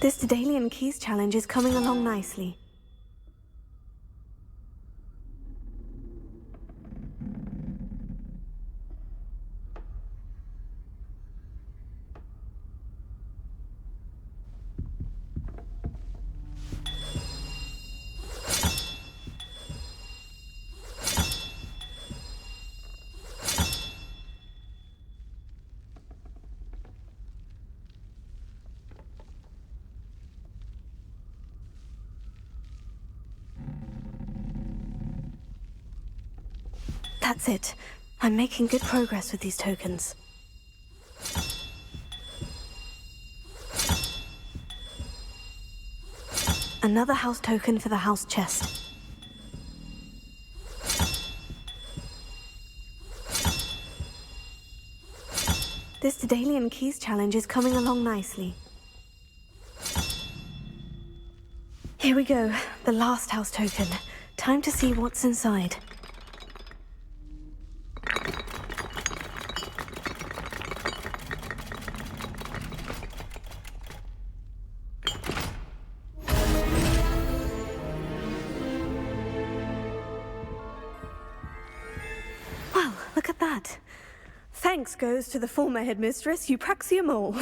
This Daedalian Keys challenge is coming along nicely. That's it. I'm making good progress with these tokens. Another house token for the house chest. This Daedalian Keys challenge is coming along nicely. Here we go, the last house token. Time to see what's inside. Well, look at that. Thanks goes to the former headmistress, Eupraxia Mole.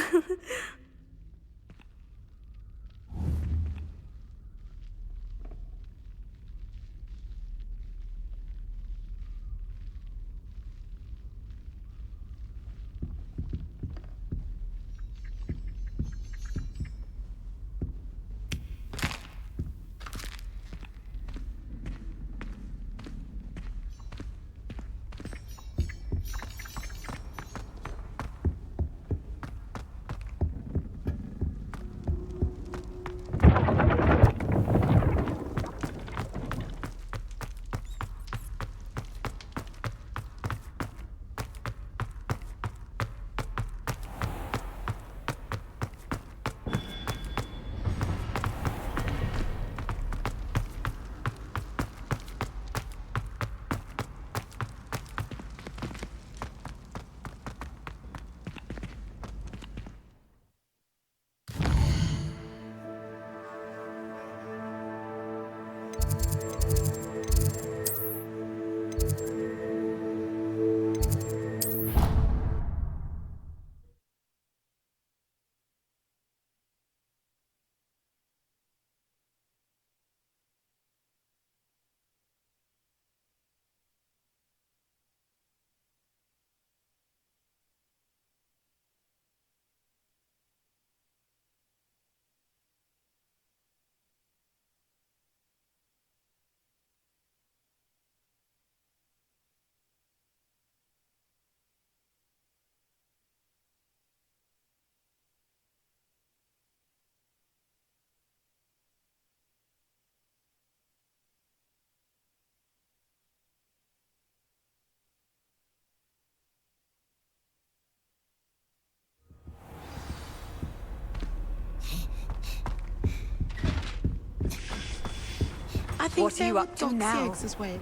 I think What are you up to now? As well.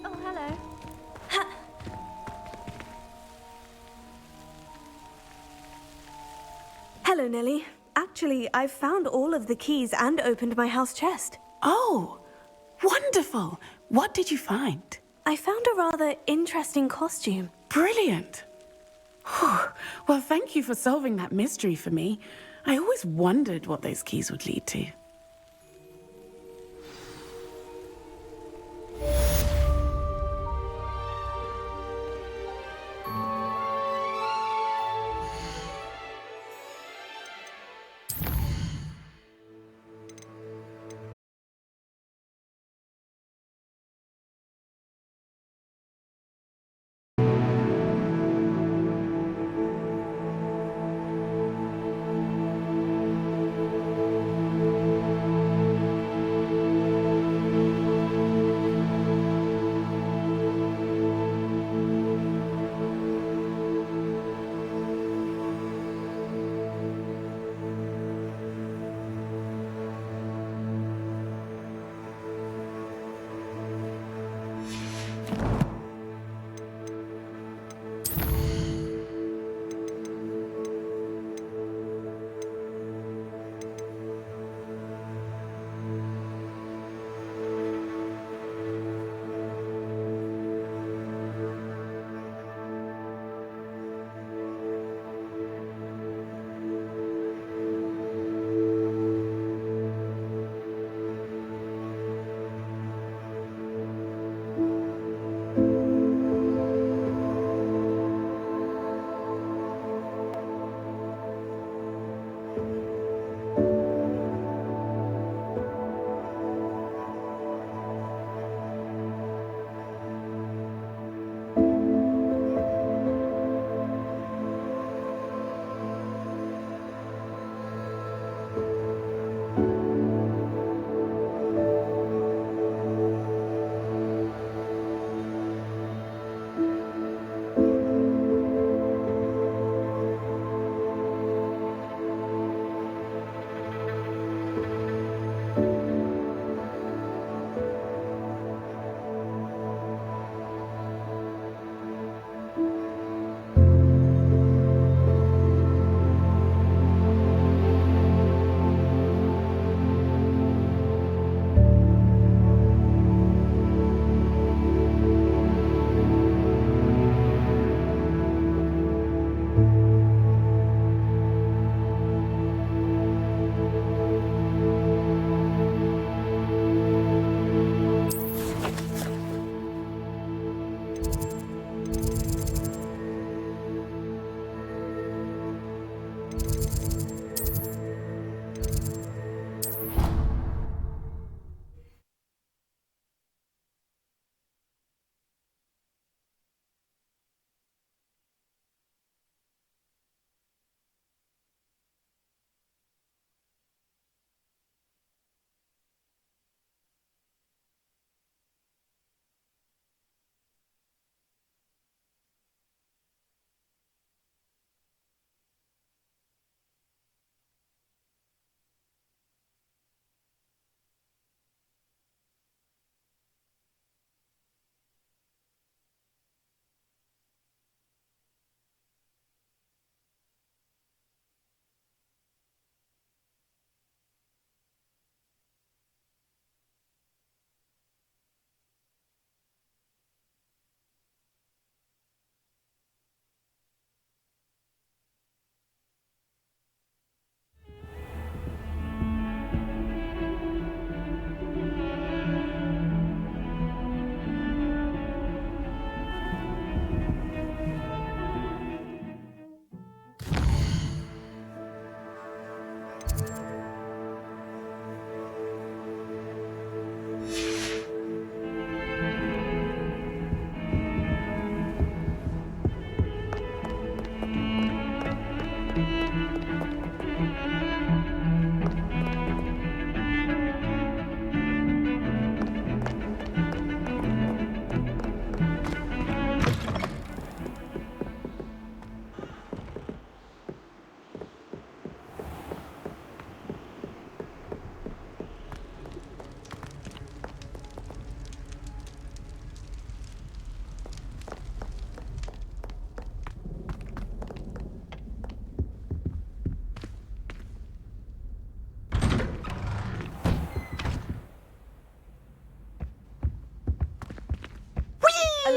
Oh, hello. Hello, Nellie. Actually, I've found all of the keys and opened my house chest. Oh, wonderful. What did you find? I found a rather interesting costume. Brilliant. Whew. Well, thank you for solving that mystery for me. I always wondered what those keys would lead to.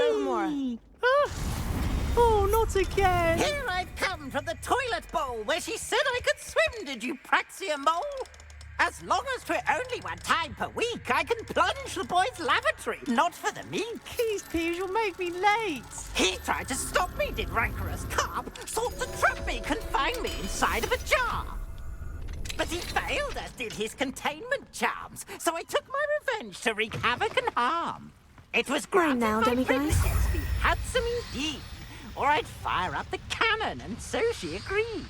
Alohomora. Oh, not again! Here I've come from the toilet bowl where she said I could swim, did you praxia mole? As long as 'twere only one time per week, I can plunge the boy's lavatory, not for the meek. Please, Peeves, you'll make me late. He tried to stop me, did rancorous carp, sought to trap me, confine me inside of a jar. But he failed, as did his containment charms, so I took my revenge to wreak havoc and harm. It was granted now, my demiguise. privileges be handsome indeed, or I'd fire up the cannon, and so she agreed.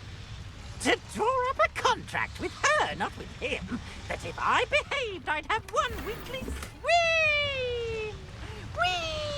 To draw up a contract with her, not with him, that if I behaved, I'd have one weekly swing! Whee!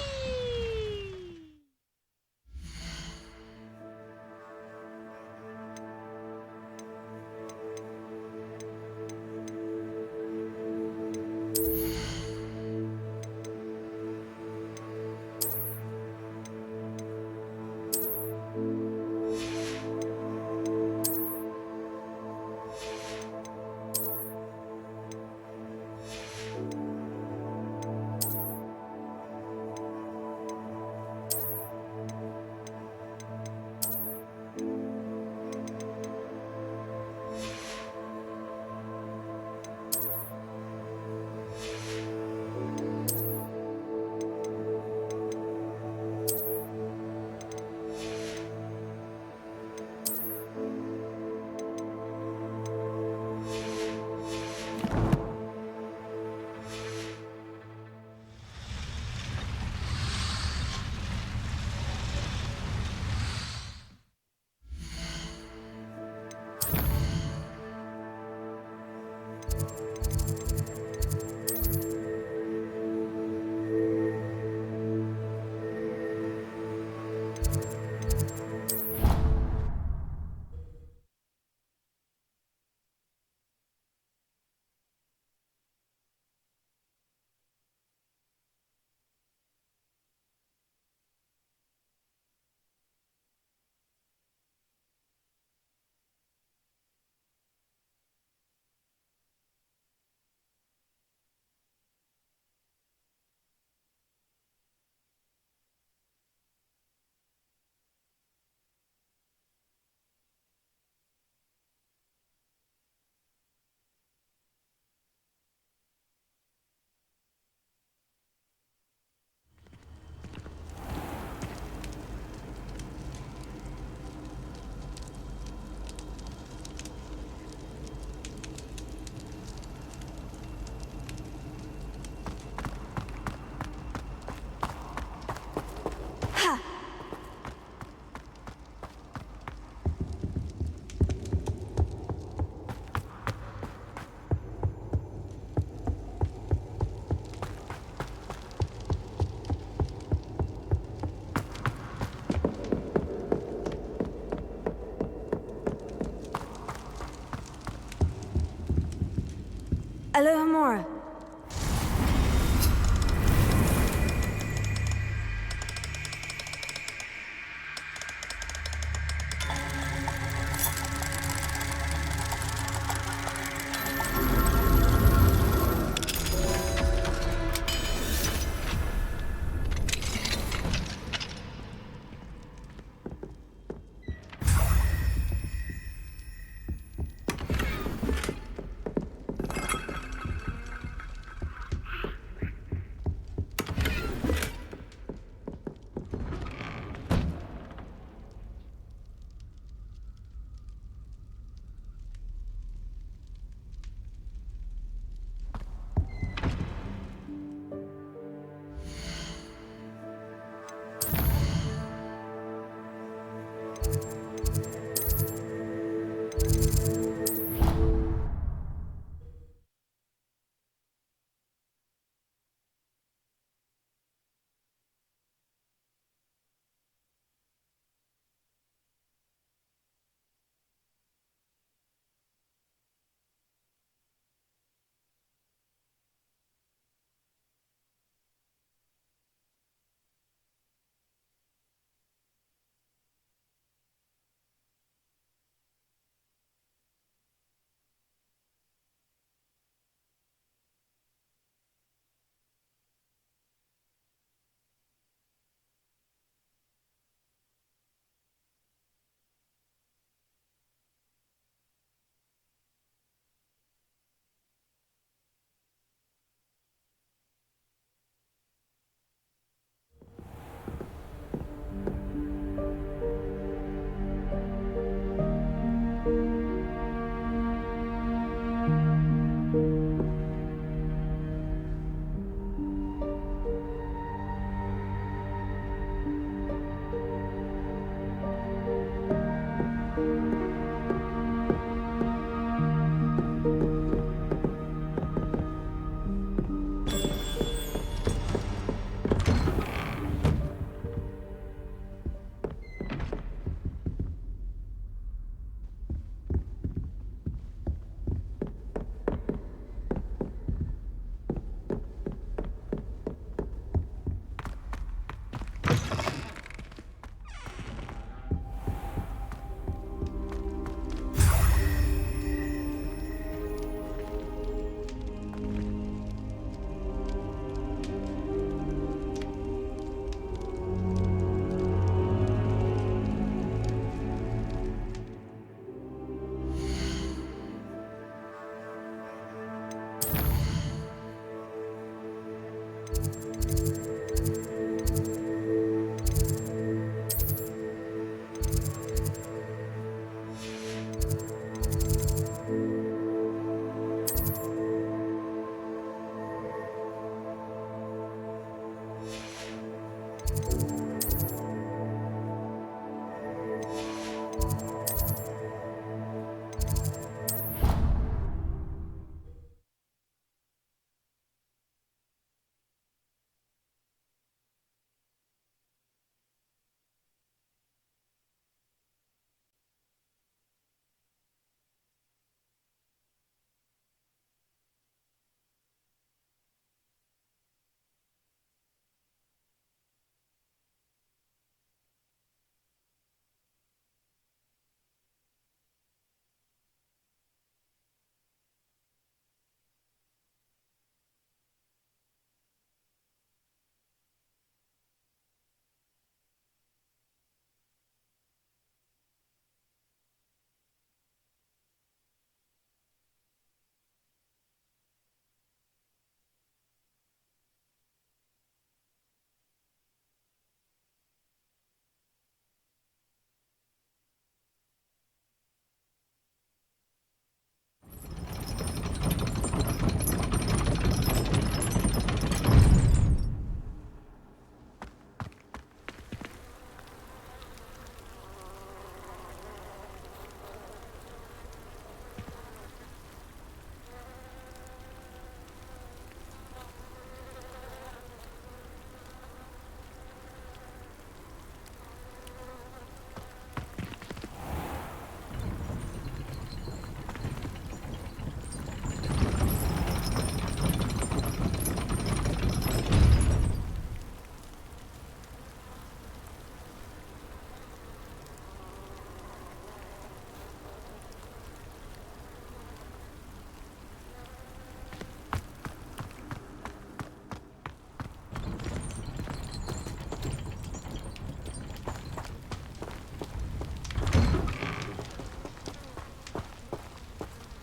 Alohomora.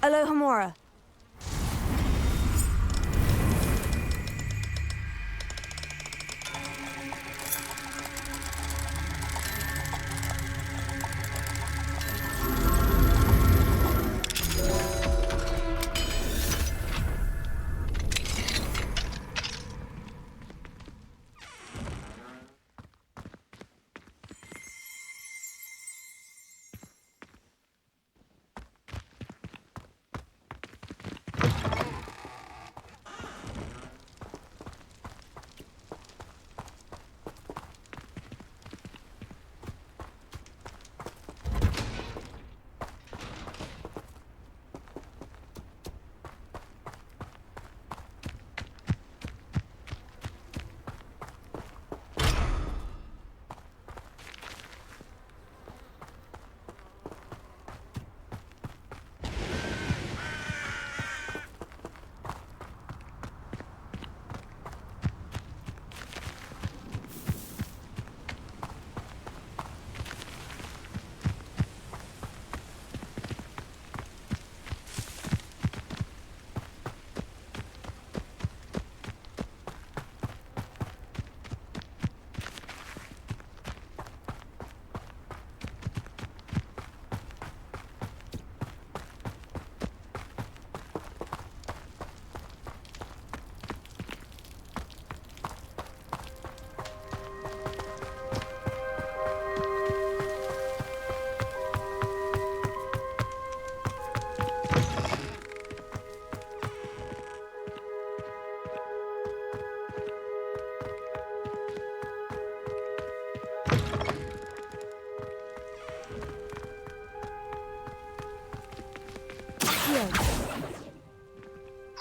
Alohomora.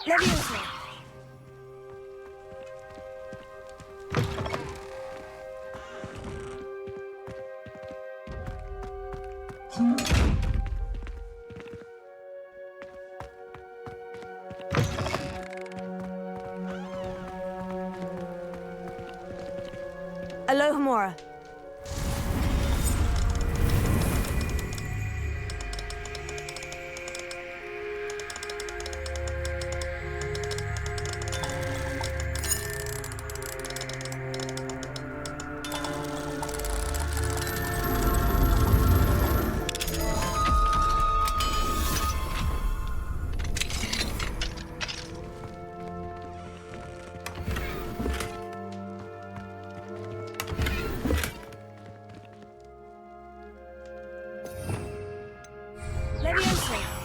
Leviosa. Alohomora. Leviosa.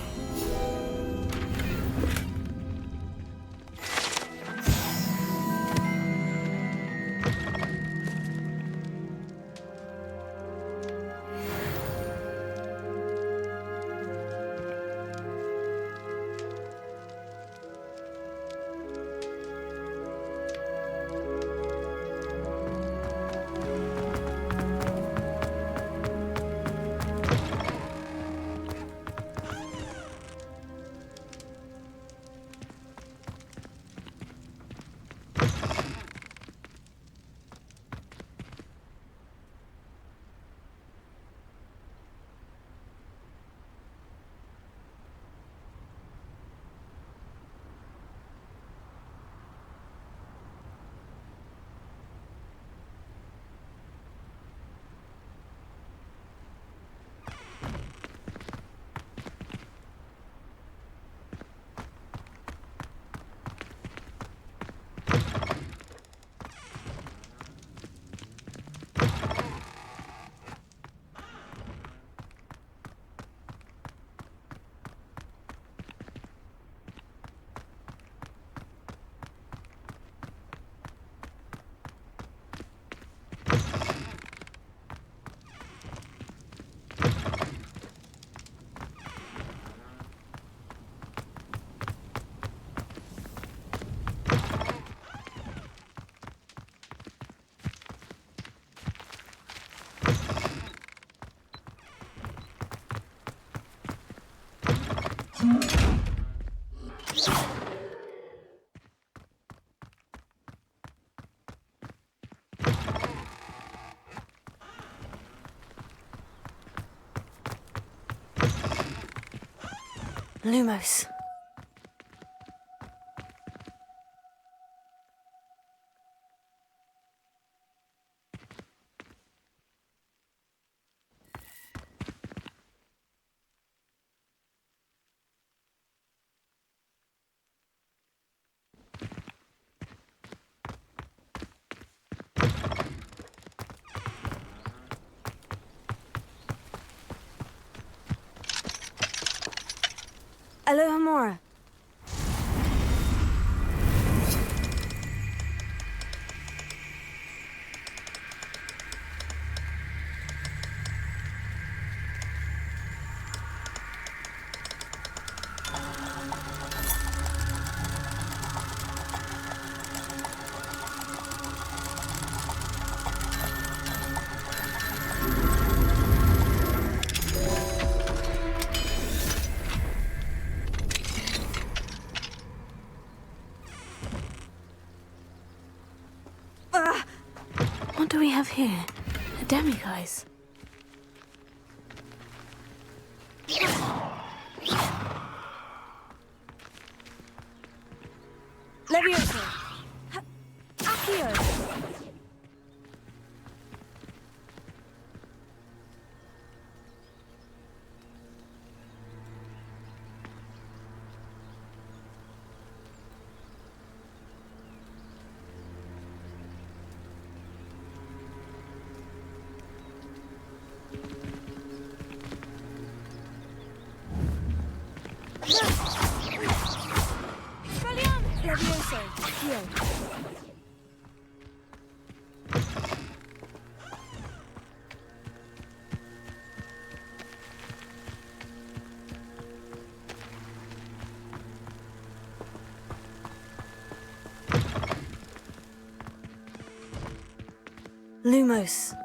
Lumos. Alohomora. What do we have here? A demiguise. Levioso. Accio. Levioso. Accio. Lumos.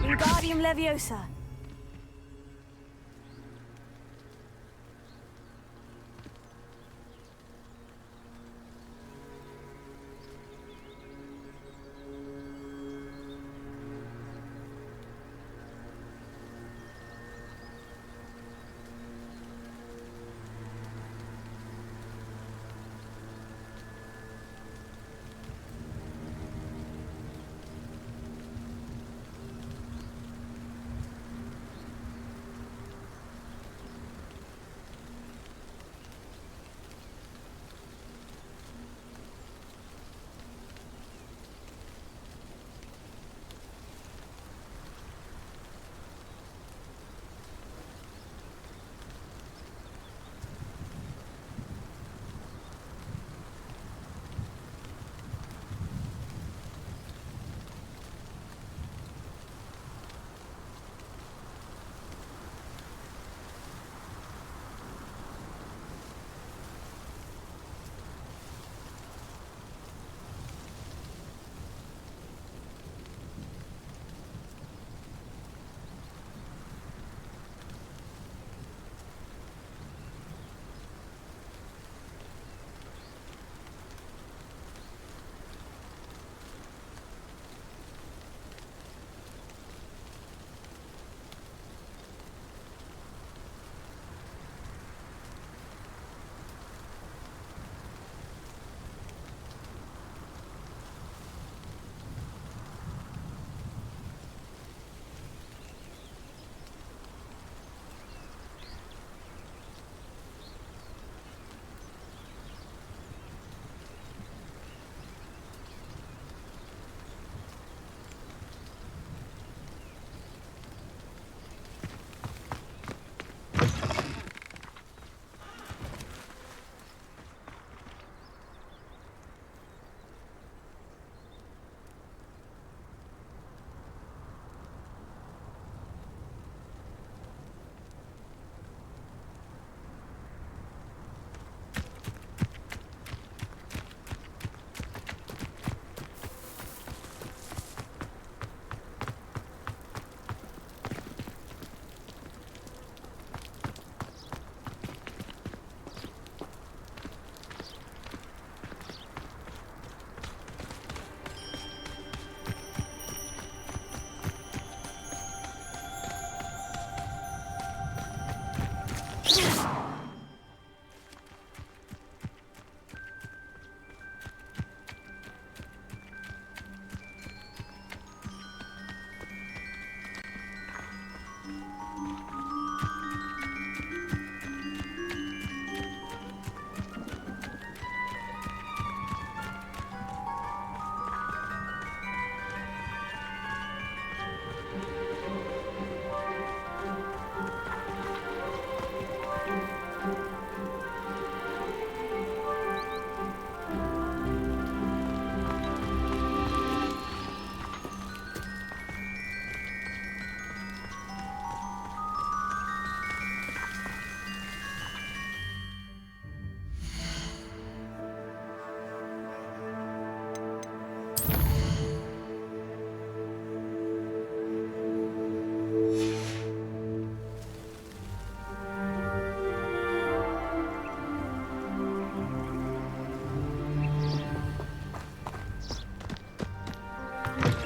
Wingardium Leviosa.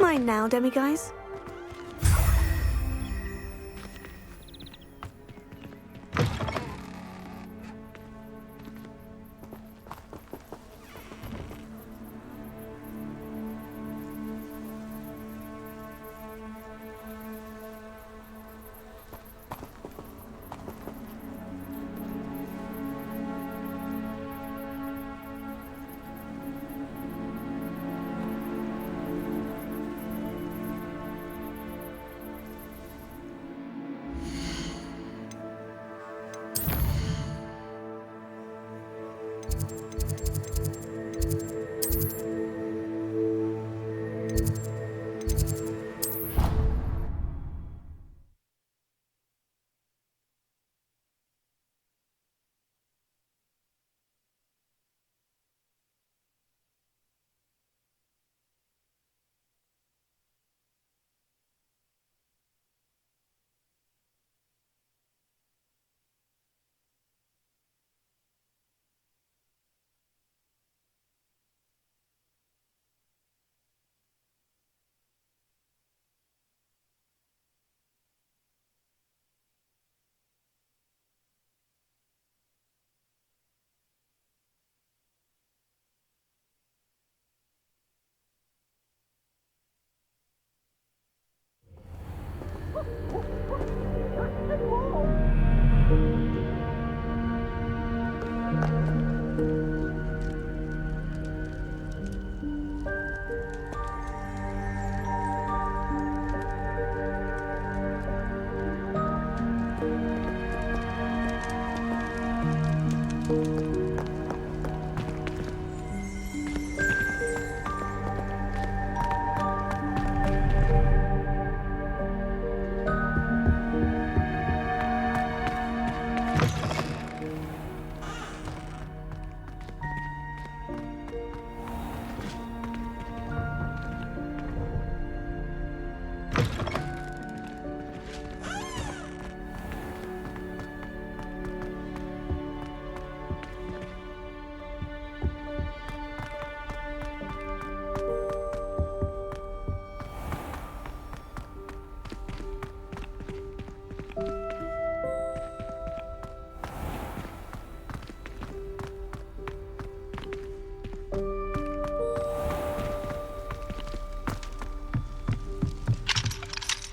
fine now, demiguise?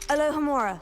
Alohomora.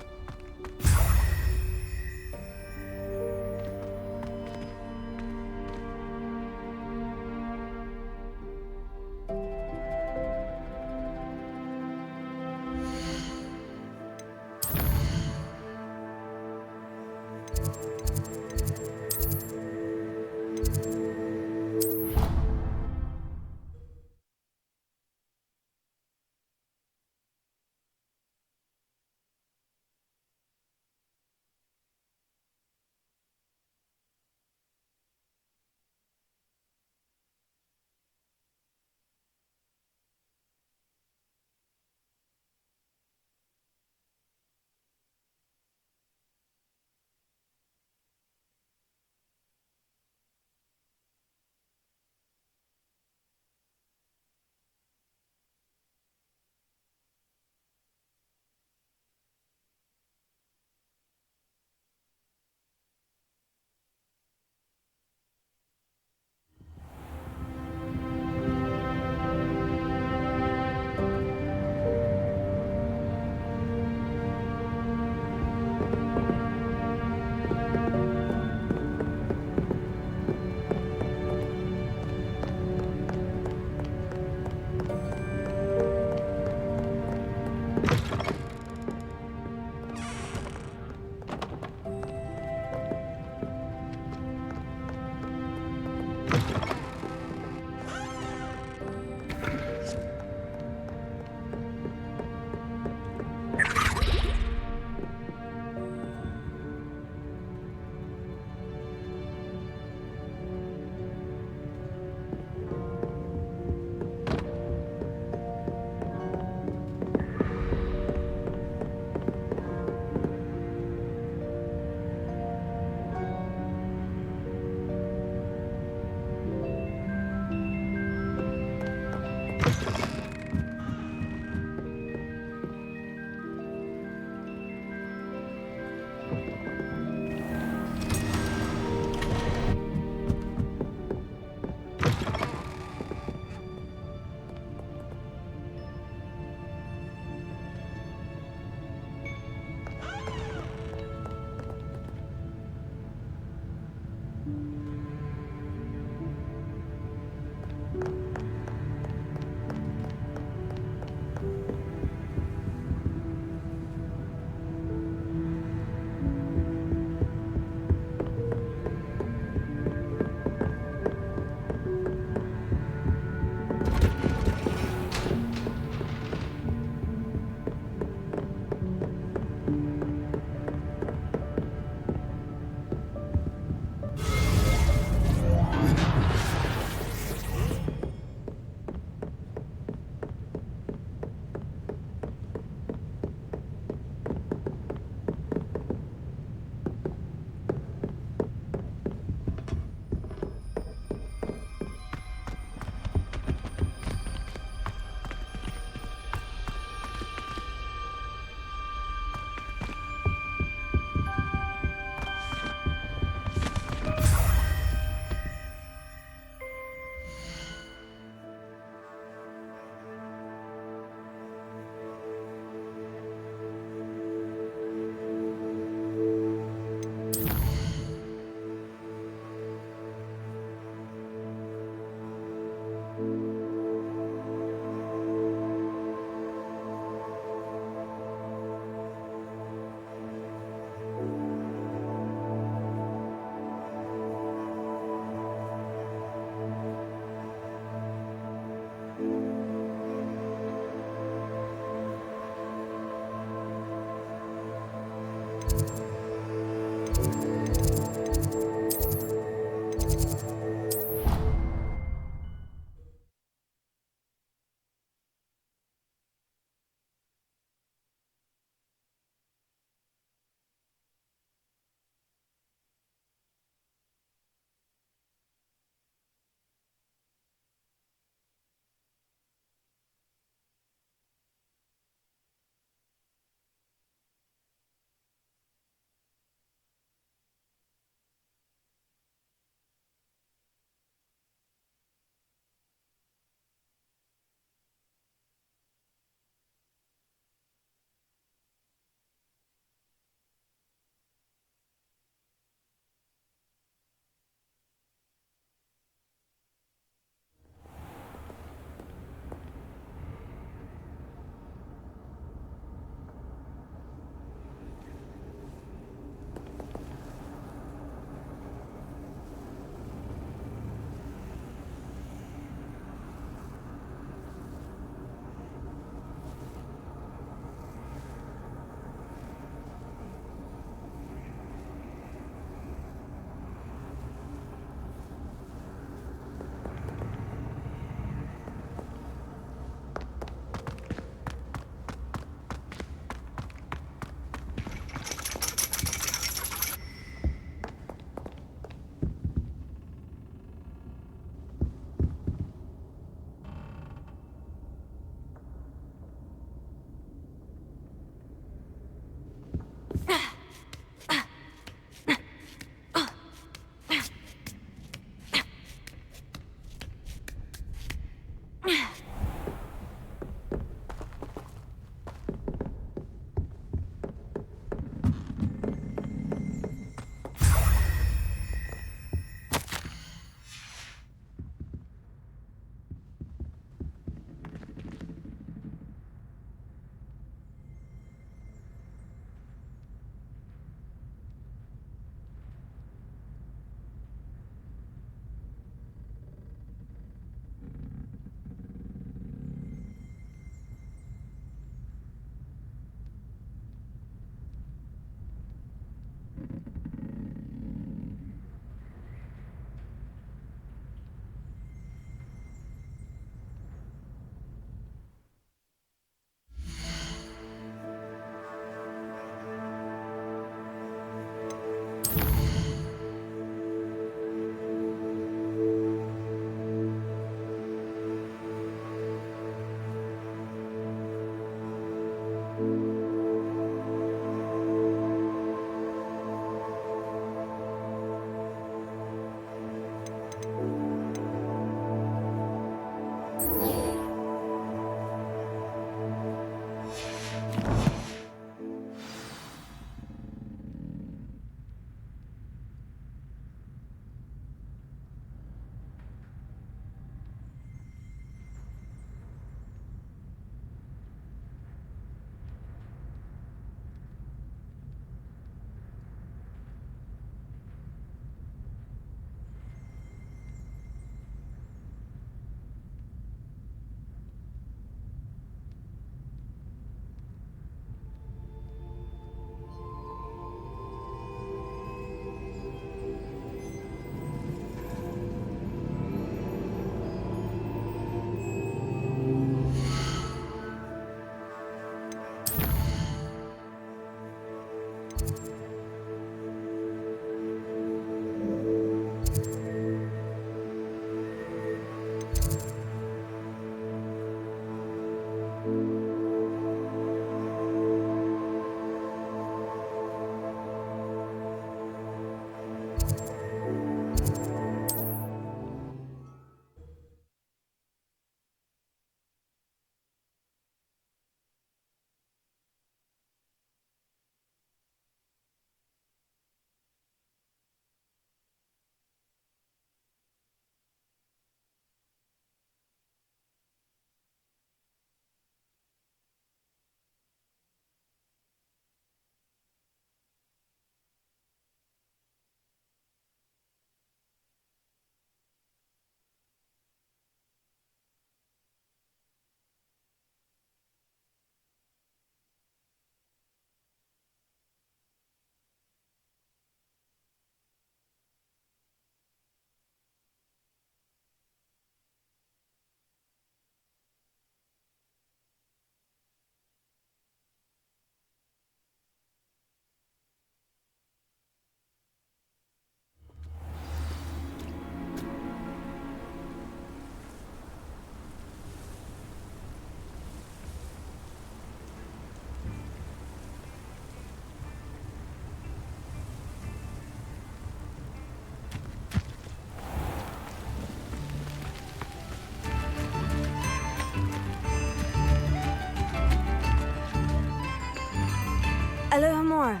Alohomora.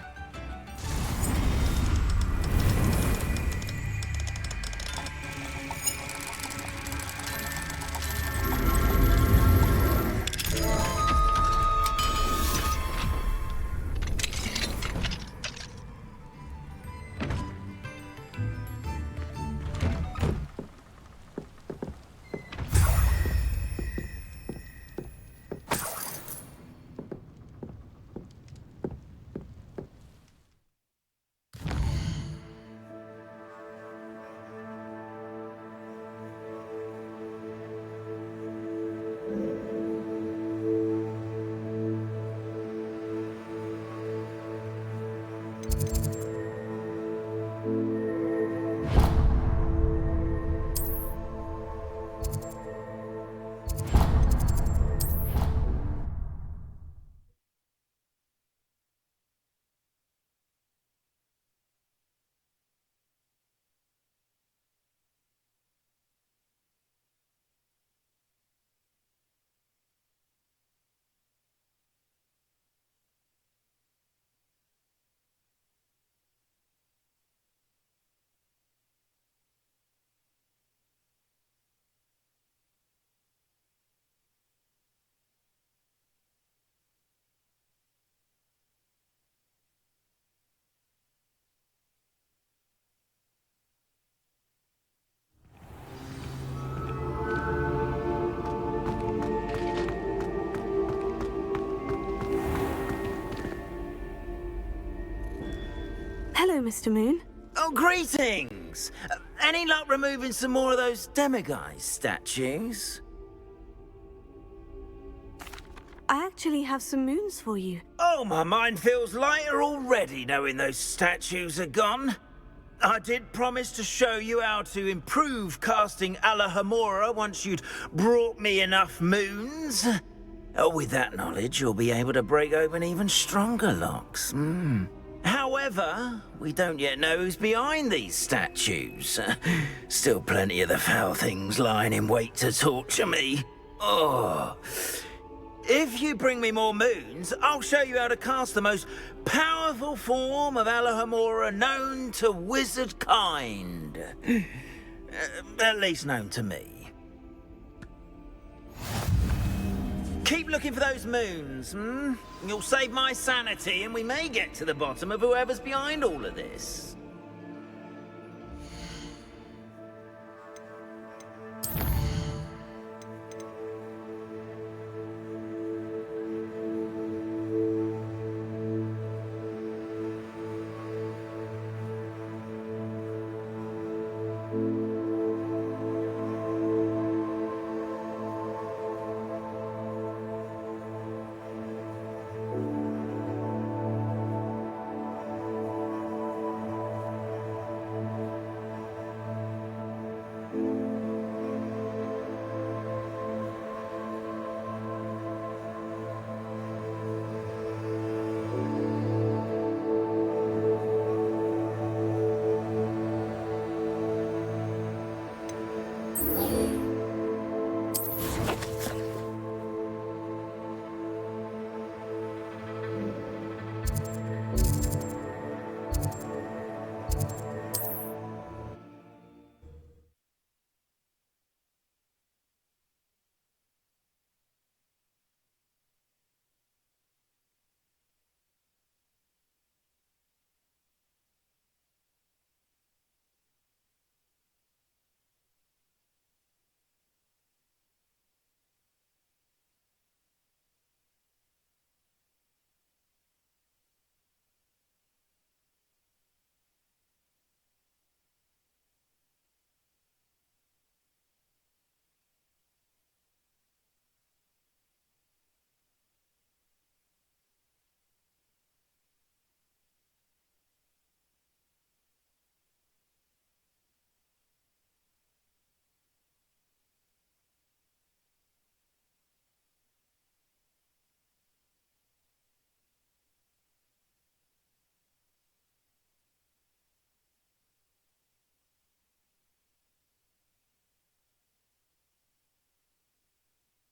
Hello, Mr. Moon. Oh, greetings! Any luck removing some more of those demiguise statues? I actually have some moons for you. Oh, my mind feels lighter already knowing those statues are gone. I did promise to show you how to improve casting Alohomora once you'd brought me enough moons. With that knowledge, you'll be able to break open even stronger locks. However, we don't yet know who's behind these statues. Still plenty of the foul things lying in wait to torture me. Oh. If you bring me more moons, I'll show you how to cast the most powerful form of Alohomora known to wizard kind. At least known to me. Keep looking for those moons, You'll save my sanity and we may get to the bottom of whoever's behind all of this.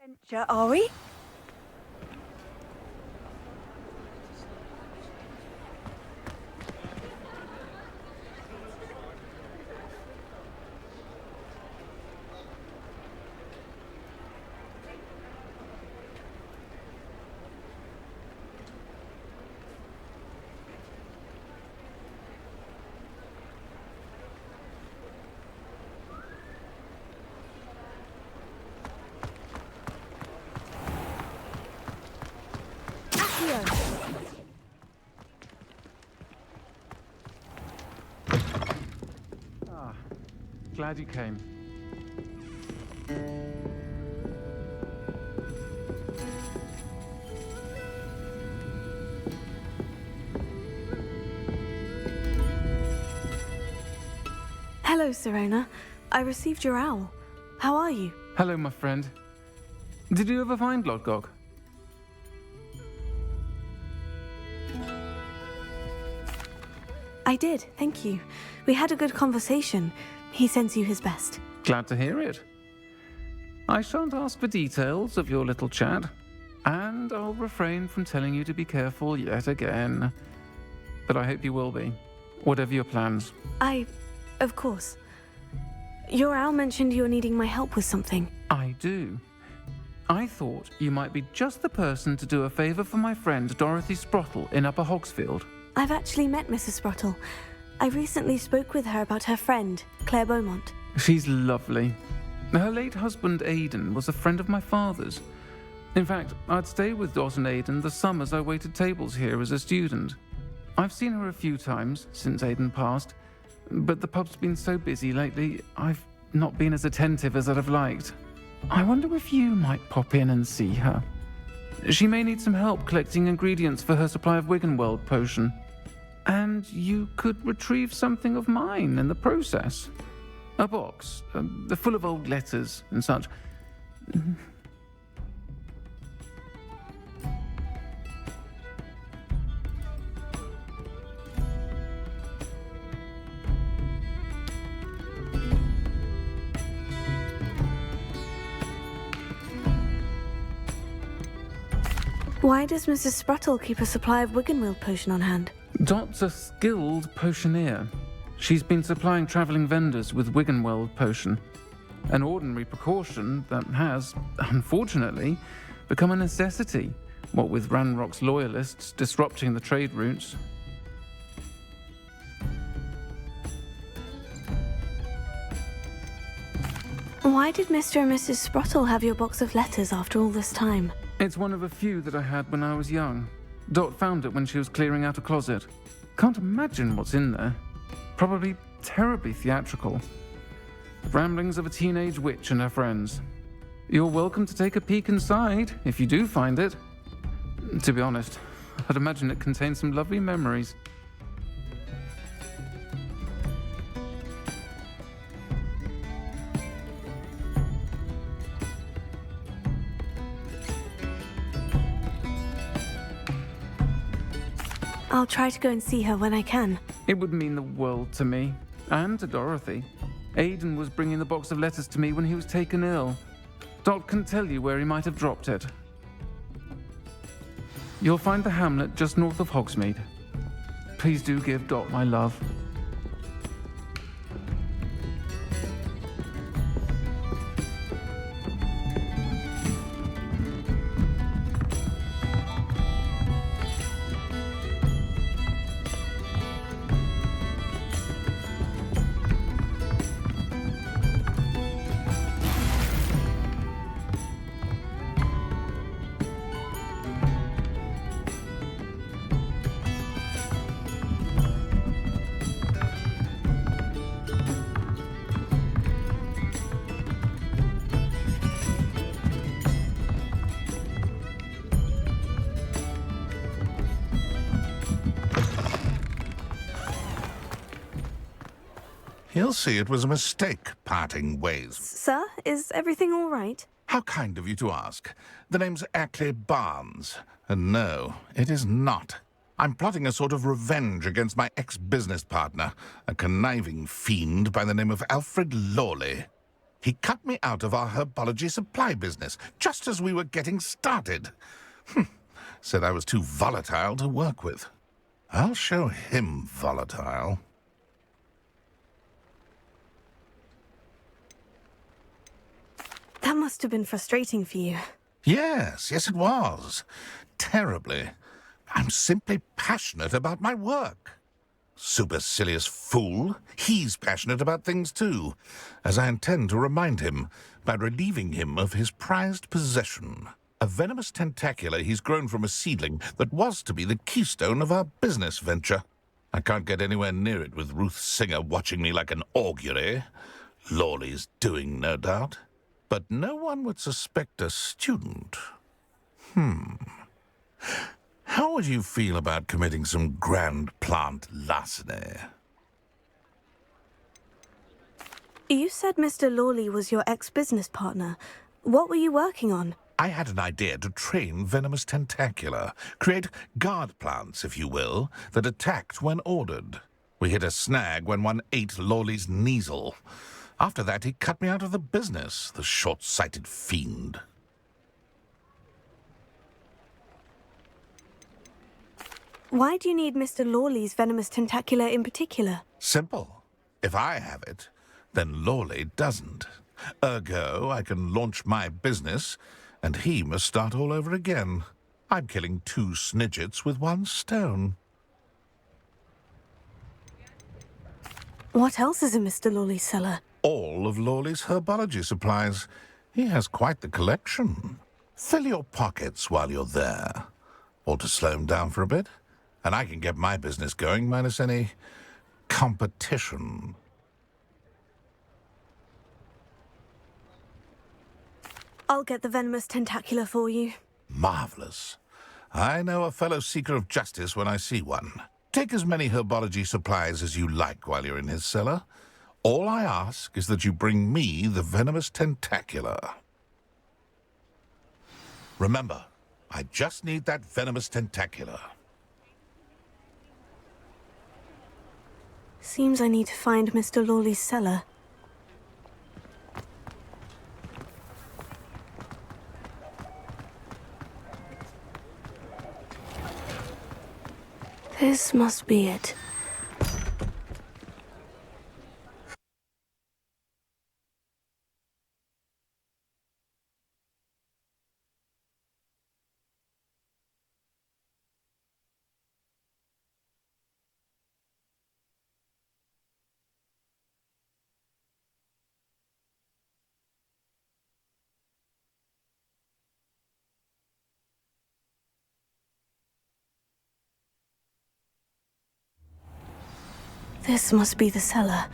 Adventure, are we? Glad you came. Hello, Serona. I received your owl. How are you? Hello, my friend. Did you ever find Lodgok? I did, thank you. We had a good conversation. He sends you his best. Glad to hear it. I shan't ask for details of your little chat, and I'll refrain from telling you to be careful yet again. But I hope you will be, whatever your plans. Of course. Your owl mentioned you're needing my help with something. I do. I thought you might be just the person to do a favor for my friend Dorothy Sprottle in Upper Hogsfield. I've actually met Mrs. Sprottle. I recently spoke with her about her friend, Claire Beaumont. She's lovely. Her late husband Aidan was a friend of my father's. In fact, I'd stay with Dot and Aidan the summers I waited tables here as a student. I've seen her a few times since Aidan passed, but the pub's been so busy lately, I've not been as attentive as I'd have liked. I wonder if you might pop in and see her. She may need some help collecting ingredients for her supply of Wiggenweld potion. And you could retrieve something of mine in the process. A box, full of old letters and such. Why does Mrs. Sprottle keep a supply of Wiggenweld potion on hand? Dot's a skilled potioneer. She's been supplying travelling vendors with Wiggenweld potion. An ordinary precaution that has, unfortunately, become a necessity, what with Ranrock's loyalists disrupting the trade routes. Why did Mr. and Mrs. Sprottle have your box of letters after all this time? It's one of a few that I had when I was young. Dot found it when she was clearing out a closet. Can't imagine what's in there. Probably terribly theatrical. Ramblings of a teenage witch and her friends. You're welcome to take a peek inside, if you do find it. To be honest, I'd imagine it contains some lovely memories. I'll try to go and see her when I can. It would mean the world to me, and to Dorothy. Aidan was bringing the box of letters to me when he was taken ill. Dot can tell you where he might have dropped it. You'll find the hamlet just north of Hogsmeade. Please do give Dot my love. He'll see it was a mistake, parting ways. Sir, is everything all right? How kind of you to ask. The name's Ackley Barnes. And no, it is not. I'm plotting a sort of revenge against my ex-business partner, a conniving fiend by the name of Alfred Lawley. He cut me out of our herbology supply business, just as we were getting started. Said I was too volatile to work with. I'll show him volatile. That must have been frustrating for you. Yes, it was. Terribly. I'm simply passionate about my work. Supercilious fool. He's passionate about things too, as I intend to remind him by relieving him of his prized possession. A venomous tentacula he's grown from a seedling that was to be the keystone of our business venture. I can't get anywhere near it with Ruth Singer watching me like an augury. Lawley's doing, no doubt. But no one would suspect a student. How would you feel about committing some grand plant larceny? You said Mr. Lawley was your ex-business partner. What were you working on? I had an idea to train venomous tentacula, create guard plants, if you will, that attacked when ordered. We hit a snag when one ate Lawley's Kneasel. After that, he cut me out of the business, the short-sighted fiend. Why do you need Mr. Lawley's venomous tentacula in particular? Simple. If I have it, then Lawley doesn't. Ergo, I can launch my business, and he must start all over again. I'm killing 2 snidgets with 1 stone. What else is in Mr. Lawley's cellar? All of Lawley's herbology supplies. He has quite the collection. Fill your pockets while you're there. Or to slow him down for a bit, and I can get my business going minus any competition. I'll get the venomous tentacula for you. Marvelous. I know a fellow seeker of justice when I see one. Take as many herbology supplies as you like while you're in his cellar. All I ask is that you bring me the venomous tentacula. Remember, I just need that venomous tentacula. Seems I need to find Mr. Lawley's cellar. This must be it. This must be the cellar.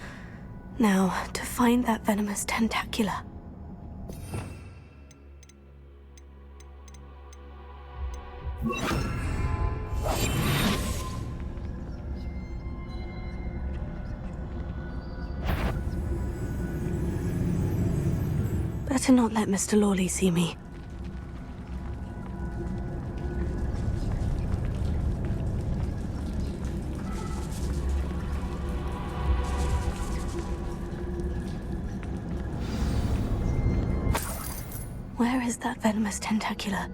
Now, to find that venomous tentacula. Better not let Mr. Lawley see me. Where is that venomous tentacula?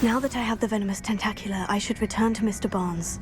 Now that I have the venomous tentacula, I should return to Mr. Barnes.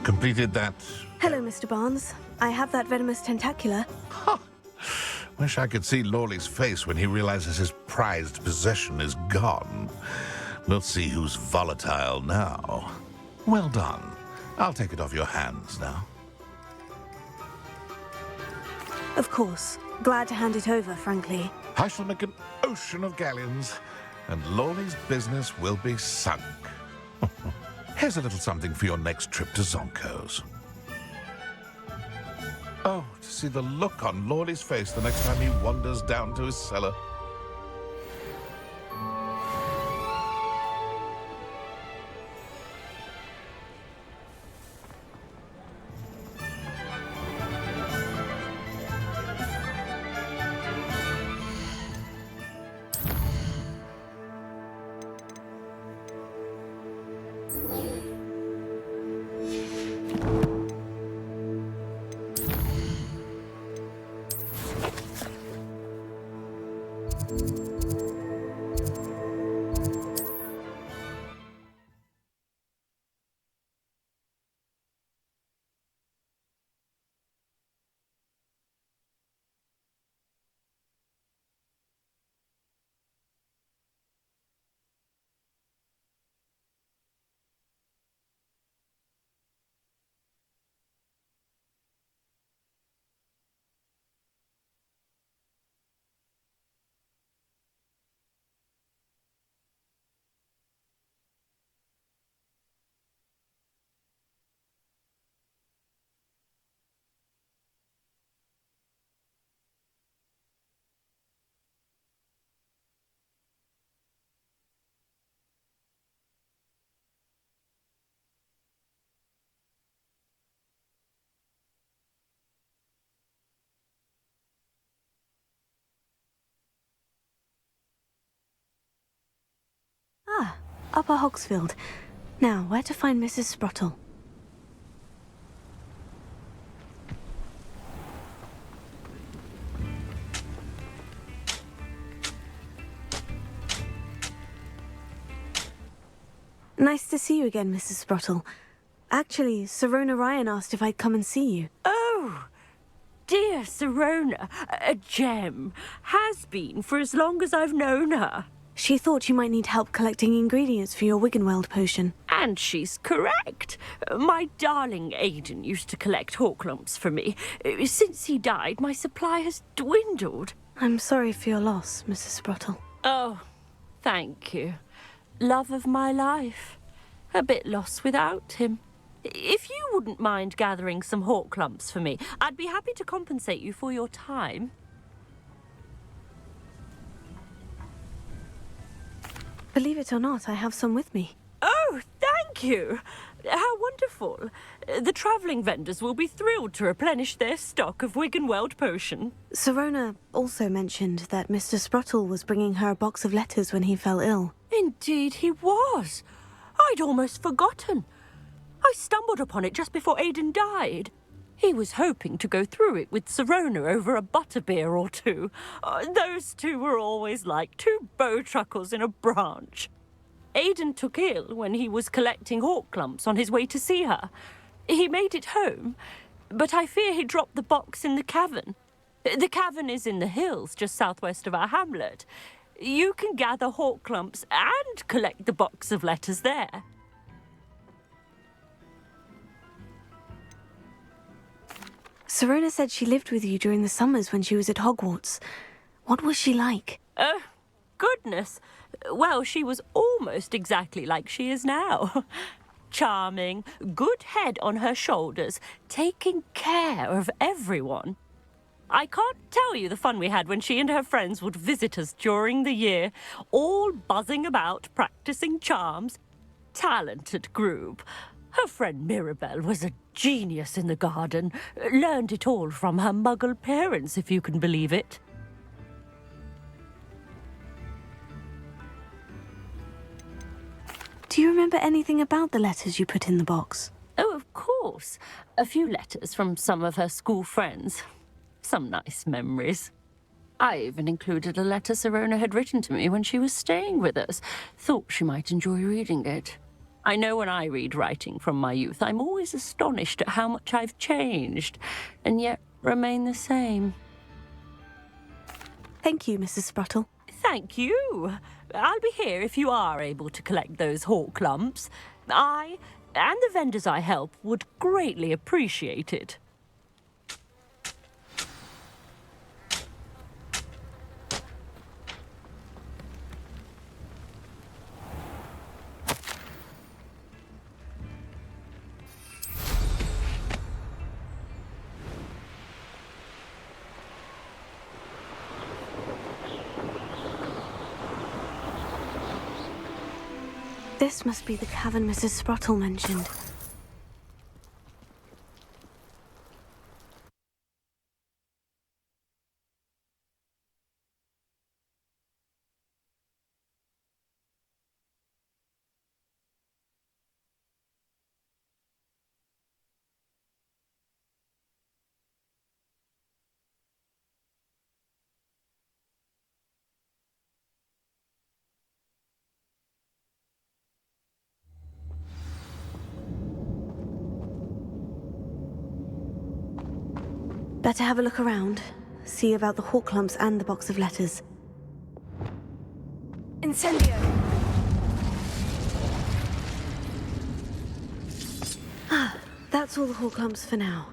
completed that. Hello, Mr. Barnes. I have that venomous tentacula. Wish I could see Lawley's face when he realizes his prized possession is gone. We'll see who's volatile now. Well done. I'll take it off your hands now. Of course. Glad to hand it over, frankly. I shall make an ocean of galleons, and Lawley's business will be sunk. Here's a little something for your next trip to Zonko's. Oh, to see the look on Lawley's face the next time he wanders down to his cellar. Ah, Upper Hogsfield. Now, where to find Mrs. Sprottle? Nice to see you again, Mrs. Sprottle. Actually, Sirona Ryan asked if I'd come and see you. Oh, dear Sirona, a gem. Has been for as long as I've known her. She thought you might need help collecting ingredients for your Wiggenweld potion. And she's correct. My darling Aidan used to collect Horklumps for me. Since he died, my supply has dwindled. I'm sorry for your loss, Mrs. Sprottle. Oh, thank you. Love of my life. A bit lost without him. If you wouldn't mind gathering some Horklumps for me, I'd be happy to compensate you for your time. Believe it or not, I have some with me. Oh, thank you. How wonderful. The travelling vendors will be thrilled to replenish their stock of Wiggenweld potion. Sirona also mentioned that Mr. Sprottle was bringing her a box of letters when he fell ill. Indeed he was. I'd almost forgotten. I stumbled upon it just before Aidan died. He was hoping to go through it with Sirona over a butterbeer or two. Those two were always like two bowtruckles in a branch. Aidan took ill when he was collecting Horklumps on his way to see her. He made it home, but I fear he dropped the box in the cavern. The cavern is in the hills just southwest of our hamlet. You can gather Horklumps and collect the box of letters there. Sirona said she lived with you during the summers when she was at Hogwarts. What was she like? Oh, goodness. Well, she was almost exactly like she is now. Charming, good head on her shoulders, taking care of everyone. I can't tell you the fun we had when she and her friends would visit us during the year, all buzzing about, practicing charms. Talented group. Her friend Mirabelle was a genius in the garden. Learned it all from her muggle parents, if you can believe it. Do you remember anything about the letters you put in the box? Oh, of course. A few letters from some of her school friends. Some nice memories. I even included a letter Sirona had written to me when she was staying with us. Thought she might enjoy reading it. I know when I read writing from my youth, I'm always astonished at how much I've changed, and yet remain the same. Thank you, Mrs. Spruttle. Thank you. I'll be here if you are able to collect those hawk lumps. I, and the vendors I help, would greatly appreciate it. This must be the cavern Mrs. Spruttle mentioned. Better have a look around. See about the hawk lumps and the box of letters. Incendio! Ah, that's all the hawk lumps for now.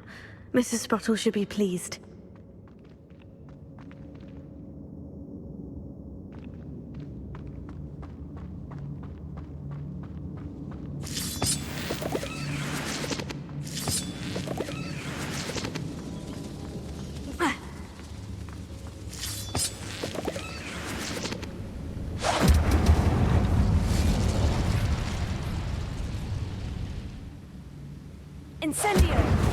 Mrs. Spruttle should be pleased. Incendio!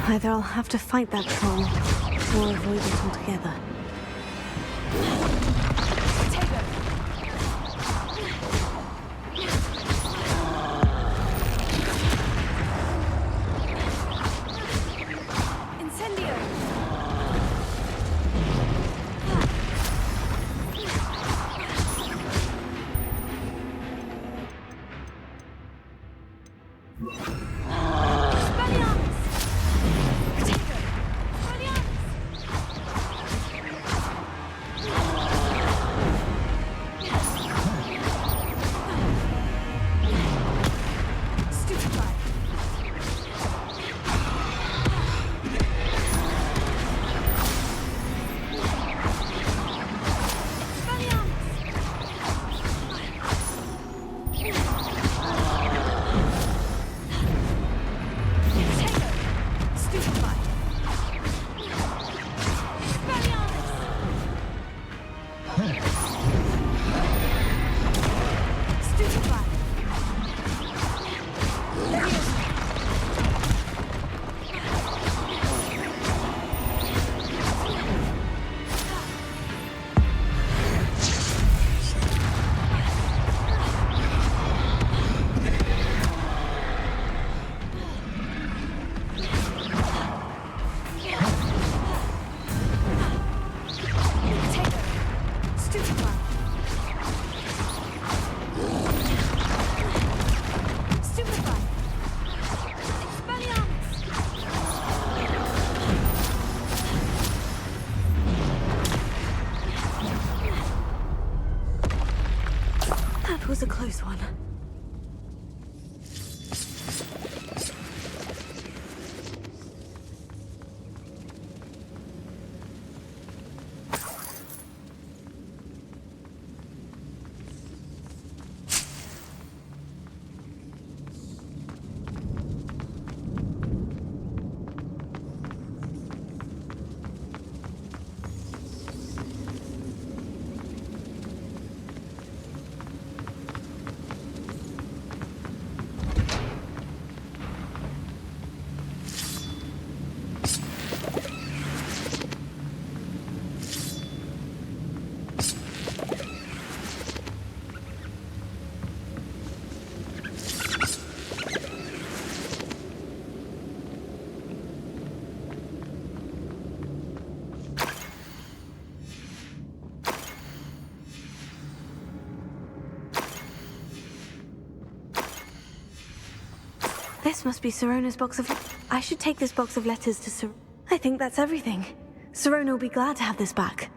Either I'll have to fight that troll, or avoid it altogether. This must be Sirona's box of... I should take this box of letters to Sir... I think that's everything. Sirona will be glad to have this back.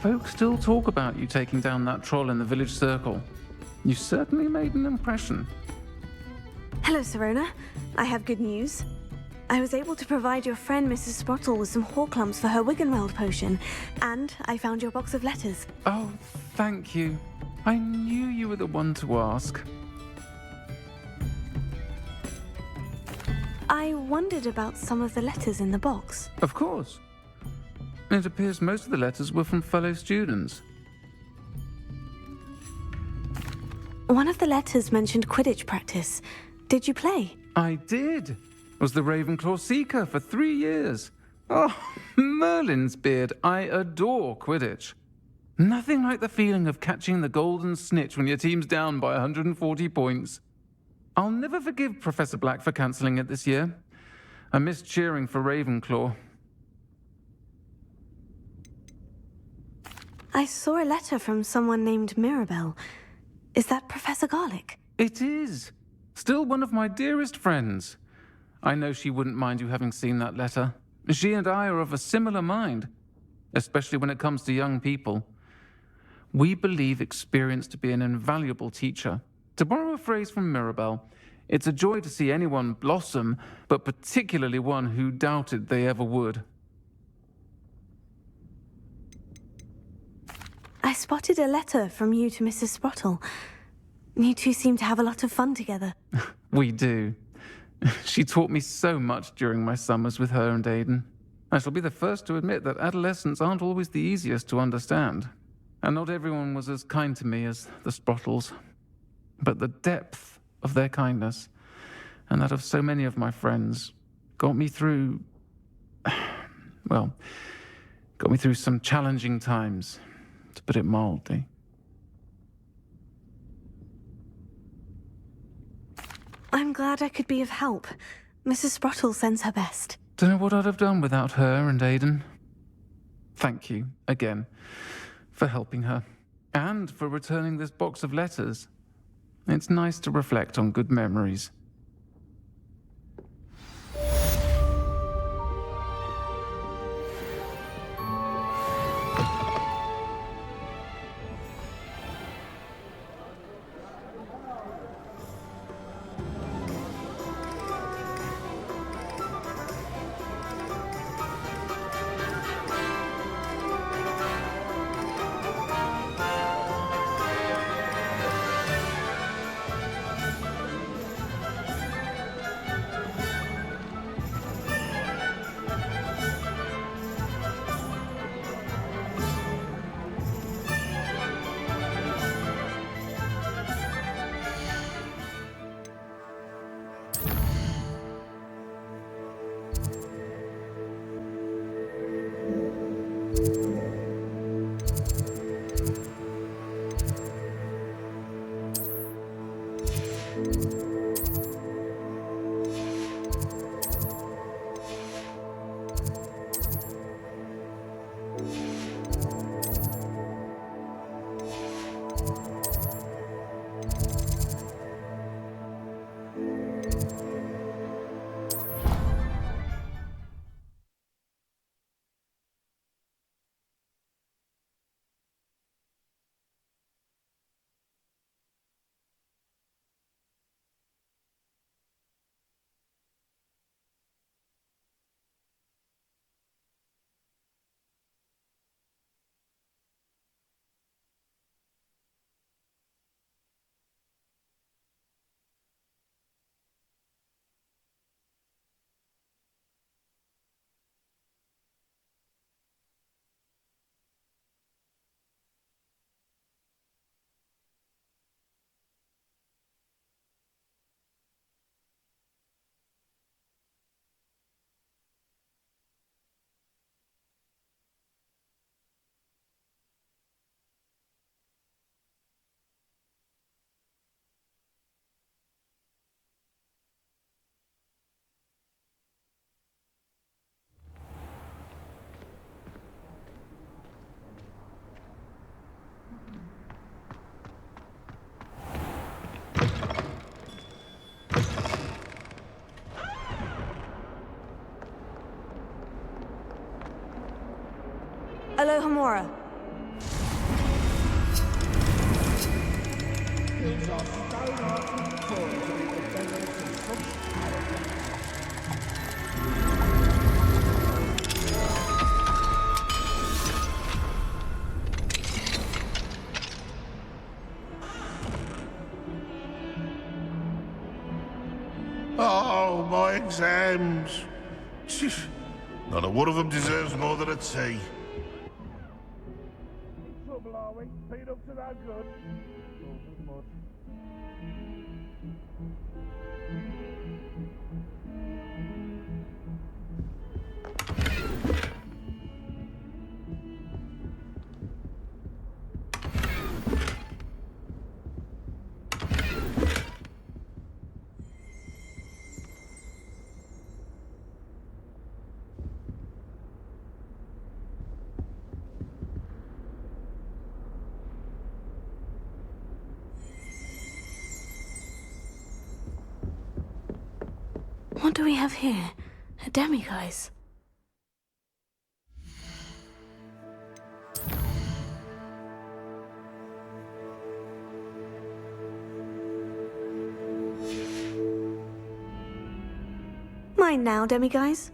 Folks still talk about you taking down that troll in the village circle. You certainly made an impression. Hello, Sirona. I have good news. I was able to provide your friend Mrs. Sprottle with some Horklumps for her Wiggenweld potion, and I found your box of letters. Oh, thank you. I knew you were the one to ask. I wondered about some of the letters in the box. Of course. It appears most of the letters were from fellow students. One of the letters mentioned Quidditch practice. Did you play? I did. Was the Ravenclaw Seeker for 3 years. Oh, Merlin's beard. I adore Quidditch. Nothing like the feeling of catching the golden snitch when your team's down by 140 points. I'll never forgive Professor Black for cancelling it this year. I missed cheering for Ravenclaw. I saw a letter from someone named Mirabelle. Is that Professor Garlick? It is. Still one of my dearest friends. I know she wouldn't mind you having seen that letter. She and I are of a similar mind, especially when it comes to young people. We believe experience to be an invaluable teacher. To borrow a phrase from Mirabelle, it's a joy to see anyone blossom, but particularly one who doubted they ever would. I spotted a letter from you to Mrs. Sprottle. You two seem to have a lot of fun together. We do. She taught me so much during my summers with her and Aidan. I shall be the first to admit that adolescents aren't always the easiest to understand, and not everyone was as kind to me as the Sprottles. But the depth of their kindness, and that of so many of my friends, got me through, well, got me through some challenging times, to put it mildly. I'm glad I could be of help. Mrs. Sprottle sends her best. Don't know what I'd have done without her and Aidan. Thank you, again, for helping her, and for returning this box of letters. It's nice to reflect on good memories. Alohomora. Oh, my exams. Not a one of them deserves more than a T. Trouble, are we? Paid up to that good? What do we have here? A demiguise. Mine now, demiguise.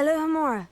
Alohomora.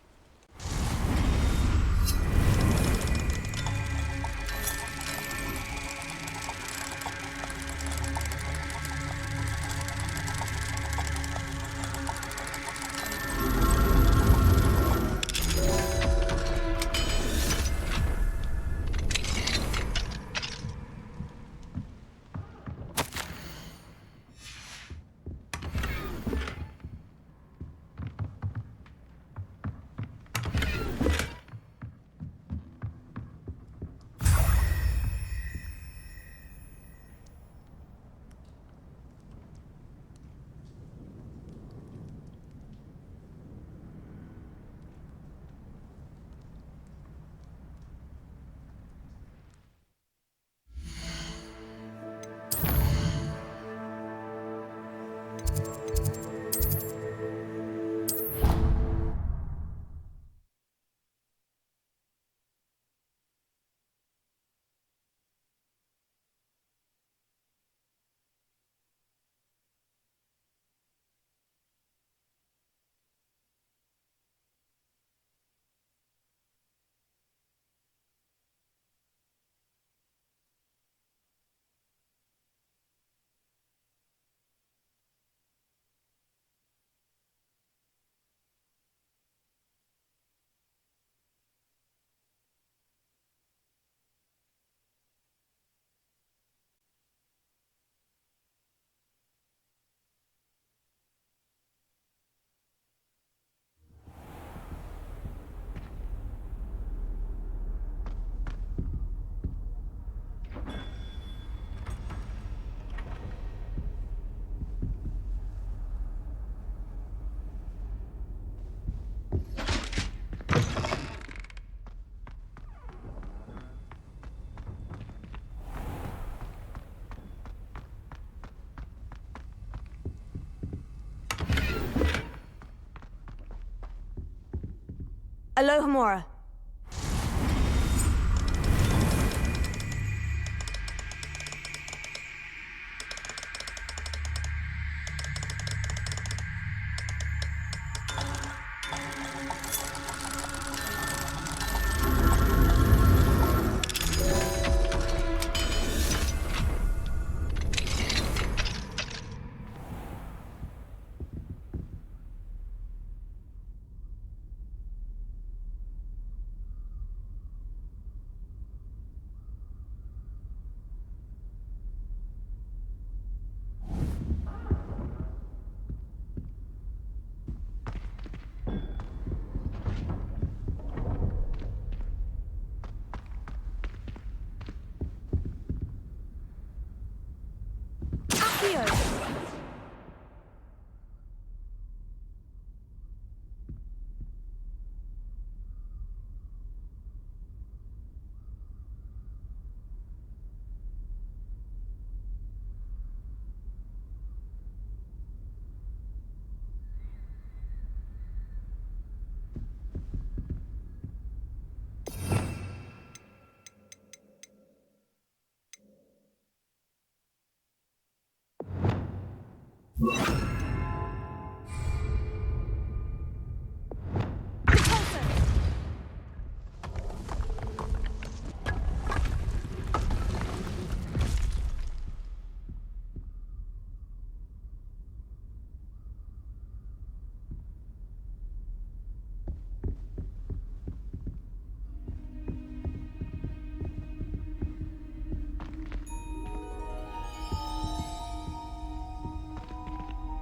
Alohomora.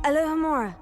Alohomora.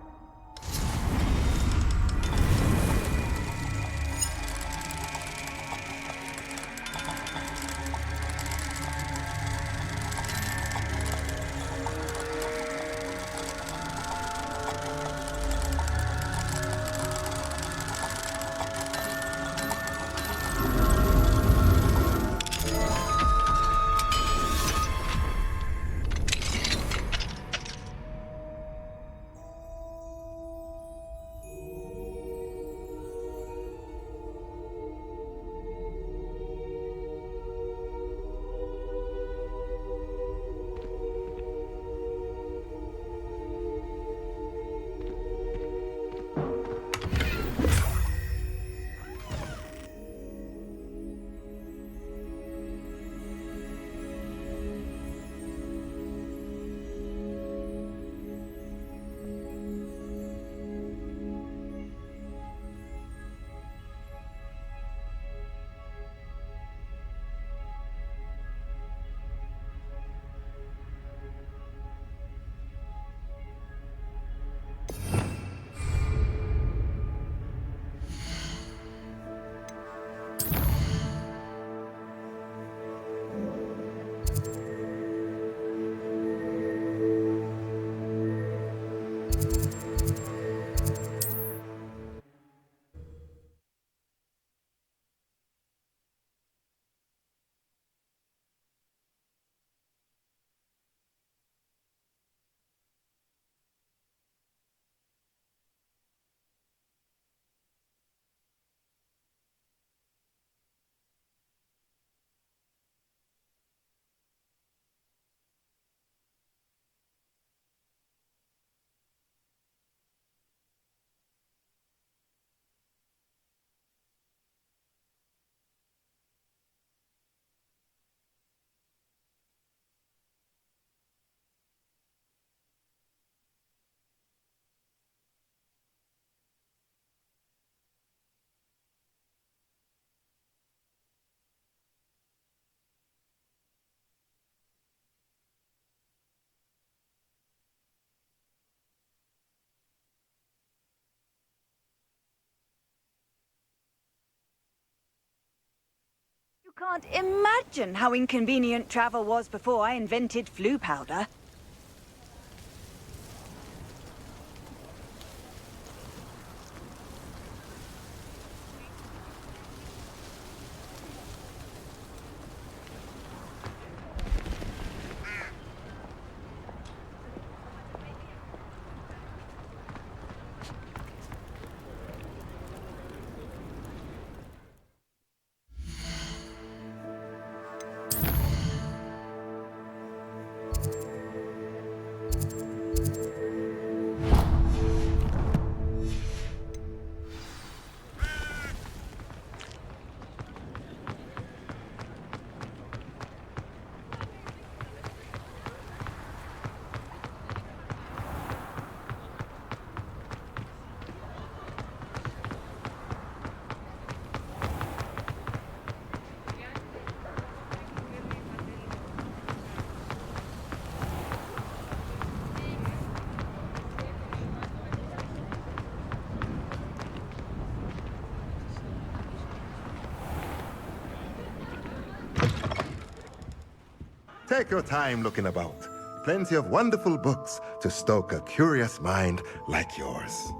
You can't imagine how inconvenient travel was before I invented flu powder. Take your time looking about. Plenty of wonderful books to stoke a curious mind like yours.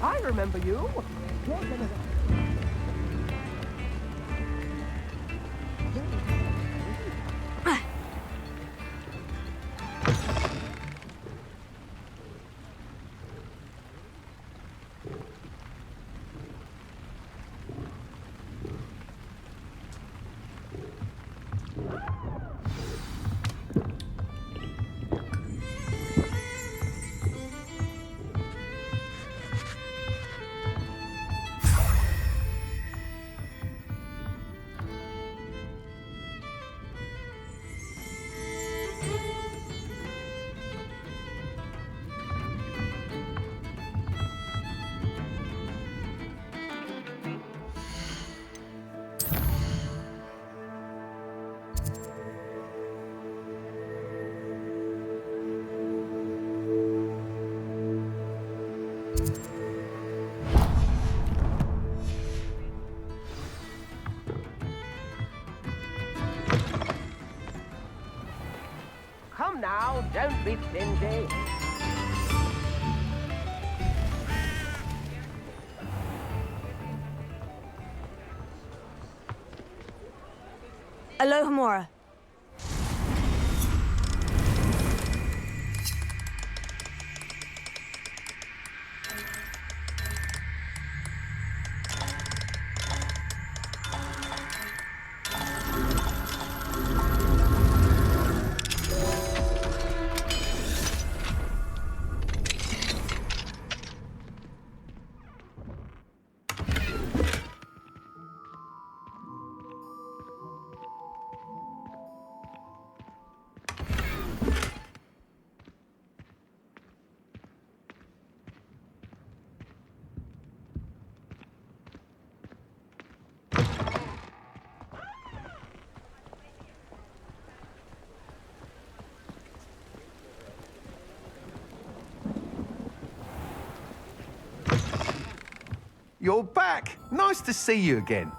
I remember you. Come now, don't be flinty. Alohomora. You're back. Nice to see you again.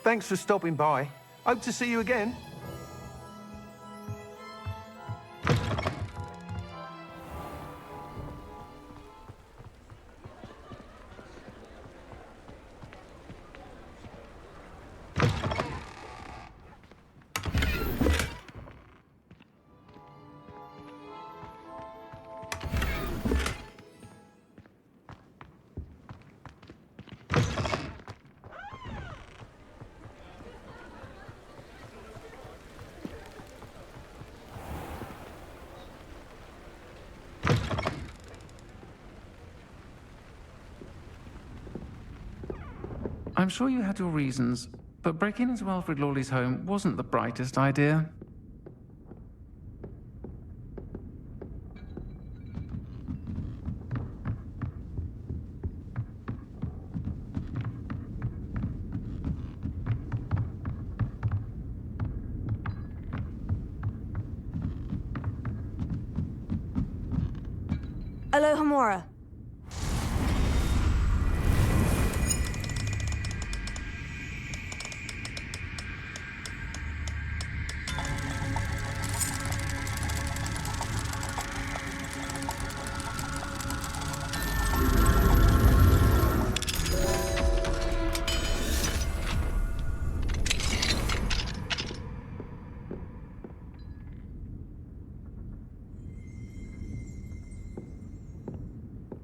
Thanks for stopping by. Hope to see you again. I'm sure you had your reasons, but breaking into Alfred Lawley's home wasn't the brightest idea. Alohomora.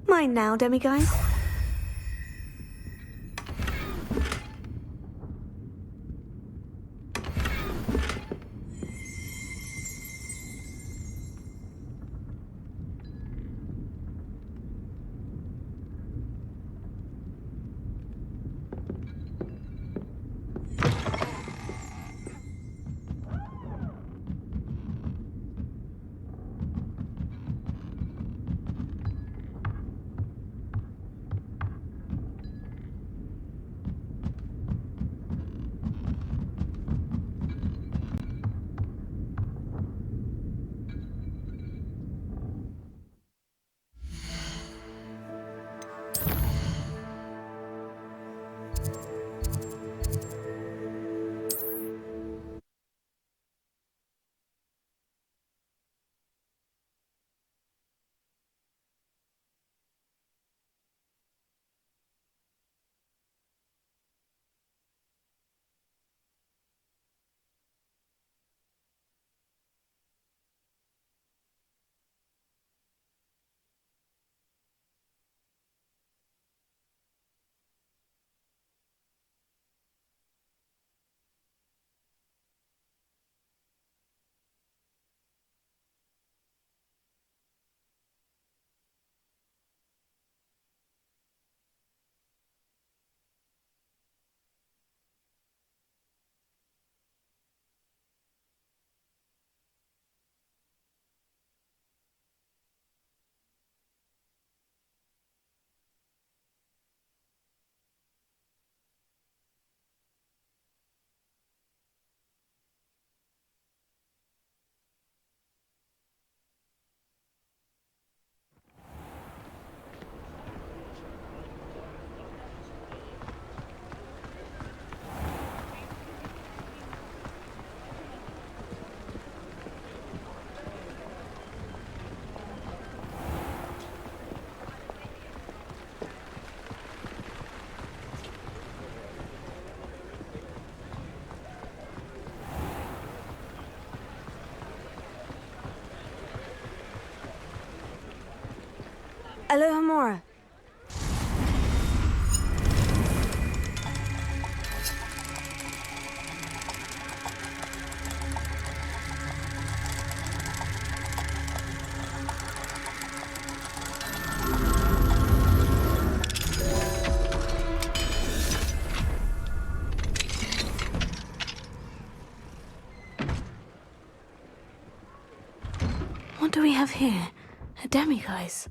Mine now, demiguise. Alohomora. What do we have here? A demiguise.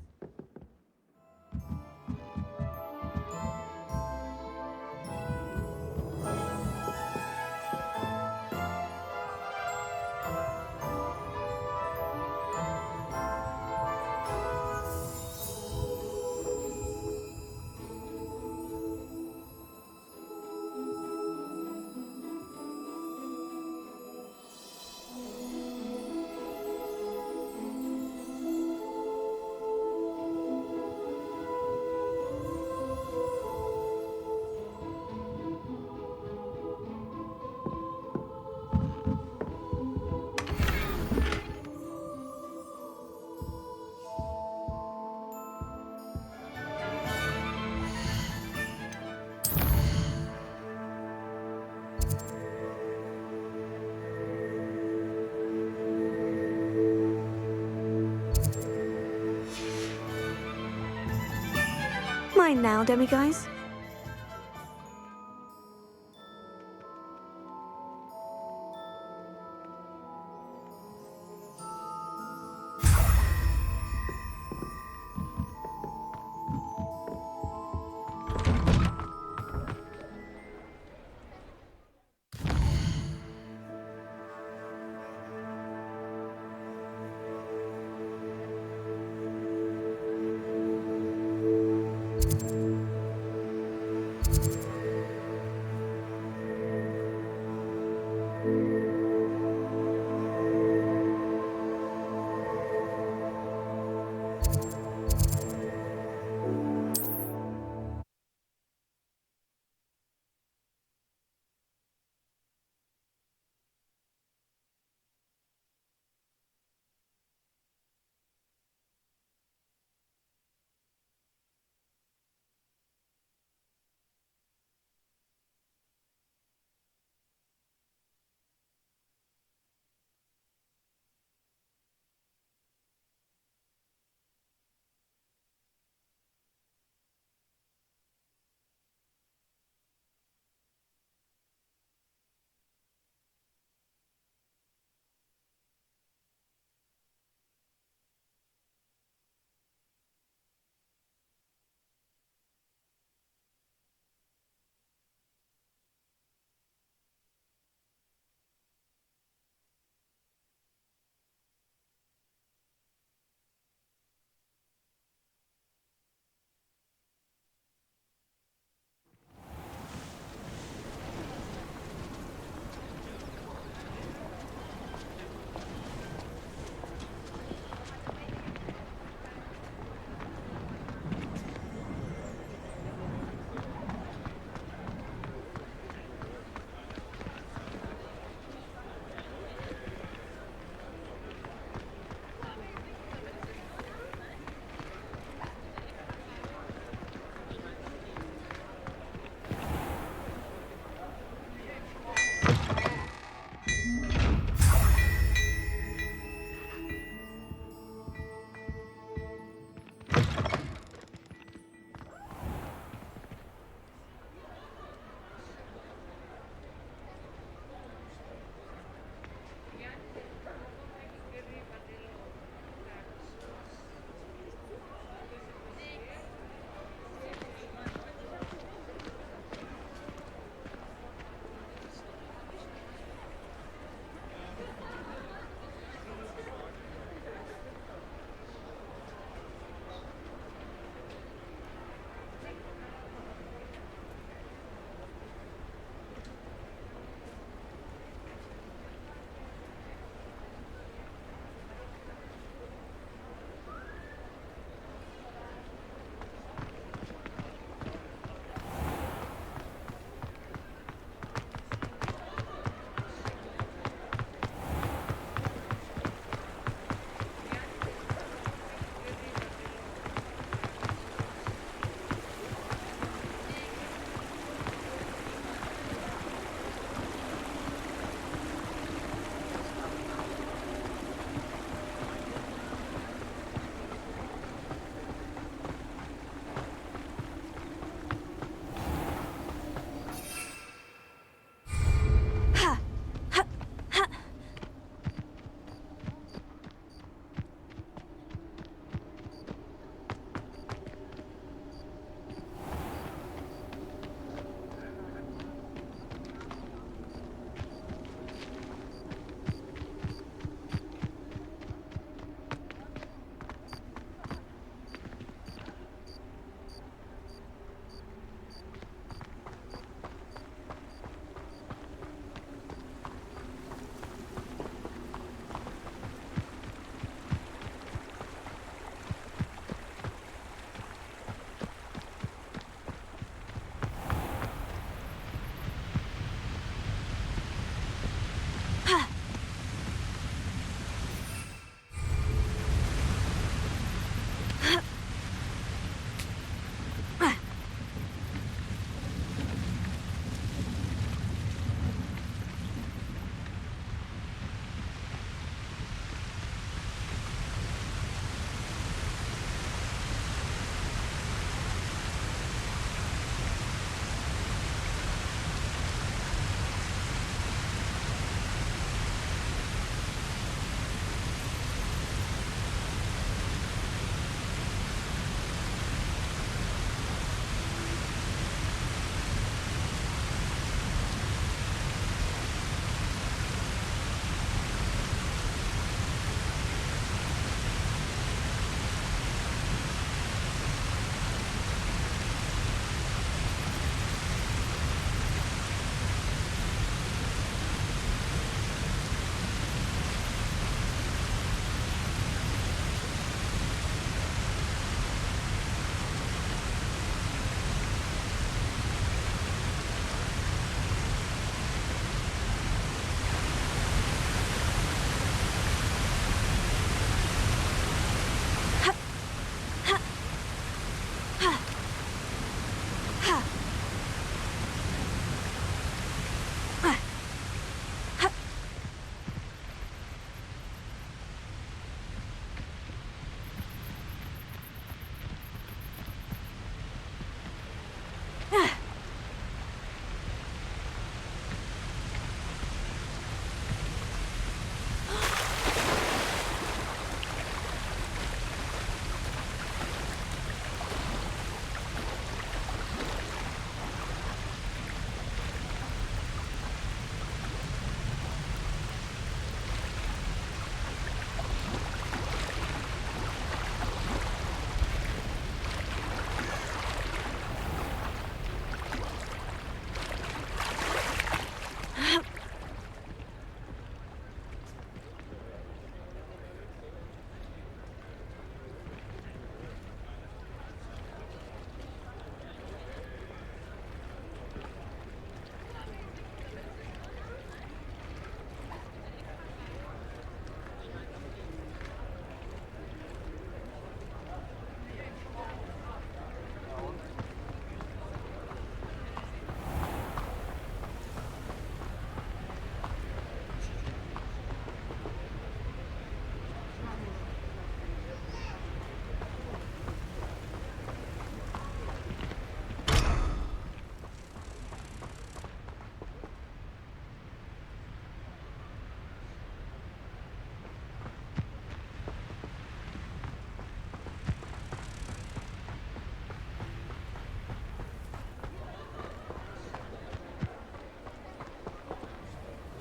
Mine now, demiguise.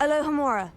Alohomora.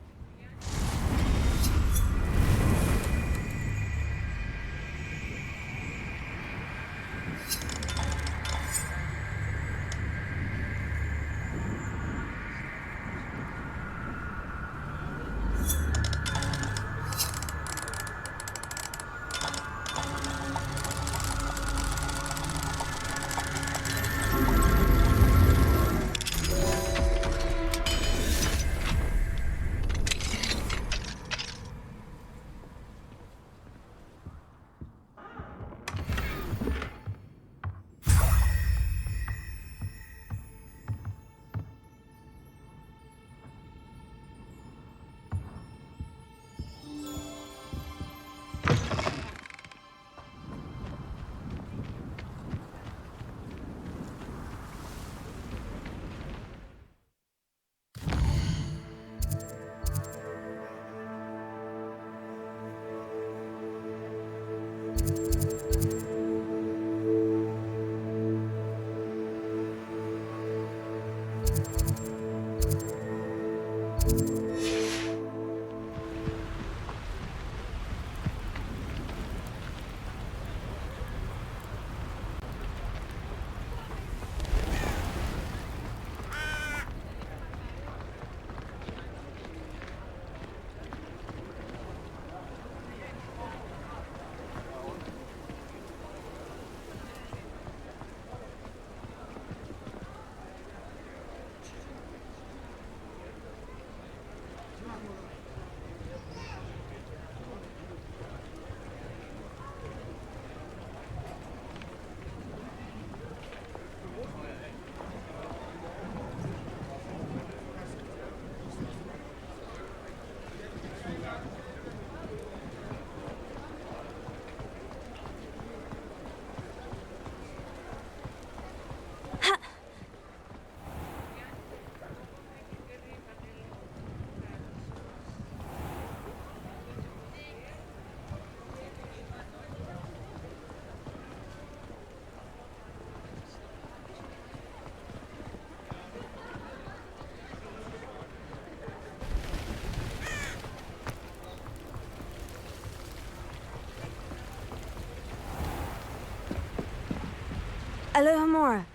Alohomora.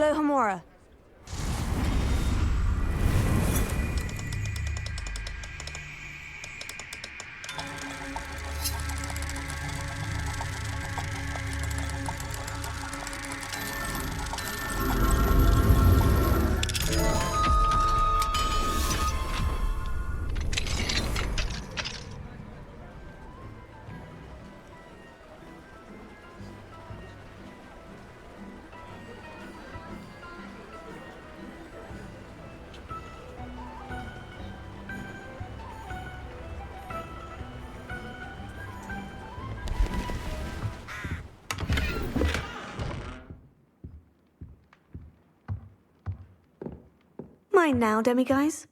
Alohomora. Mine now, demiguise.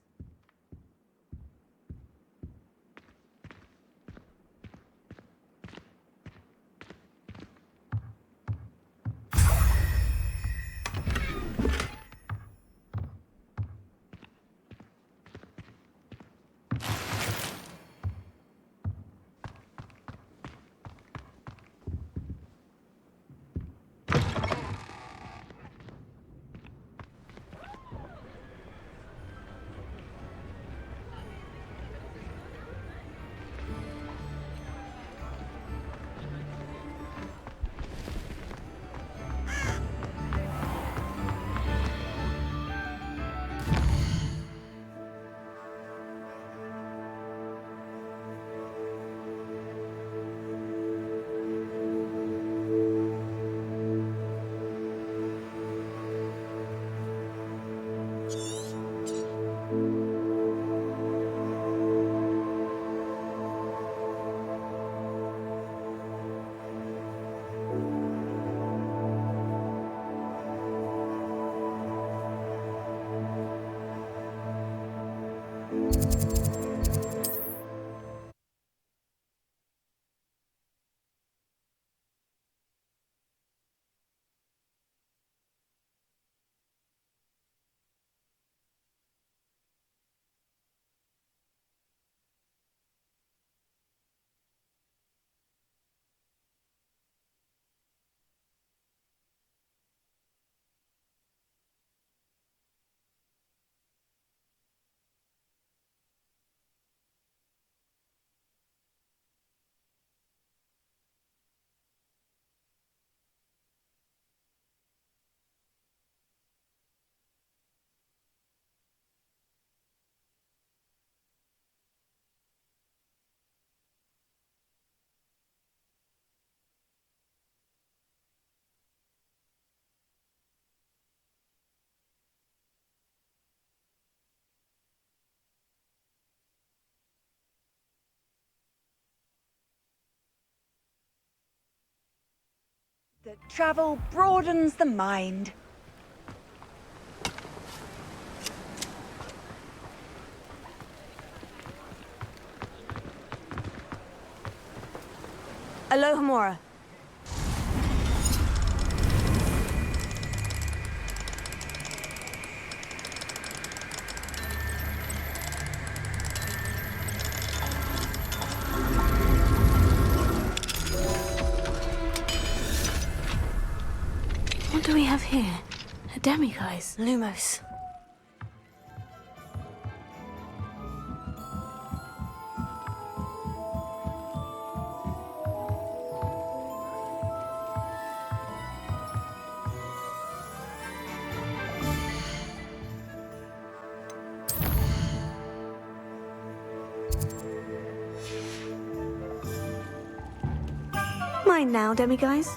That travel broadens the mind. Alohomora. What do we have here? A demiguise. Lumos. Mine now, demiguise.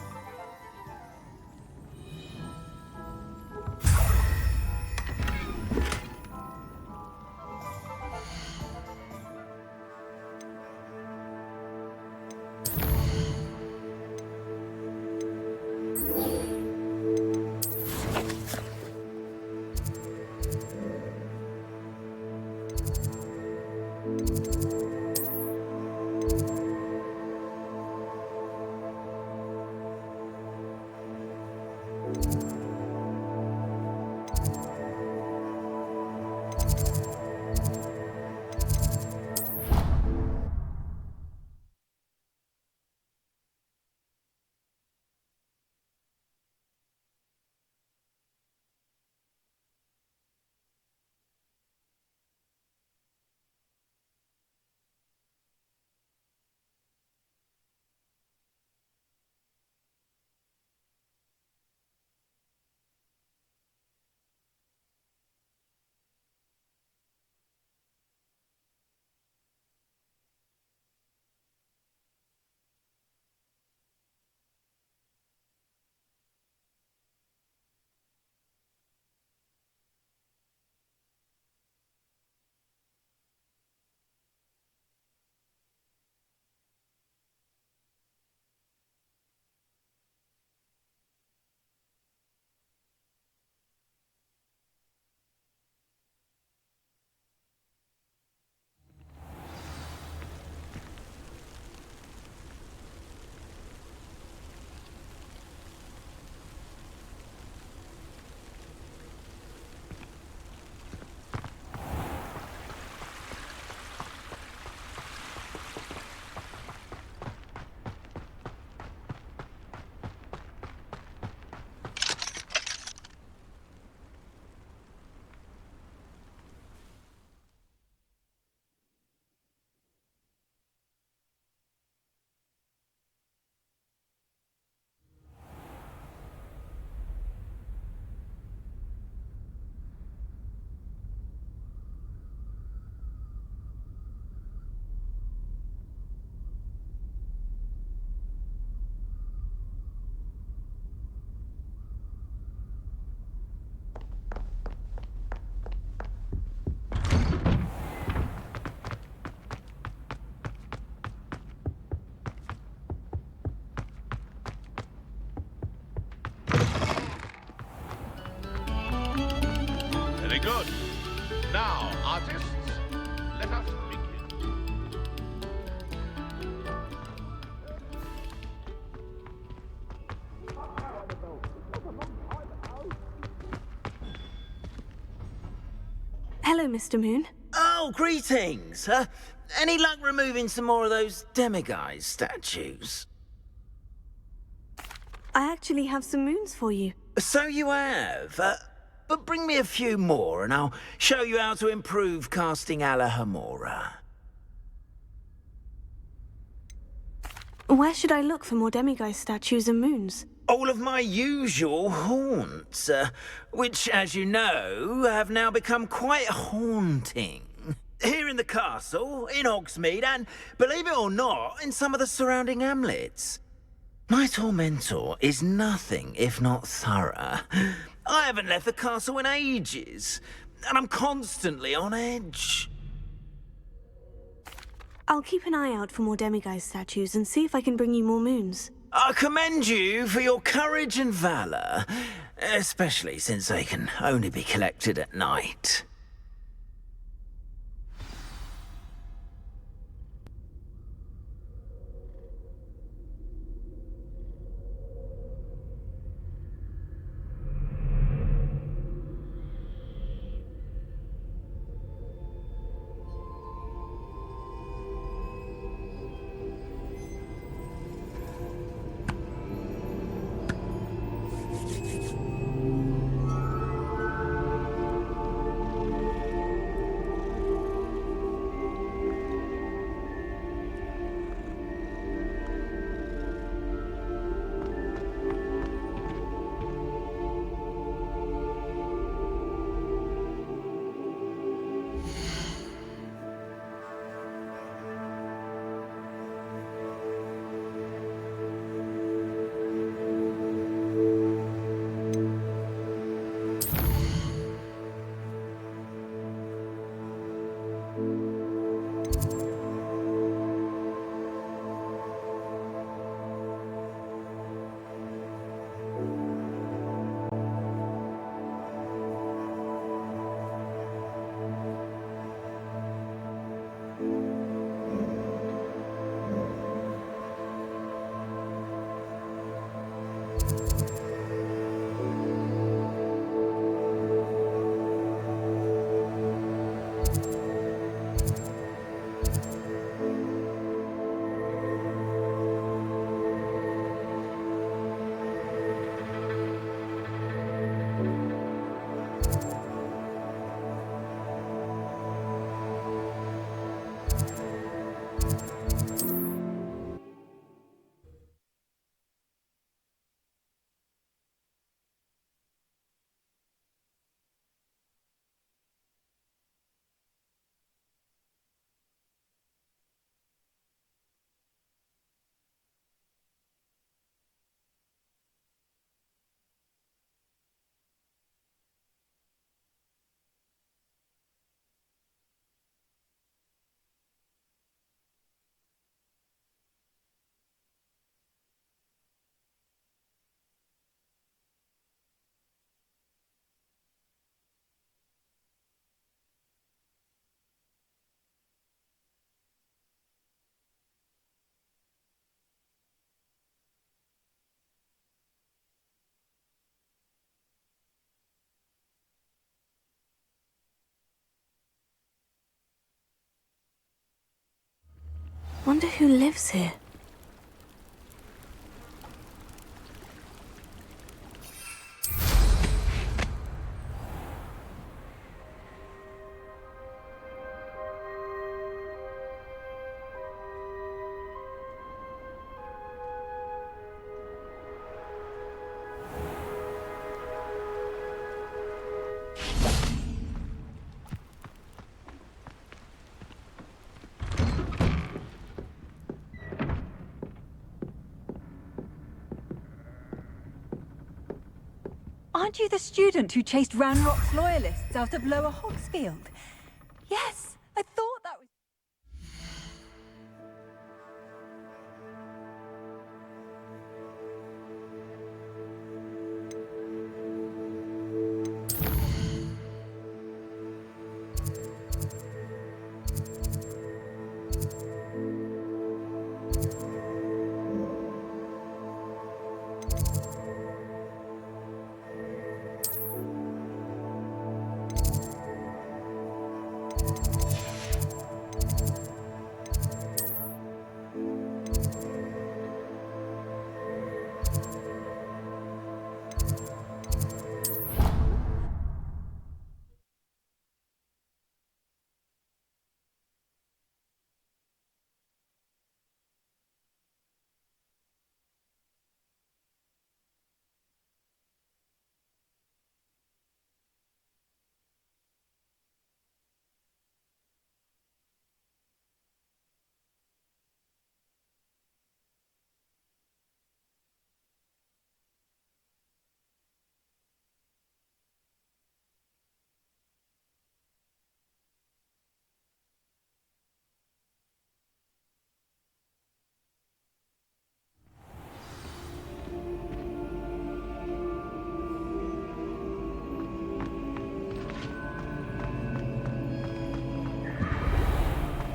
Very good. Now, artists, let us begin. Hello, Mr. Moon. Oh, greetings. Any luck removing some more of those demiguise statues? I actually have some moons for you. So you have. But bring me a few more and I'll show you how to improve casting Alohomora. Where should I look for more demiguise statues and moons? All of my usual haunts, which, as you know, have now become quite haunting. Here in the castle, in Hogsmeade, and, believe it or not, in some of the surrounding hamlets. My tormentor is nothing if not thorough. I haven't left the castle in ages, and I'm constantly on edge. I'll keep an eye out for more demiguise statues and see if I can bring you more moons. I commend you for your courage and valor, especially since they can only be collected at night. Wonder who lives here. Aren't you the student who chased Ranrock's loyalists out of Lower Hogsfield? Yes, I thought that was...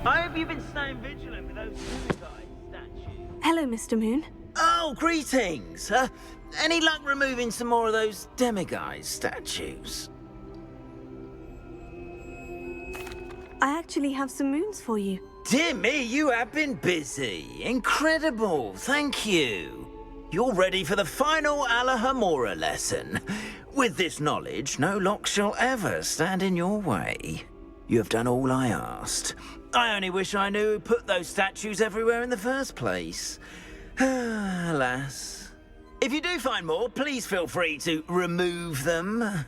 I hope you've been staying vigilant with those suicide statues. Hello, Mr. Moon. Oh, greetings. Any luck removing some more of those demiguise statues? I actually have some moons for you. Dear me, you have been busy. Incredible, thank you. You're ready for the final Alahomora lesson. With this knowledge, no lock shall ever stand in your way. You have done all I asked. I only wish I knew who put those statues everywhere in the first place. Alas. If you do find more, please feel free to remove them.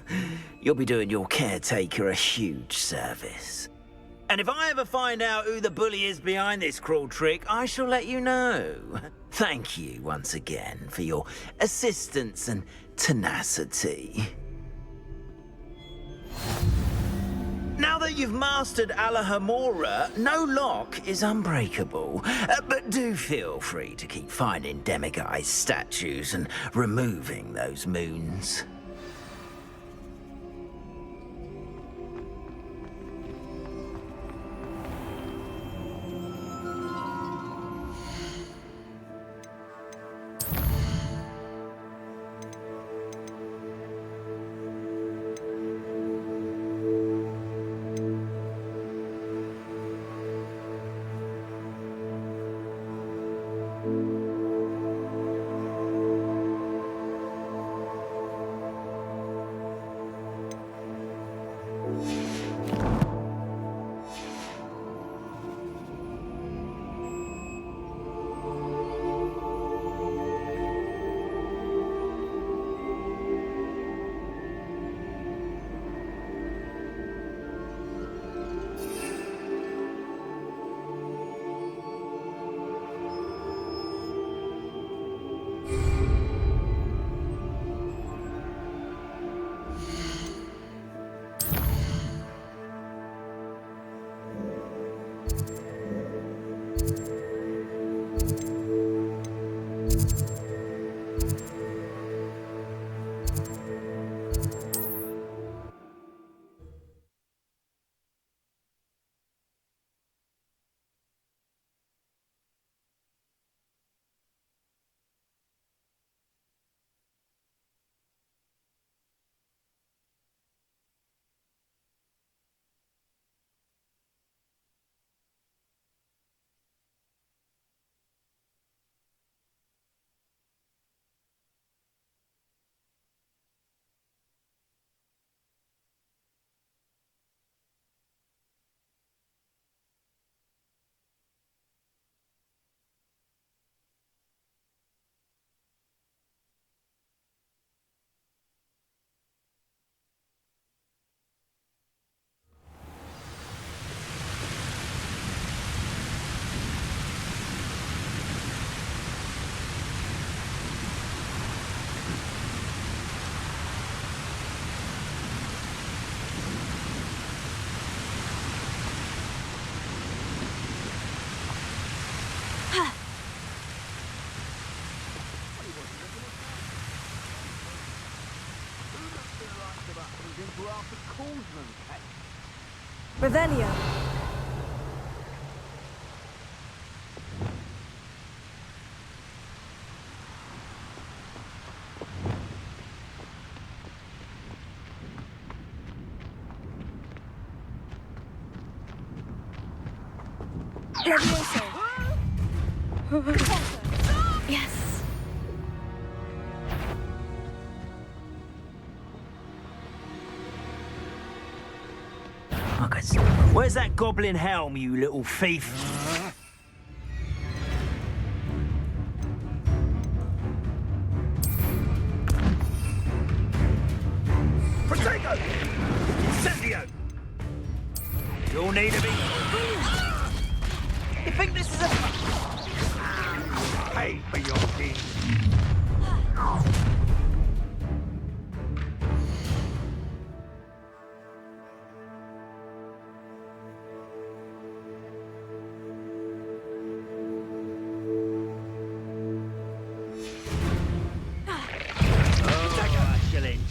You'll be doing your caretaker a huge service. And if I ever find out who the bully is behind this cruel trick, I shall let you know. Thank you once again for your assistance and tenacity. Now that you've mastered Alahomora, no lock is unbreakable. But do feel free to keep finding demiguise statues and removing those moons. Revelio. Levioso. Yes. Marcus, where's that goblin helm, you little thief? Protego! Incendio! You'll need to be... You think this is a... Pay for your deeds.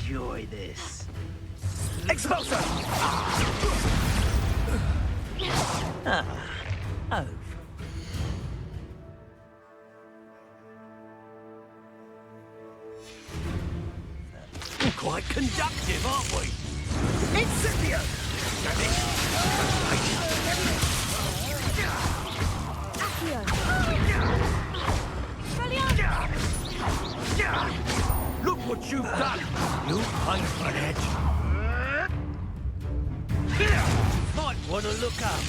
Enjoy this. Expulsor! We're quite conductive, aren't we? Incipio! Look what you've done! You pay for that! Might want to look up.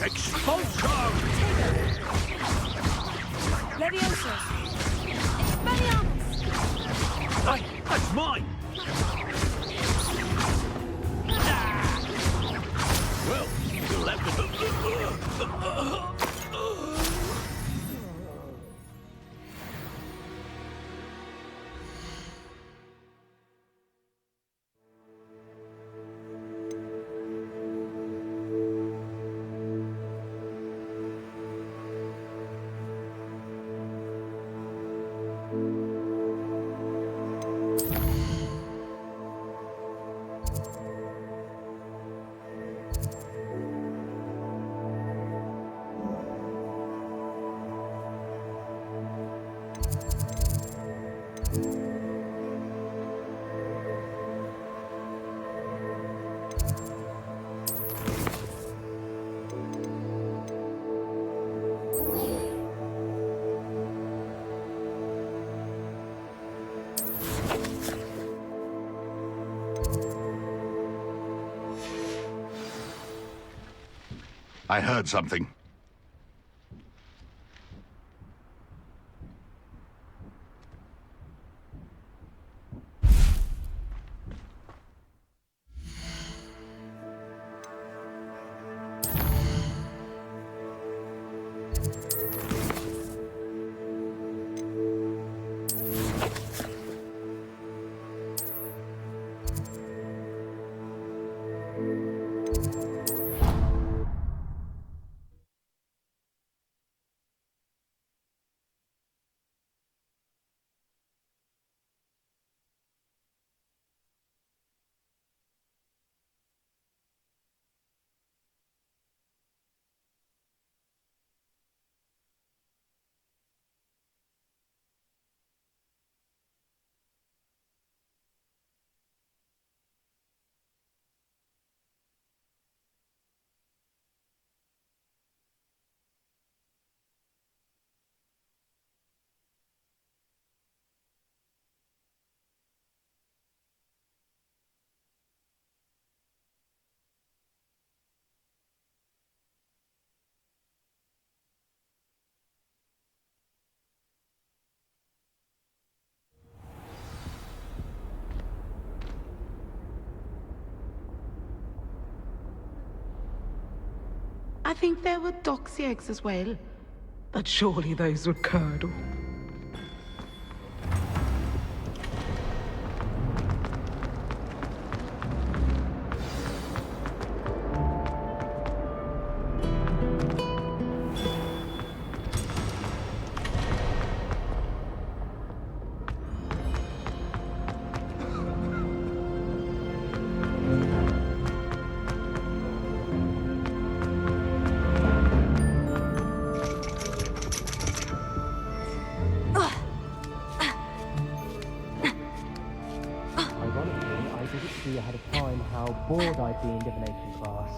Expulso! Leviosa! Expelliarmus! Hey, that's mine! Well, you'll have to... I heard something. I think there were doxy eggs as well, but surely those would curdle. Ahead of time how bored I'd be in divination class.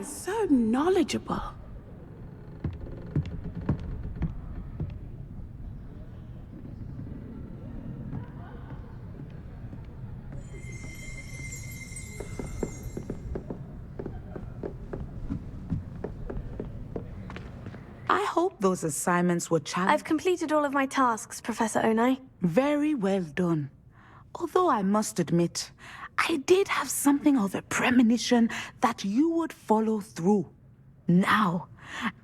so knowledgeable. I hope those assignments were challenging. I've completed all of my tasks, Professor Onai. Very well done. Although I must admit, I did have something of a premonition that you would follow through. Now,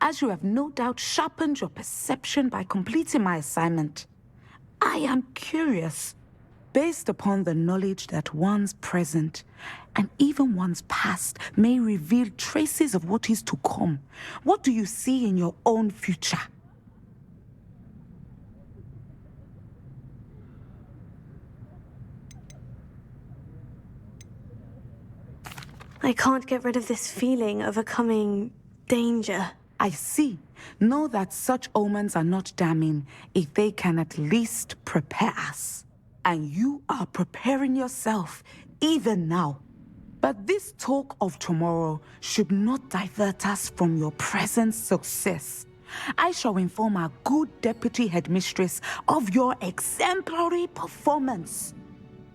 as you have no doubt sharpened your perception by completing my assignment, I am curious, based upon the knowledge that one's present and even one's past may reveal traces of what is to come. What do you see in your own future? I can't get rid of this feeling of a coming danger. I see. Know that such omens are not damning if they can at least prepare us. And you are preparing yourself, even now. But this talk of tomorrow should not divert us from your present success. I shall inform our good deputy headmistress of your exemplary performance.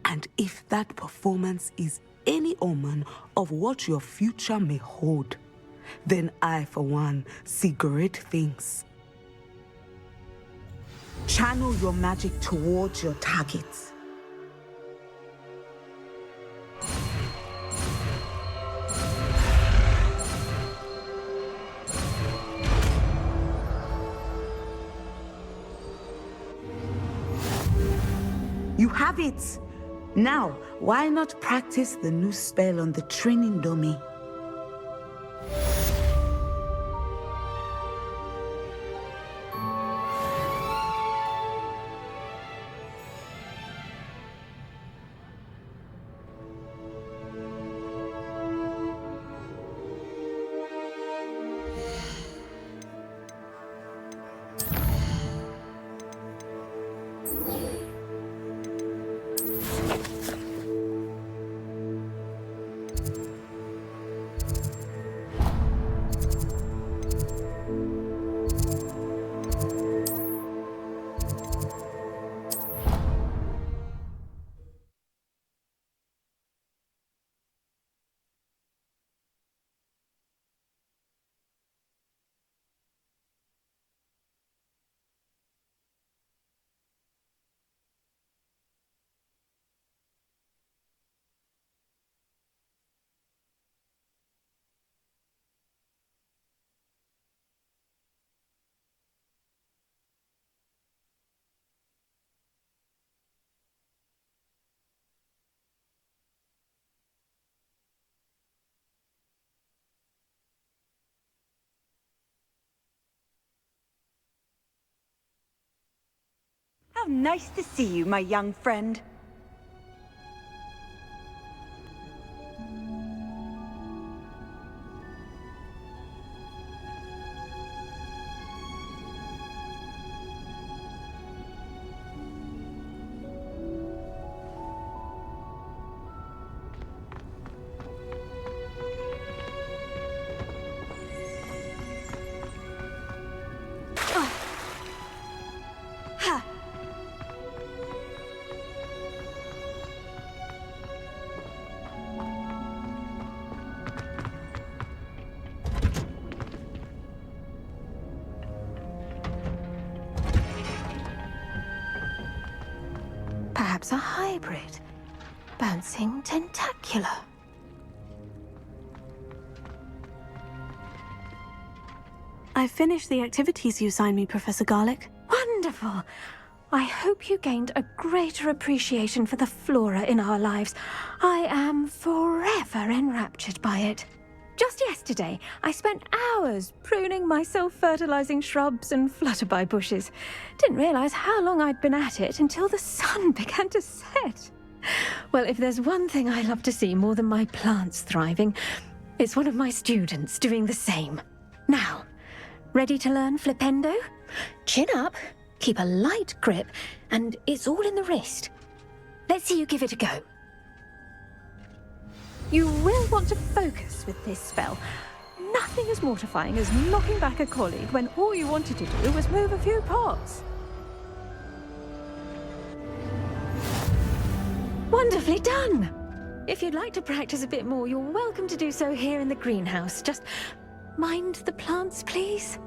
And if that performance is any omen of what your future may hold, then I, for one, see great things. Channel your magic towards your targets. You have it! Now, why not practice the new spell on the training dummy? How nice to see you, my young friend. Perhaps a hybrid. Bouncing tentacular. I've finished the activities you assigned me, Professor Garlick. Wonderful. I hope you gained a greater appreciation for the flora in our lives. I am forever enraptured by it. Just yesterday, I spent hours pruning my self-fertilizing shrubs and flutterby bushes. Didn't realize how long I'd been at it until the sun began to set. Well, if there's one thing I love to see more than my plants thriving, it's one of my students doing the same. Now, ready to learn flipendo? Chin up, keep a light grip, and it's all in the wrist. Let's see you give it a go. You will want to focus with this spell. nothing as mortifying as knocking back a colleague when all you wanted to do was move a few pots. Wonderfully done! If you'd like to practice a bit more, you're welcome to do so here in the greenhouse. Just mind the plants, please.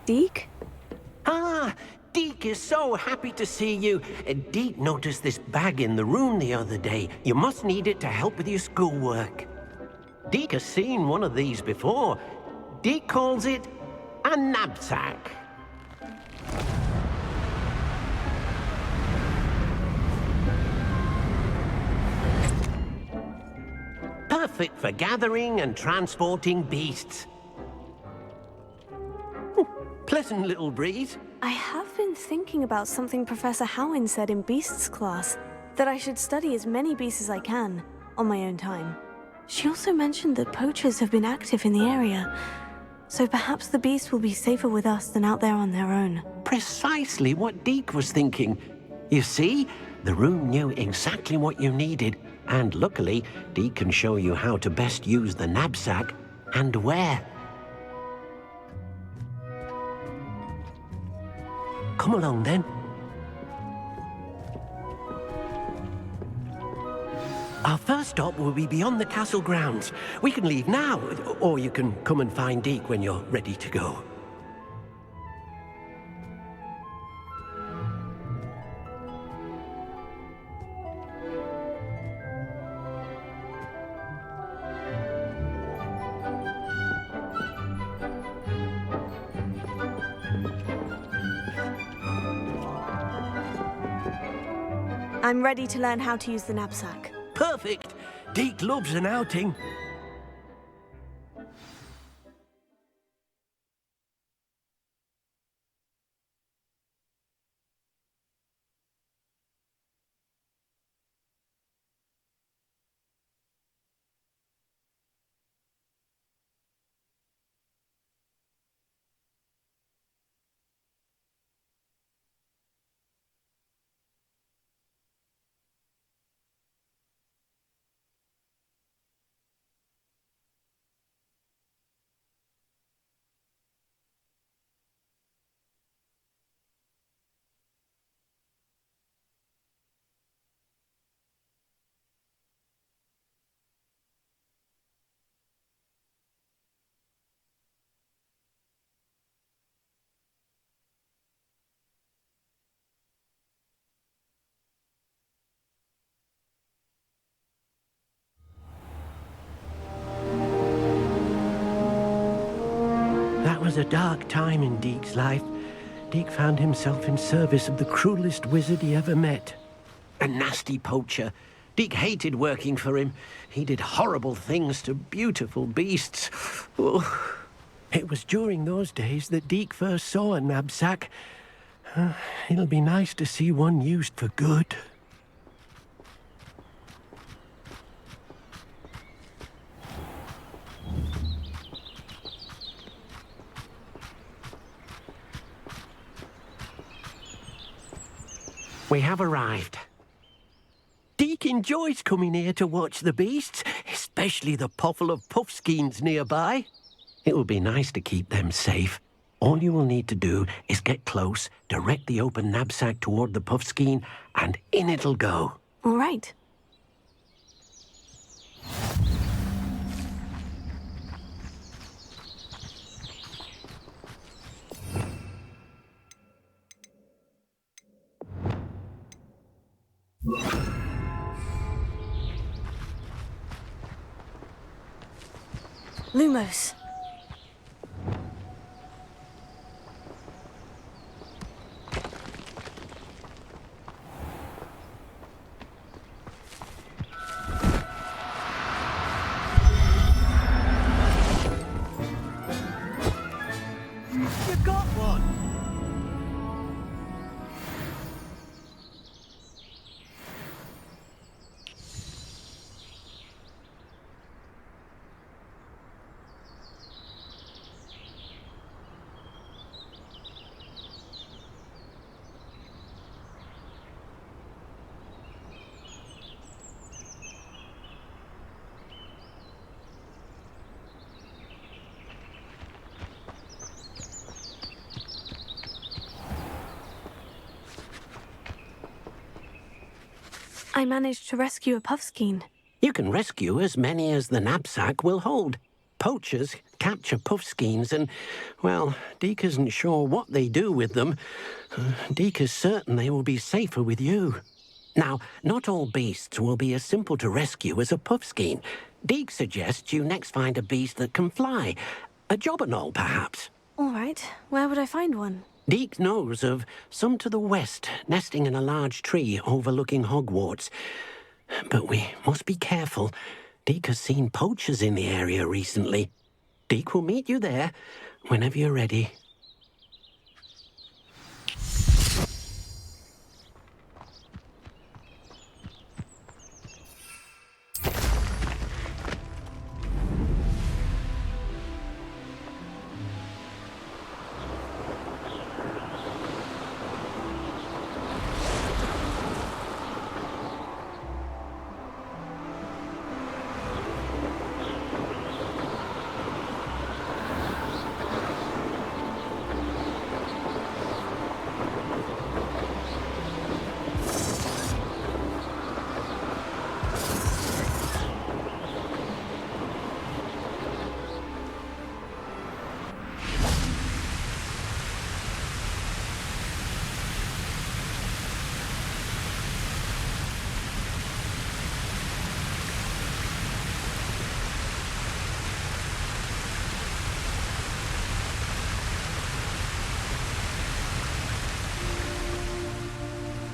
Deke? Ah, Deke is so happy to see you. Deke noticed this bag in the room the other day. You must need it to help with your schoolwork. Deke has seen one of these before. Deke calls it a knapsack. Perfect for gathering and transporting beasts. Pleasant little breeze. I have been thinking about something Professor Howin said in Beasts class, that I should study as many beasts as I can, on my own time. She also mentioned that poachers have been active in the area, so perhaps the beasts will be safer with us than out there on their own. Precisely what Deke was thinking. You see, the room knew exactly what you needed, and luckily, Deke can show you how to best use the knapsack and where. Come along, then. Our first stop will be beyond the castle grounds. We can leave now, or you can come and find Deke when you're ready to go. I'm ready to learn how to use the knapsack. Perfect! Deke loves an outing. That was a dark time in Deke's life. Deke found himself in service of the cruelest wizard he ever met. A nasty poacher. Deke hated working for him. He did horrible things to beautiful beasts. Oh. It was during those days that Deke first saw a knapsack. It'll be nice to see one used for good. We have arrived. Deke enjoys coming here to watch the beasts, especially the potful of puffskeins nearby. It will be nice to keep them safe. All you will need to do is get close, direct the open knapsack toward the puffskein, and in it'll go. All right. Lumos. You got one! I managed to rescue a puffskein. You can rescue as many as the knapsack will hold. Poachers capture puffskeins and, well, Deke isn't sure what they do with them. Deke is certain they will be safer with you. Now, not all beasts will be as simple to rescue as a puffskein. Deke suggests you next find a beast that can fly. A jobberknoll, perhaps. All right. Where would I find one? Deke knows of some to the west, nesting in a large tree overlooking Hogwarts. But we must be careful. Deke has seen poachers in the area recently. Deke will meet you there whenever you're ready.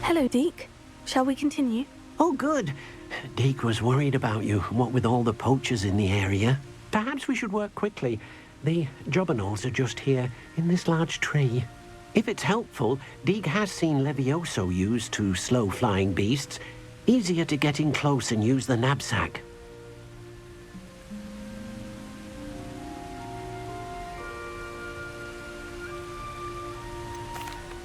Hello, Deke. Shall we continue? Oh, good. Deke was worried about you, what with all the poachers in the area. Perhaps we should work quickly. The jobberknolls are just here, in this large tree. If it's helpful, Deke has seen Levioso used to slow flying beasts. Easier to get in close and use the knapsack.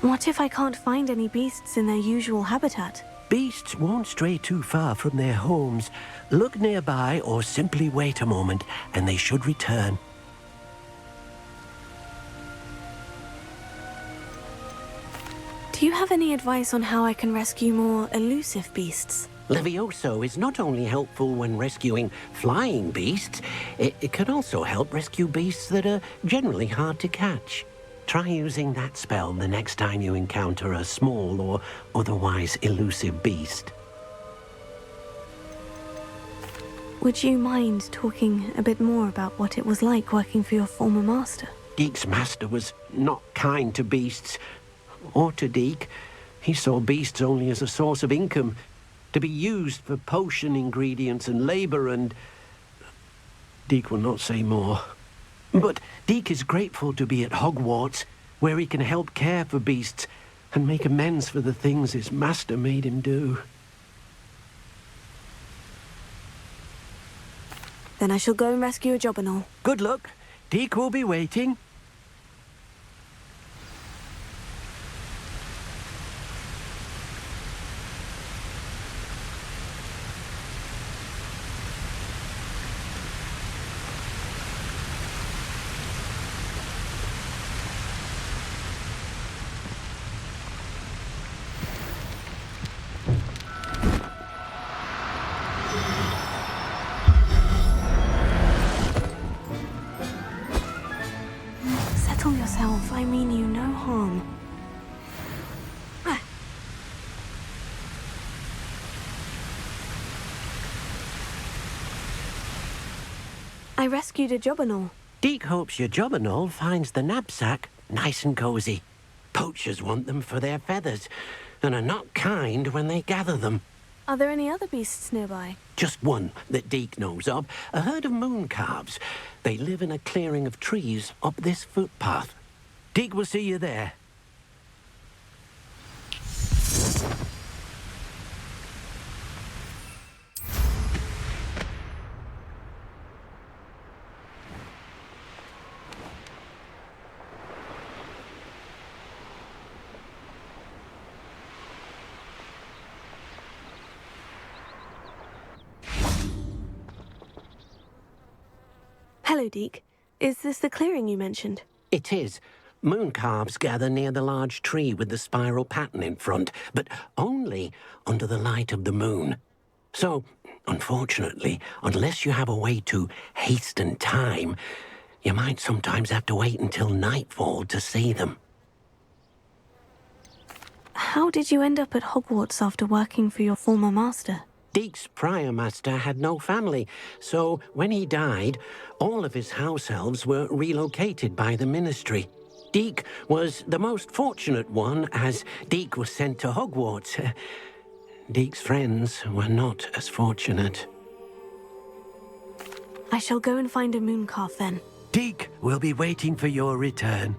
What if I can't find any beasts in their usual habitat? Beasts won't stray too far from their homes. Look nearby or simply wait a moment, and they should return. Do you have any advice on how I can rescue more elusive beasts? Levioso is not only helpful when rescuing flying beasts, it can also help rescue beasts that are generally hard to catch. Try using that spell the next time you encounter a small or otherwise elusive beast. Would you mind talking a bit more about what it was like working for your former master? Deke's master was not kind to beasts, or to Deke. He saw beasts only as a source of income, to be used for potion ingredients and labor, and Deke will not say more. But Deke is grateful to be at Hogwarts, where he can help care for beasts and make amends for the things his master made him do. Then I shall go and rescue a jobberknoll. Good luck. Deke will be waiting. Settle yourself. I mean you no harm. I rescued a jobberknoll. Deke hopes your jobberknoll finds the knapsack nice and cozy. Poachers want them for their feathers, and are not kind when they gather them. Are there any other beasts nearby? Just one that Deke knows of, a herd of moon calves. They live in a clearing of trees up this footpath. Deke will see you there. Hello, Deke. Is this the clearing you mentioned? It is. Moon calves gather near the large tree with the spiral pattern in front, but only under the light of the moon. So, unfortunately, unless you have a way to hasten time, You might sometimes have to wait until nightfall to see them. How did you end up at Hogwarts after working for your former master? Deek's prior master had no family, so when he died, all of his house elves were relocated by the ministry. Deek was the most fortunate one, as Deek was sent to Hogwarts. Deek's friends were not as fortunate. I shall go and find a mooncalf then. Deek will be waiting for your return.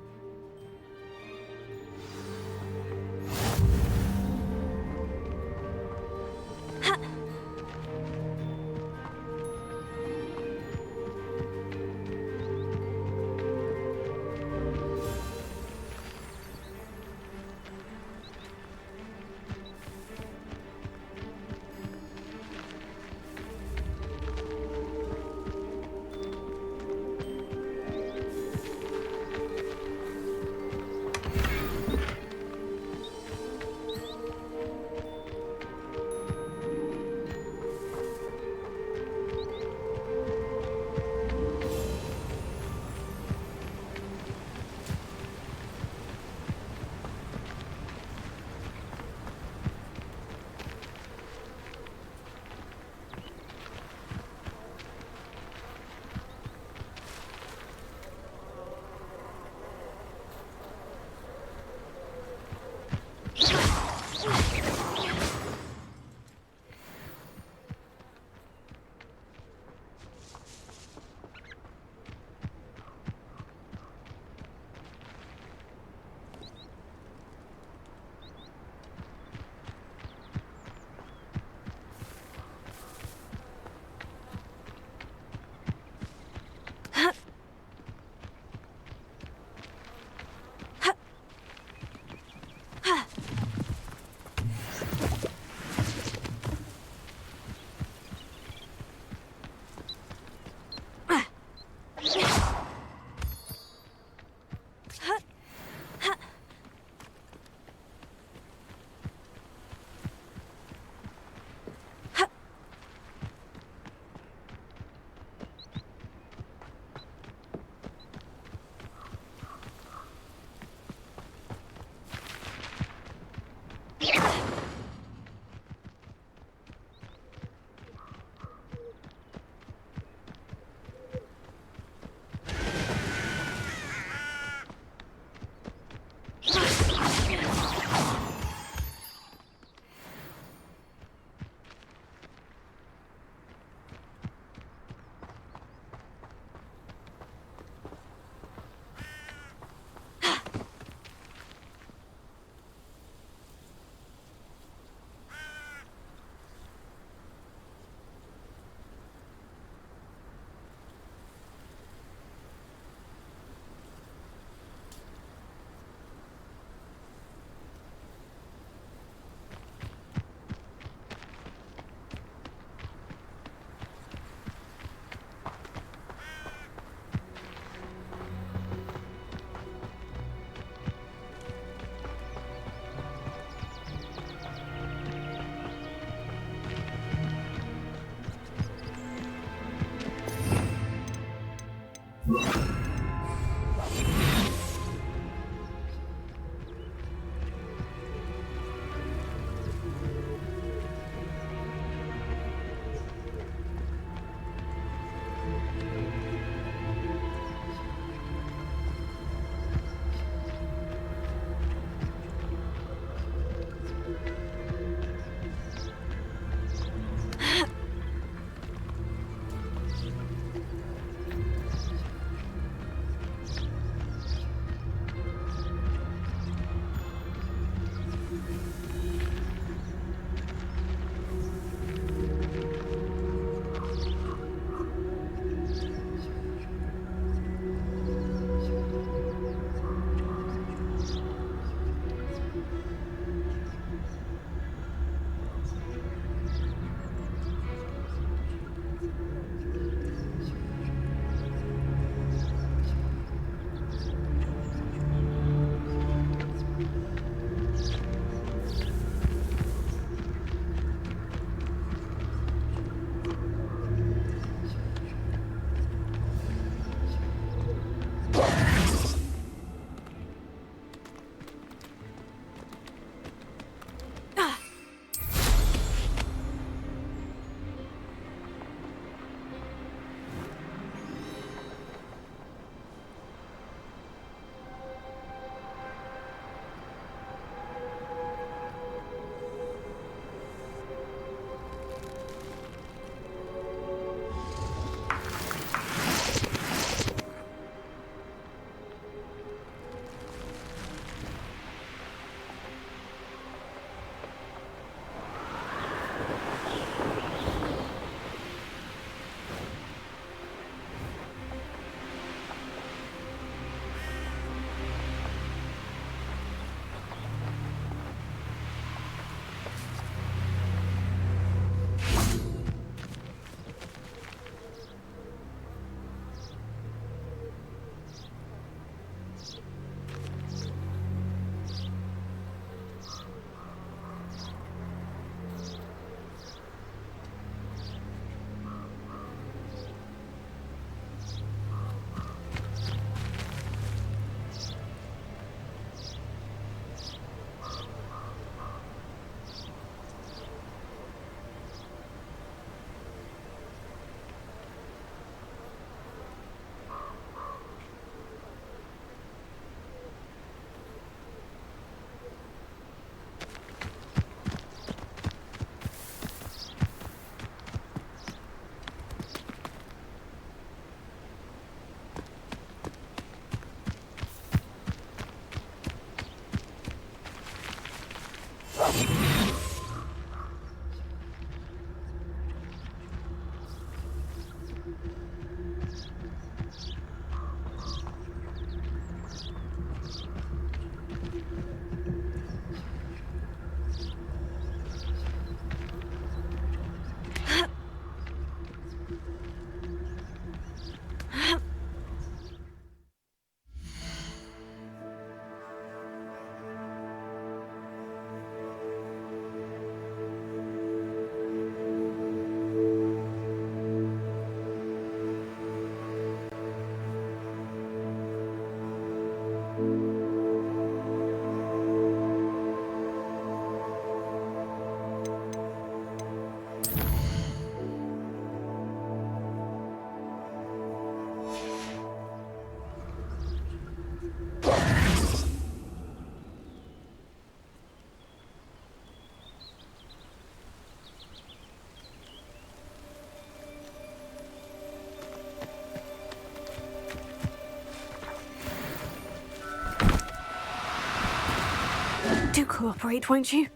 Do cooperate, won't you?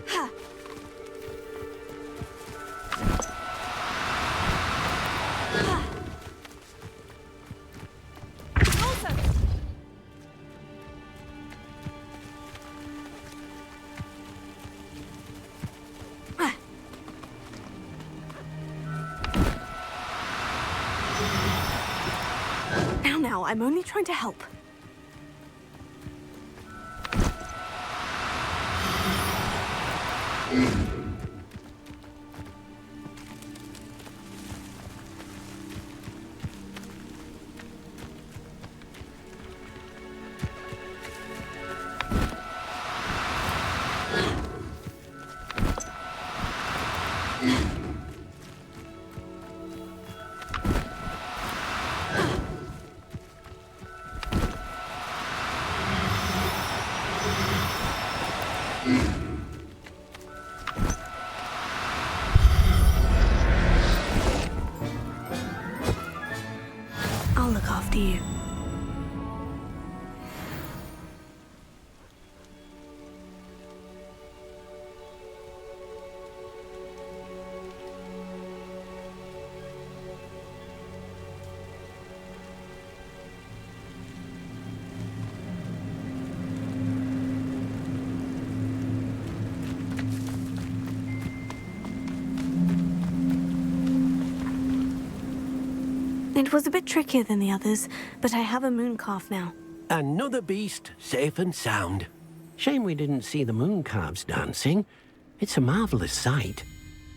Ha! Ha! Also! Ah. Now, I'm only trying to help. I'll look after you. It was a bit trickier than the others, but I have a moon calf now. Another beast, safe and sound. Shame we didn't see the moon calves dancing. It's a marvelous sight.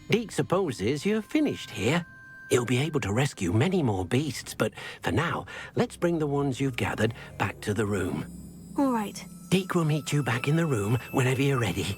Deke supposes you're finished here. He'll be able to rescue many more beasts, but for now, let's bring the ones you've gathered back to the room. All right. Deke will meet you back in the room whenever you're ready.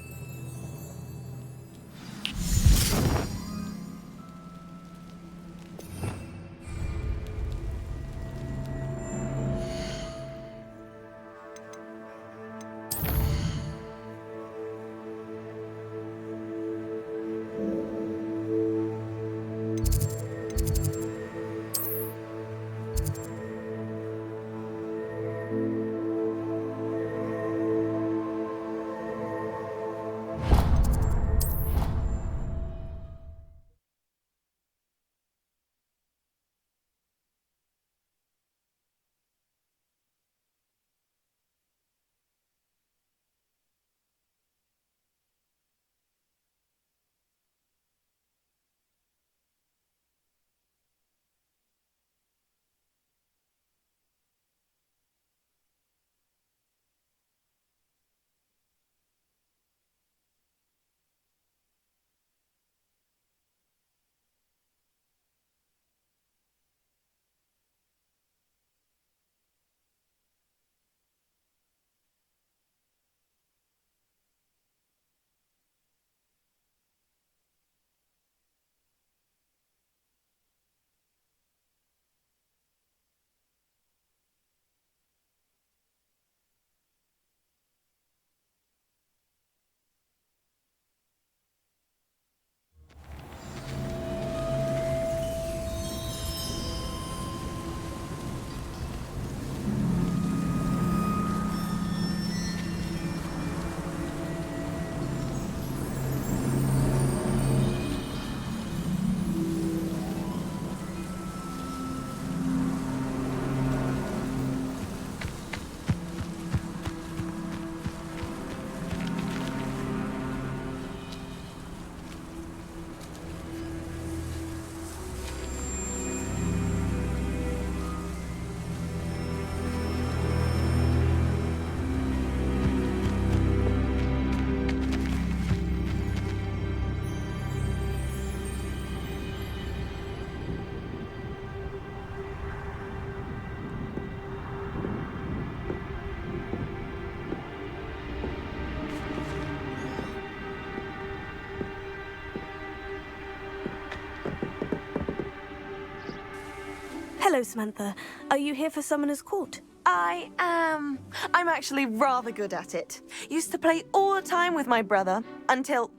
Hello, Samantha. Are you here for Summoner's Court? I am. I'm actually rather good at it. Used to play all the time with my brother until...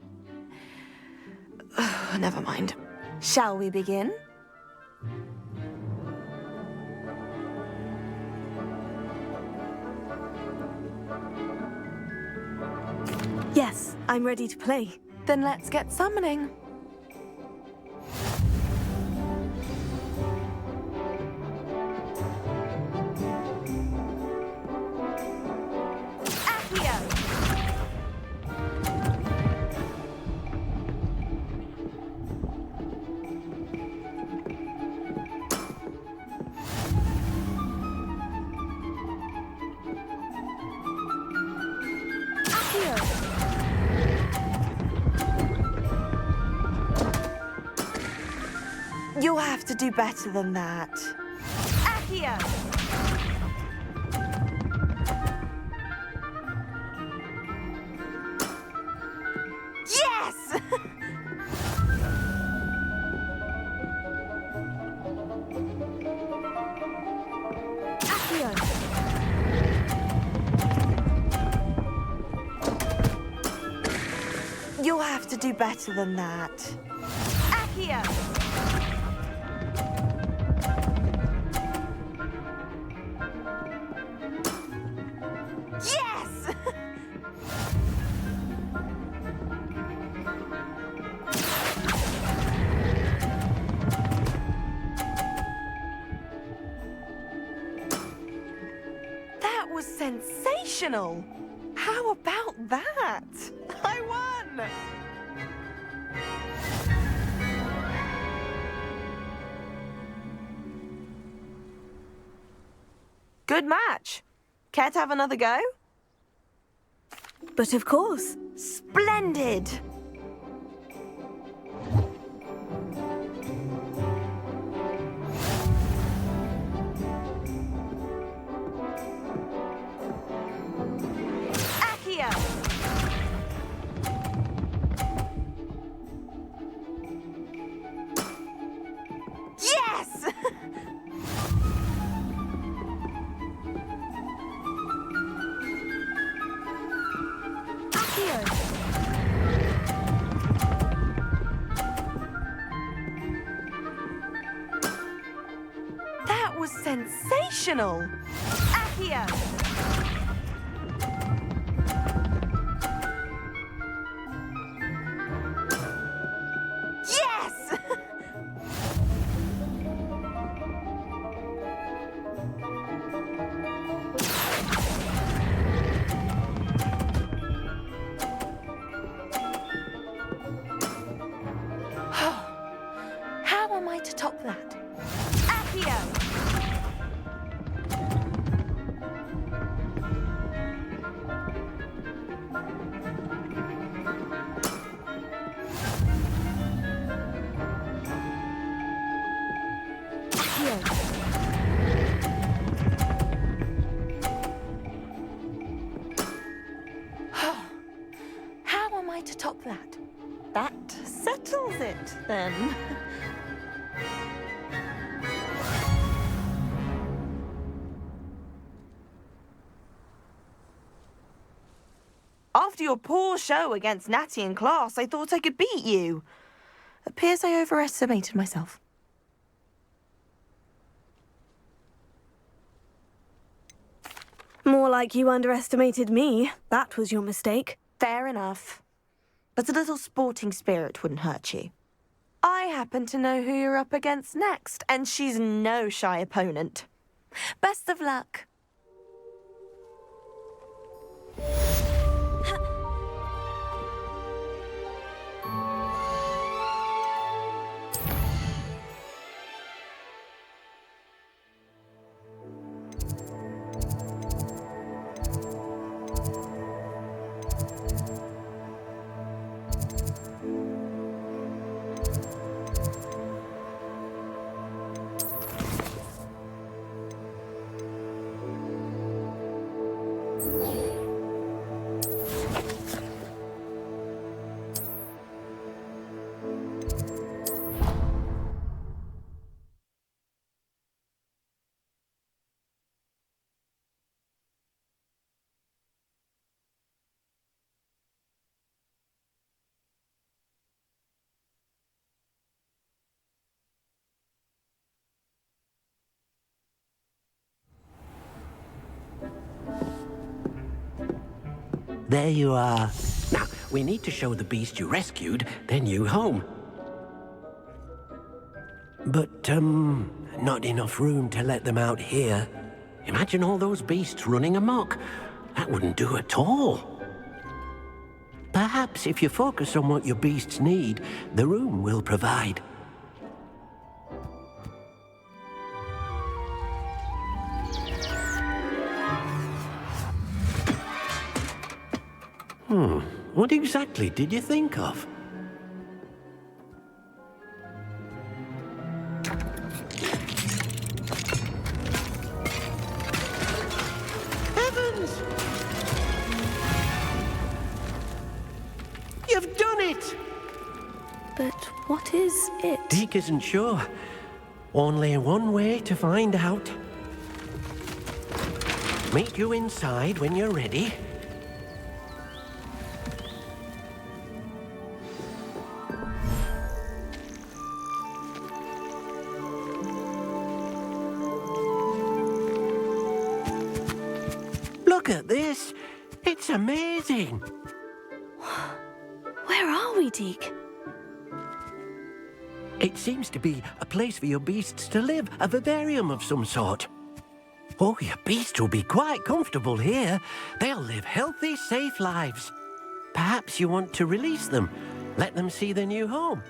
Never mind. Shall we begin? Yes, I'm ready to play. Then let's get summoning. You'll have to do better than that. Accio! Yes! Accio! You'll have to do better than that. Accio! Yes! That was sensational! How about that? I won! Good match. Care to have another go? But of course. Splendid! Accio! Yes! That was sensational! Accio! Yes! How am I to top that? Accio! How am I to top that? That settles it, then. After your poor show against Natty in class, I thought I could beat you. Appears I overestimated myself. More like you underestimated me. That was your mistake. Fair enough. But a little sporting spirit wouldn't hurt you. I happen to know who you're up against next, and she's no shy opponent. Best of luck. There you are. Now, we need to show the beast you rescued their new home. But, not enough room to let them out here. Imagine all those beasts running amok. That wouldn't do at all. Perhaps if you focus on what your beasts need, the room will provide. What exactly did you think of? Heavens! You've done it! But what is it? Deke isn't sure. Only one way to find out. Meet you inside when you're ready. Look at this! It's amazing! Where are we, Deke? It seems to be a place for your beasts to live, a vivarium of some sort. Oh, your beasts will be quite comfortable here. They'll live healthy, safe lives. Perhaps you want to release them, let them see their new home.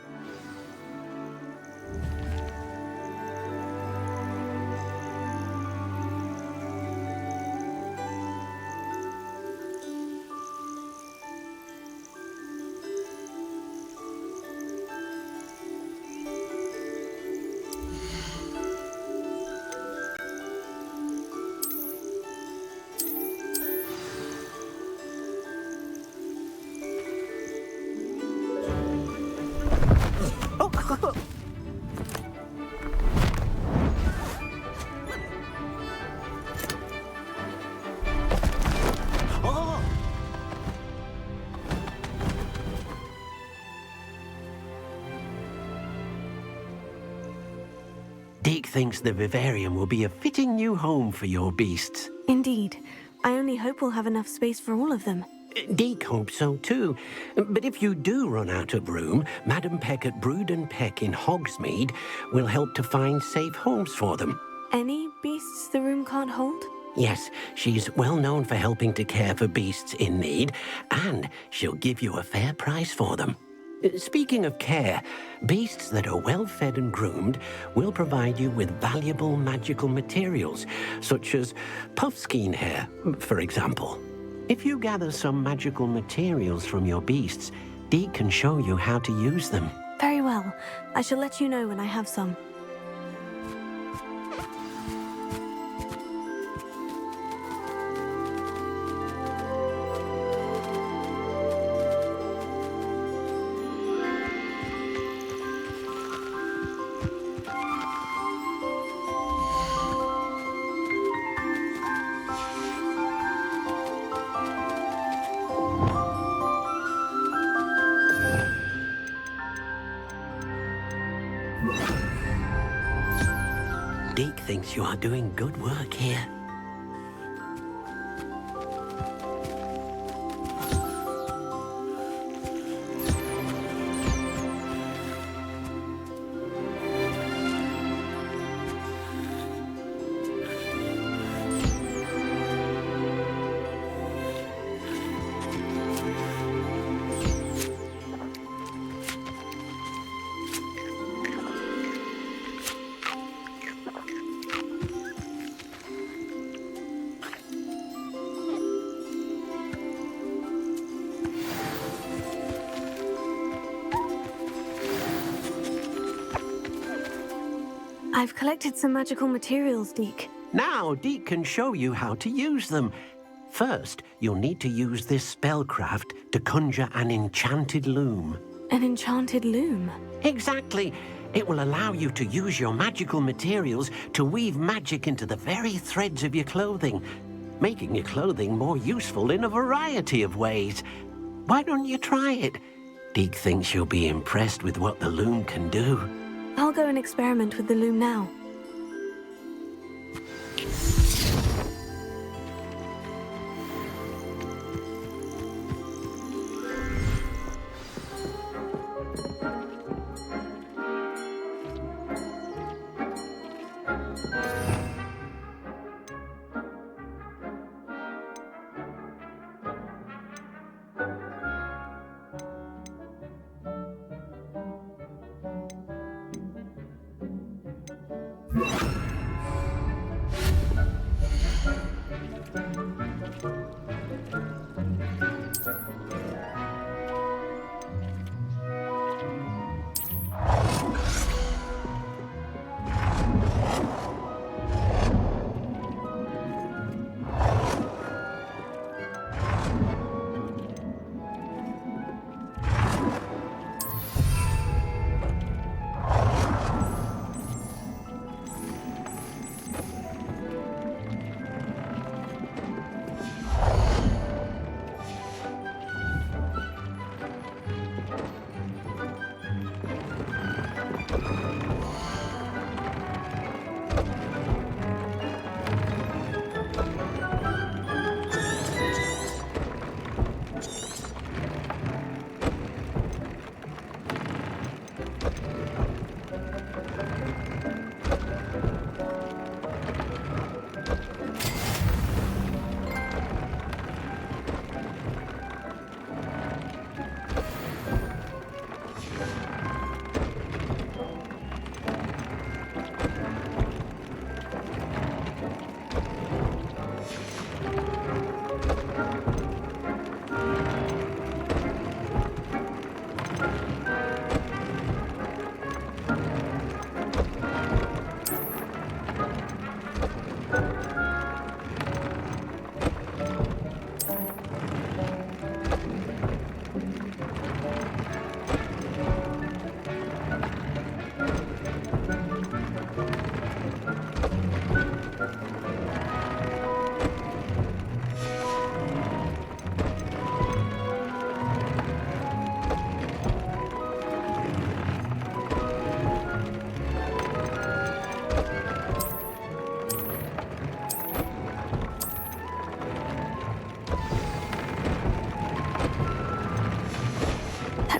Deke thinks the vivarium will be a fitting new home for your beasts. Indeed. I only hope we'll have enough space for all of them. Deke hopes so too. But if you do run out of room, Madam Peck at Brood and Peck in Hogsmeade will help to find safe homes for them. Any beasts the room can't hold? Yes, she's well known for helping to care for beasts in need, and she'll give you a fair price for them. Speaking of care, beasts that are well fed and groomed will provide you with valuable magical materials, such as puffskein hair, for example. If you gather some magical materials from your beasts, Deke can show you how to use them. Very well. I shall let you know when I have some. Deke thinks you are doing good work here. I've collected some magical materials, Deke. Now Deke can show you how to use them. First, you'll need to use this spellcraft to conjure an enchanted loom. An enchanted loom? Exactly. It will allow you to use your magical materials to weave magic into the very threads of your clothing, making your clothing more useful in a variety of ways. Why don't you try it? Deke thinks you'll be impressed with what the loom can do. I'll go and experiment with the loom now.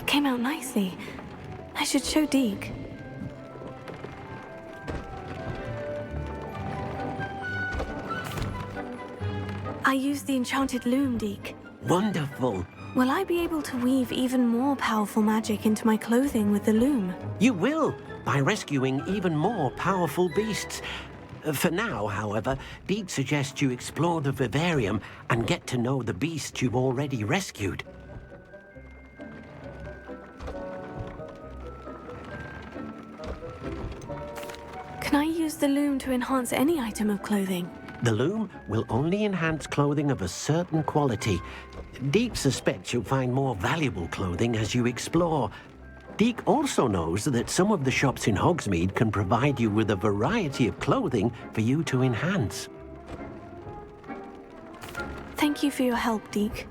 came out nicely. I should show Deke. I used the enchanted loom, Deke. Wonderful. Will I be able to weave even more powerful magic into my clothing with the loom? You will, by rescuing even more powerful beasts. For now, however, Deke suggests you explore the vivarium and get to know the beasts you've already rescued. Can I use the loom to enhance any item of clothing? The loom will only enhance clothing of a certain quality. Deke suspects you'll find more valuable clothing as you explore. Deke also knows that some of the shops in Hogsmeade can provide you with a variety of clothing for you to enhance. Thank you for your help, Deke.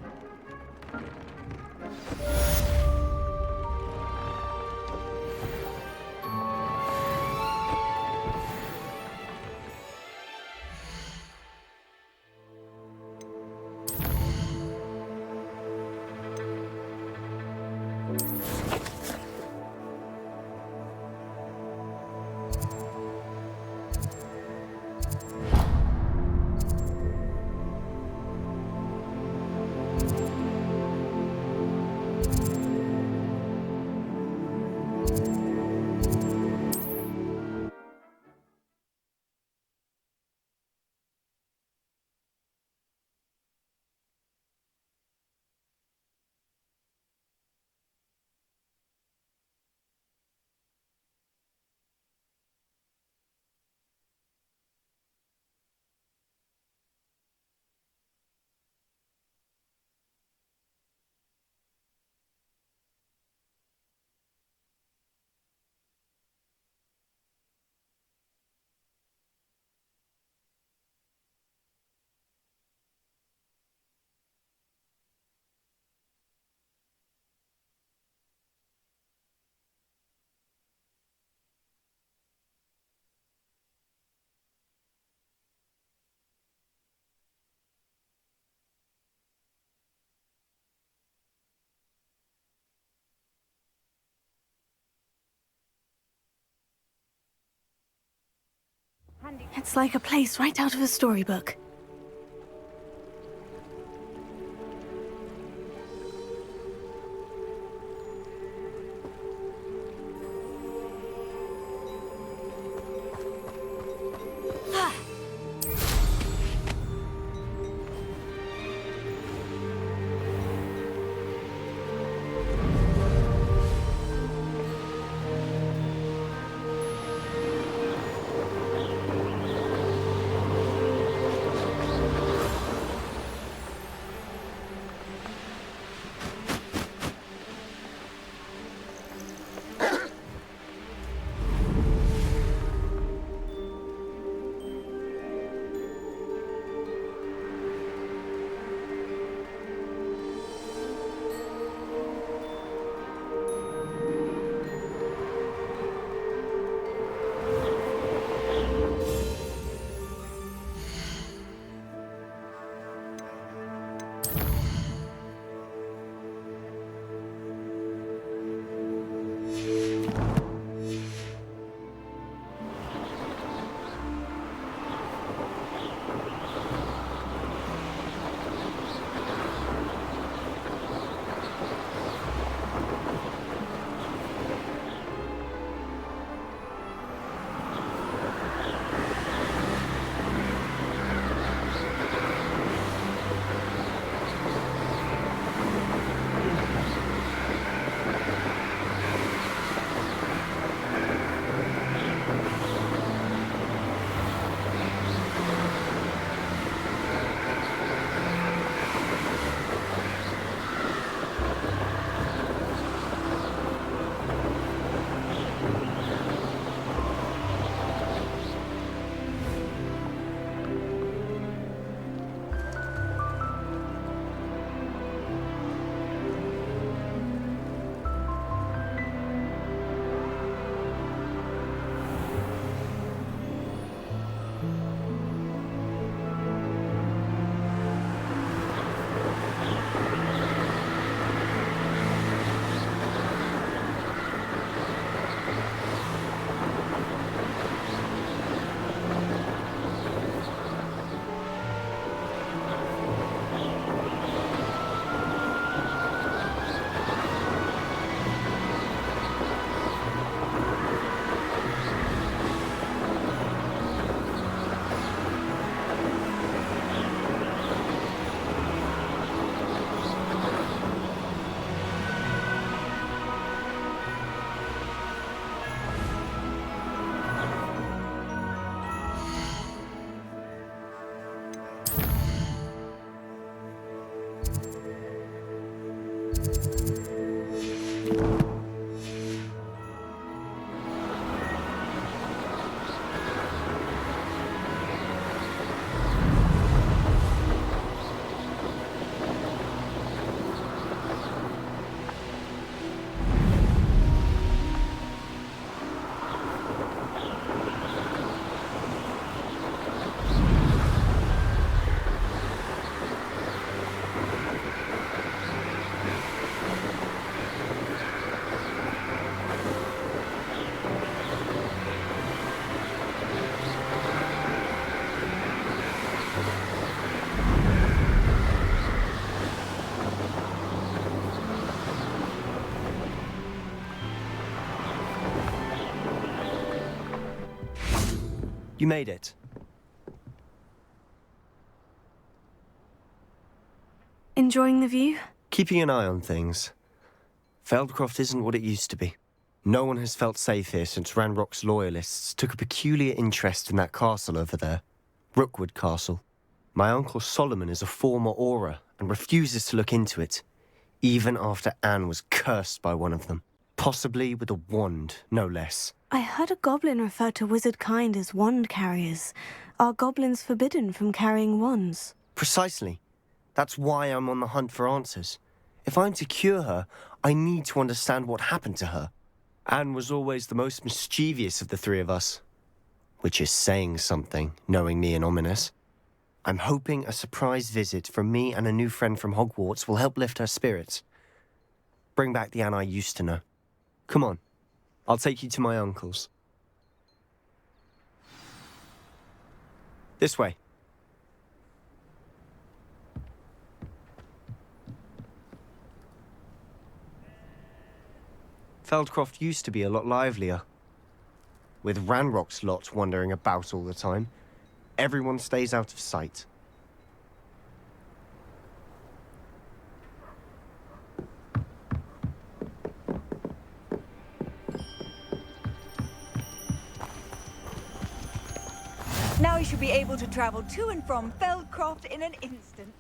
It's like a place right out of a storybook. You made it. Enjoying the view? Keeping an eye on things. Feldcroft isn't what it used to be. No one has felt safe here since Ranrock's loyalists took a peculiar interest in that castle over there. Rookwood Castle. My uncle Solomon is a former Auror and refuses to look into it, even after Anne was cursed by one of them. Possibly with a wand, no less. I heard a goblin refer to wizard kind as wand carriers. Are goblins forbidden from carrying wands? Precisely. That's why I'm on the hunt for answers. If I'm to cure her, I need to understand what happened to her. Anne was always the most mischievous of the three of us. Which is saying something, knowing me and Ominous. I'm hoping a surprise visit from me and a new friend from Hogwarts will help lift her spirits. Bring back the Anne I used to know. Come on, I'll take you to my uncle's. This way. Feldcroft used to be a lot livelier. With Ranrock's lot wandering about all the time, everyone stays out of sight. Now you should be able to travel to and from Feldcroft in an instant.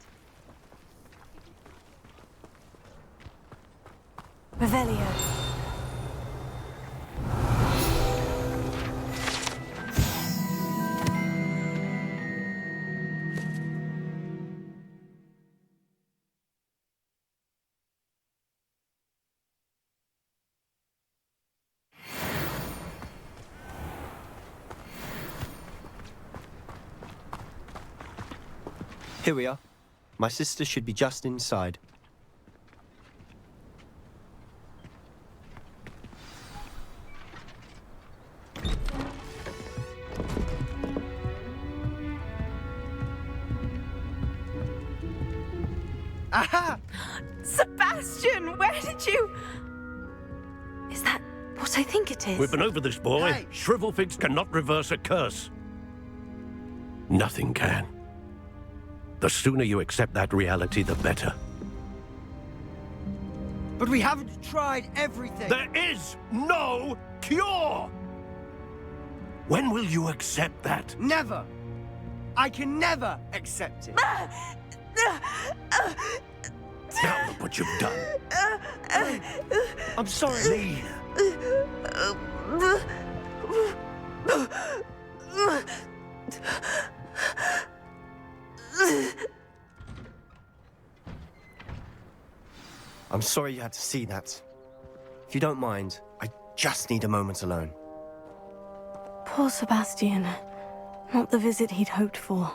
Revelio. Here we are. My sister should be just inside. Aha! Sebastian, where did you... Is that what I think it is? We've been over this, boy. Hey. Shrivelfigs cannot reverse a curse. Nothing can. The sooner you accept that reality, the better. But we haven't tried everything. There is no cure! When will you accept that? Never. I can never accept it. Now look what you've done. I'm sorry. Leave. I'm sorry you had to see that. If you don't mind, I just need a moment alone. Poor Sebastian. Not the visit he'd hoped for.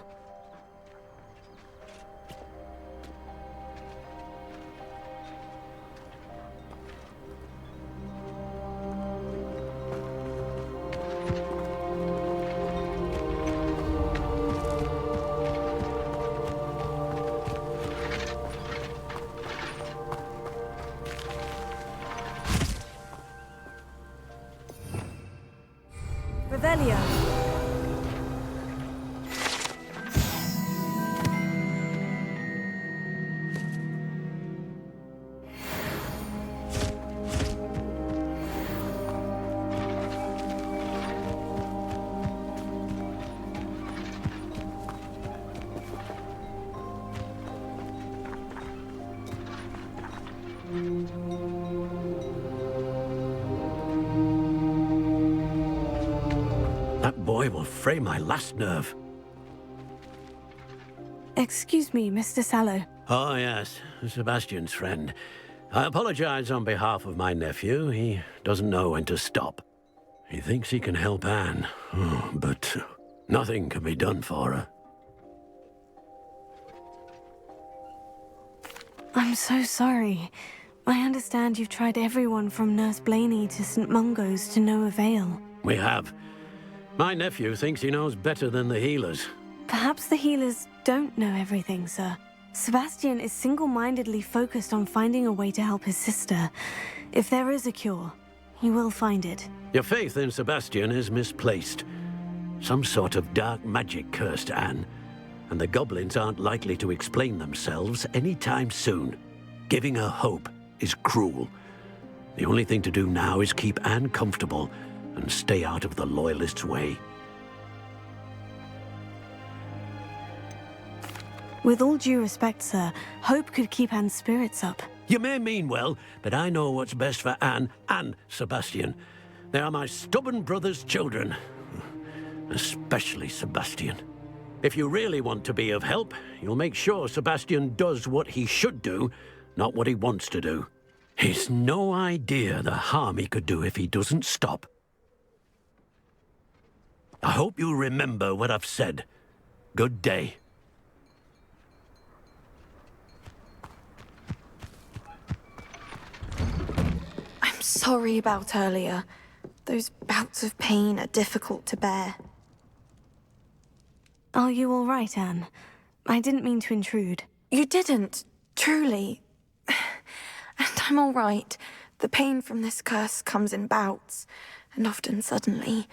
Revelio. That boy will fray my last nerve. Excuse me, Mr. Sallow. Oh, yes, Sebastian's friend. I apologize on behalf of my nephew. He doesn't know when to stop. He thinks he can help Anne, but nothing can be done for her. I'm so sorry. I understand you've tried everyone from Nurse Blaney to St. Mungo's to no avail. We have. My nephew thinks he knows better than the healers. Perhaps the healers don't know everything, sir. Sebastian is single-mindedly focused on finding a way to help his sister. If there is a cure, he will find it. Your faith in Sebastian is misplaced. Some sort of dark magic cursed Anne, and the goblins aren't likely to explain themselves anytime soon. Giving her hope is cruel. The only thing to do now is keep Anne comfortable and stay out of the Loyalists' way. With all due respect, sir, hope could keep Anne's spirits up. You may mean well, but I know what's best for Anne and Sebastian. They are my stubborn brother's children. Especially Sebastian. If you really want to be of help, you'll make sure Sebastian does what he should do, not what he wants to do. He's no idea the harm he could do if he doesn't stop. I hope you remember what I've said. Good day. I'm sorry about earlier. Those bouts of pain are difficult to bear. Are you all right, Anne? I didn't mean to intrude. You didn't, truly. And I'm all right. The pain from this curse comes in bouts, and often suddenly.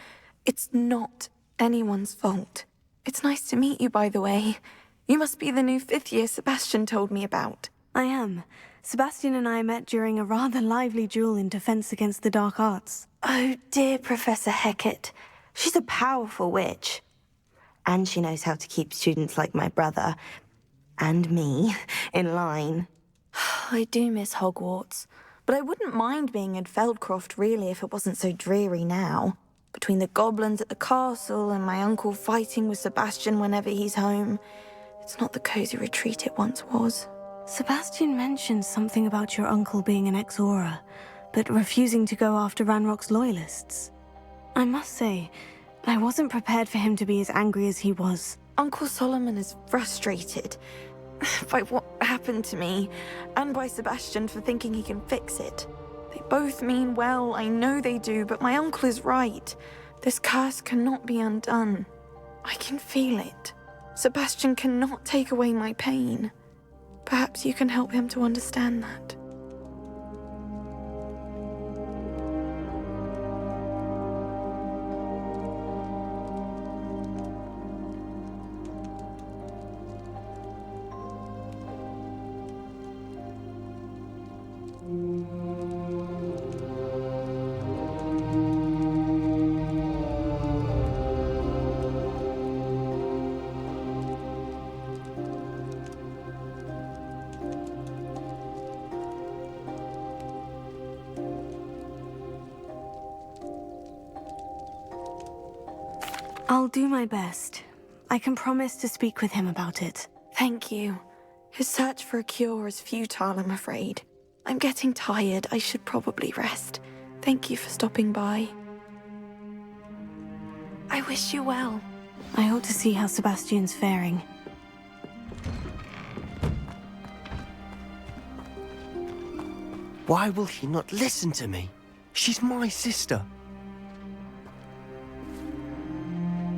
It's not anyone's fault. It's nice to meet you, by the way. You must be the new 5th year Sebastian told me about. I am. Sebastian and I met during a rather lively duel in defense against the dark arts. Oh, dear Professor Hecat. She's a powerful witch. And she knows how to keep students like my brother, and me, in line. I do miss Hogwarts, but I wouldn't mind being in Feldcroft, really, if it wasn't so dreary now. Between the goblins at the castle and my uncle fighting with Sebastian whenever he's home, it's not the cozy retreat it once was. Sebastian mentioned something about your uncle being an ex-Auror, but refusing to go after Ranrock's Loyalists. I must say, I wasn't prepared for him to be as angry as he was. Uncle Solomon is frustrated by what happened to me, and by Sebastian for thinking he can fix it. They both mean well, I know they do, but my uncle is right. This curse cannot be undone. I can feel it. Sebastian cannot take away my pain. Perhaps you can help him to understand that. I'll do my best. I can promise to speak with him about it. Thank you. His search for a cure is futile, I'm afraid. I'm getting tired. I should probably rest. Thank you for stopping by. I wish you well. I ought to see how Sebastian's faring. Why will he not listen to me? She's my sister.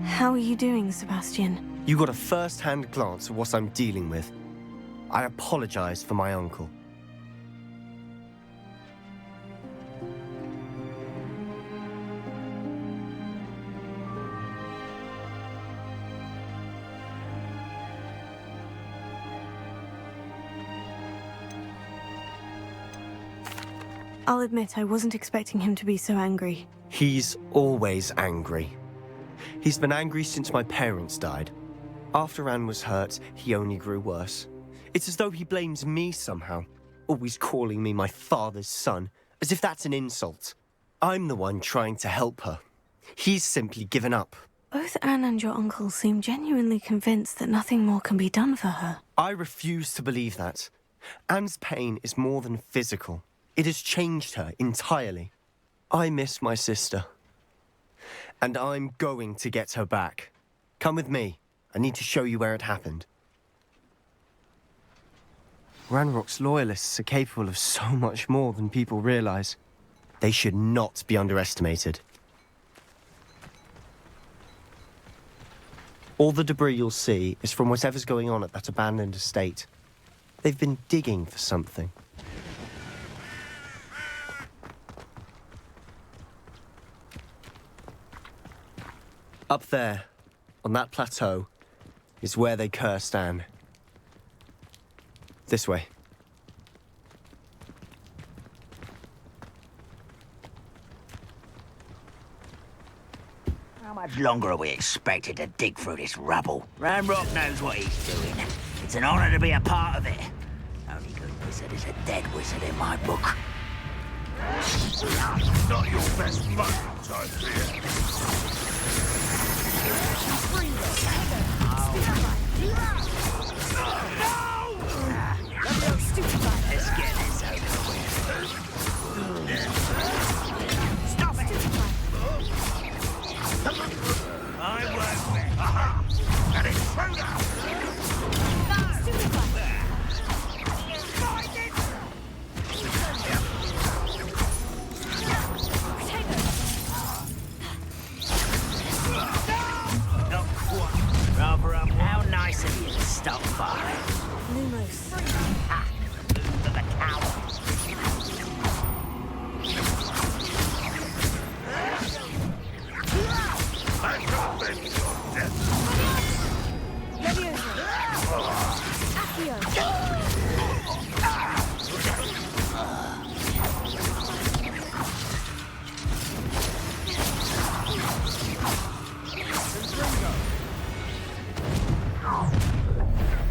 How are you doing, Sebastian? You got a first-hand glance at what I'm dealing with. I apologize for my uncle. I'll admit I wasn't expecting him to be so angry. He's always angry. He's been angry since my parents died. After Anne was hurt, he only grew worse. It's as though he blames me somehow, always calling me my father's son, as if that's an insult. I'm the one trying to help her. He's simply given up. Both Anne and your uncle seem genuinely convinced that nothing more can be done for her. I refuse to believe that. Anne's pain is more than physical. It has changed her entirely. I miss my sister. And I'm going to get her back. Come with me. I need to show you where it happened. Ranrock's Loyalists are capable of so much more than people realize. They should not be underestimated. All the debris you'll see is from whatever's going on at that abandoned estate. They've been digging for something. Up there, on that plateau, is where they cursed Anne. This way. How much longer are we expected to dig through this rubble? Ranrock knows what he's doing. It's an honor to be a part of it. Only good wizard is a dead wizard in my book. Not your best moment, I fear. Let's get this over with. Stop it! I won't win. An intruder! How nice of you to stop by. Lumos. Ah, move of a coward.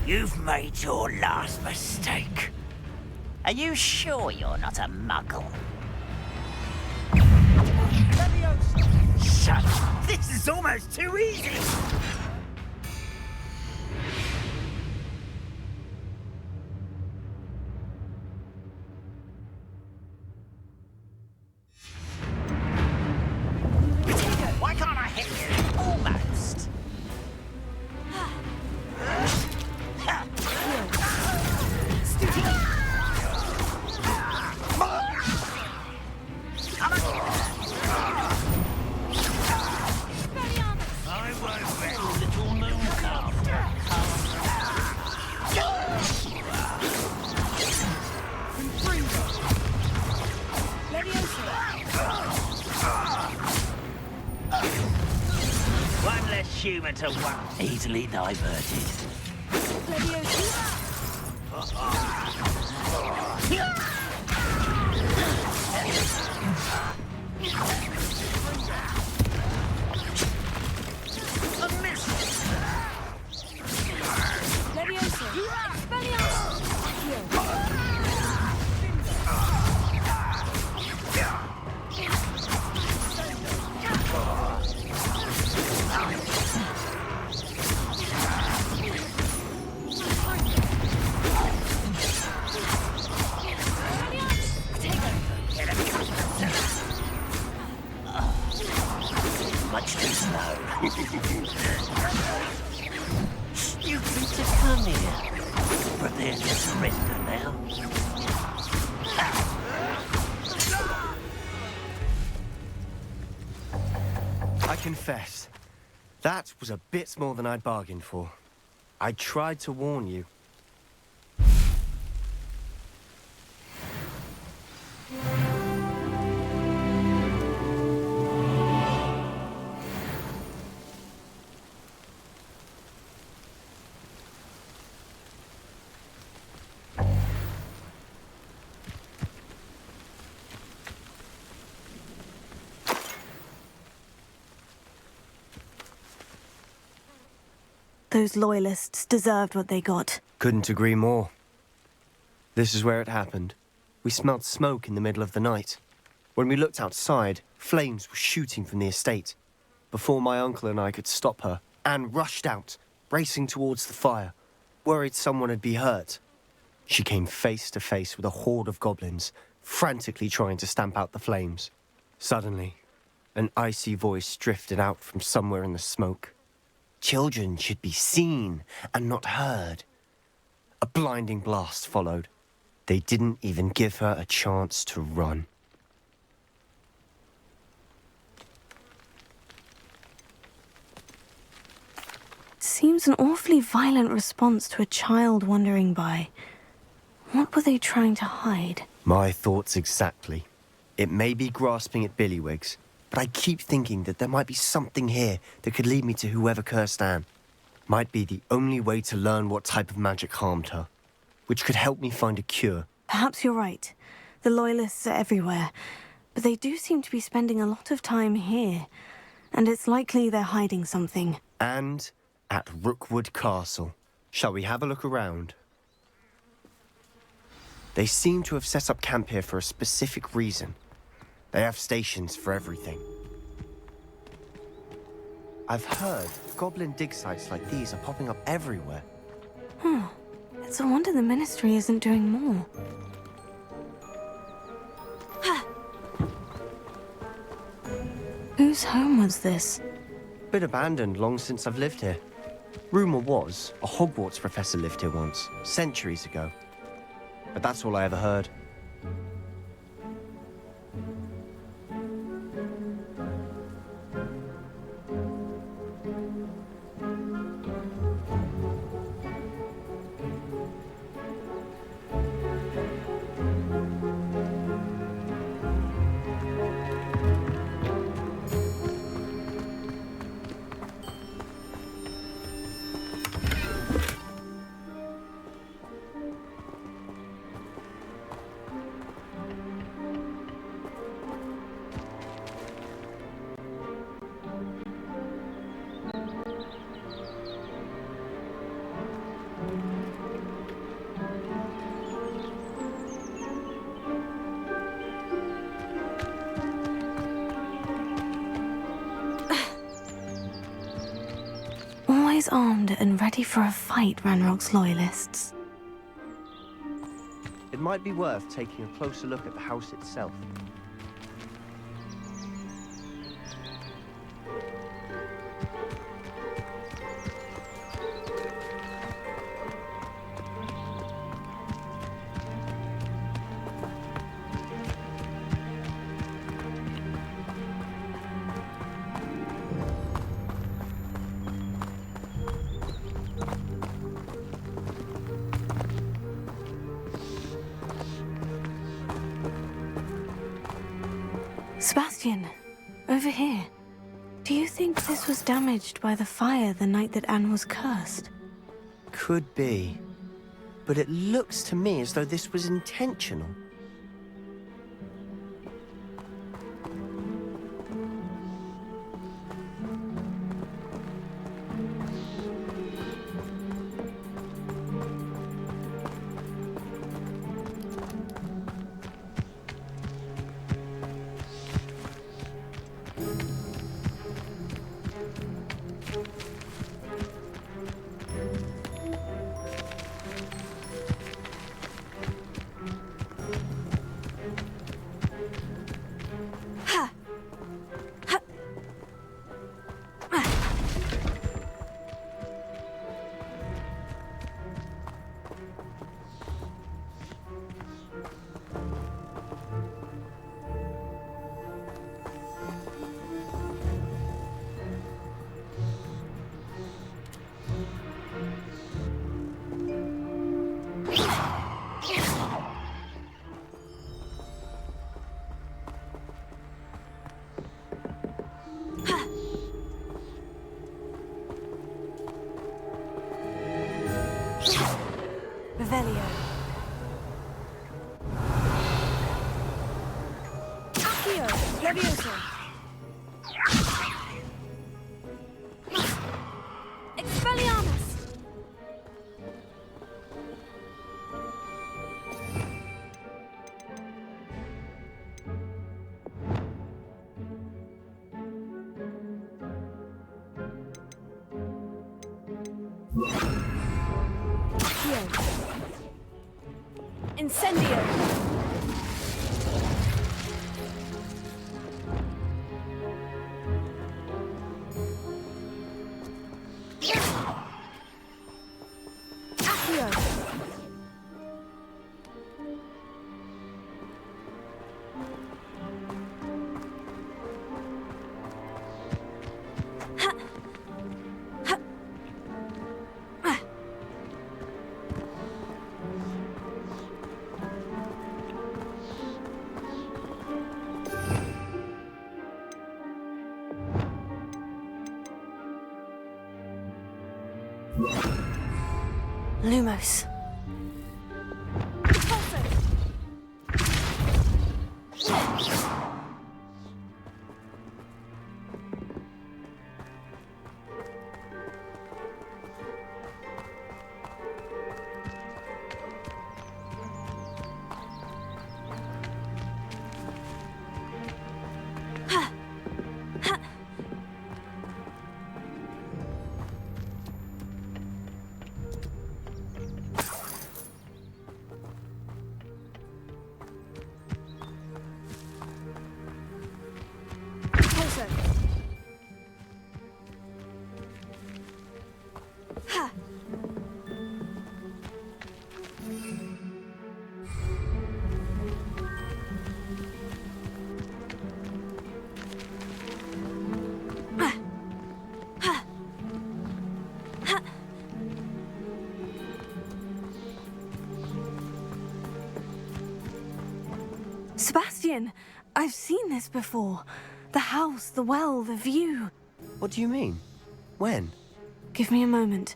You've made your last mistake. Are you sure you're not a muggle? Shut up! This is almost too easy! Why can't I hit you? Almost. One less human to one. Easily diverted. A miss. Much too slow. Stupid to come here. Prepare to surrender now. I confess, that was a bit more than I'd bargained for. I tried to warn you. Those loyalists deserved what they got. Couldn't agree more. This is where it happened. We smelled smoke in the middle of the night. When we looked outside, flames were shooting from the estate. Before my uncle and I could stop her, Anne rushed out, racing towards the fire, worried someone had been hurt. She came face to face with a horde of goblins, frantically trying to stamp out the flames. Suddenly, an icy voice drifted out from somewhere in the smoke. Children should be seen and not heard. A blinding blast followed. They didn't even give her a chance to run. Seems an awfully violent response to a child wandering by. What were they trying to hide? My thoughts exactly. It may be grasping at billywhigs, but I keep thinking that there might be something here that could lead me to whoever cursed Anne. Might be the only way to learn what type of magic harmed her, which could help me find a cure. Perhaps you're right. The Loyalists are everywhere, but they do seem to be spending a lot of time here, and it's likely they're hiding something. And at Rookwood Castle. Shall we have a look around? They seem to have set up camp here for a specific reason. They have stations for everything. I've heard goblin dig sites like these are popping up everywhere. It's a wonder the Ministry isn't doing more. Whose home was this? Been abandoned long since I've lived here. Rumour was a Hogwarts professor lived here once, centuries ago. But that's all I ever heard. Always armed and ready for a fight, Ranrock's Loyalists. It might be worth taking a closer look at the house itself. Sebastian, over here. Do you think this was damaged by the fire the night that Anne was cursed? Could be. But it looks to me as though this was intentional. Revelio. Accio, Levioso. Expelliarmus. Incendio! Accio! Lumos. Sebastian, I've seen this before. The house, the well, the view. What do you mean? When? Give me a moment.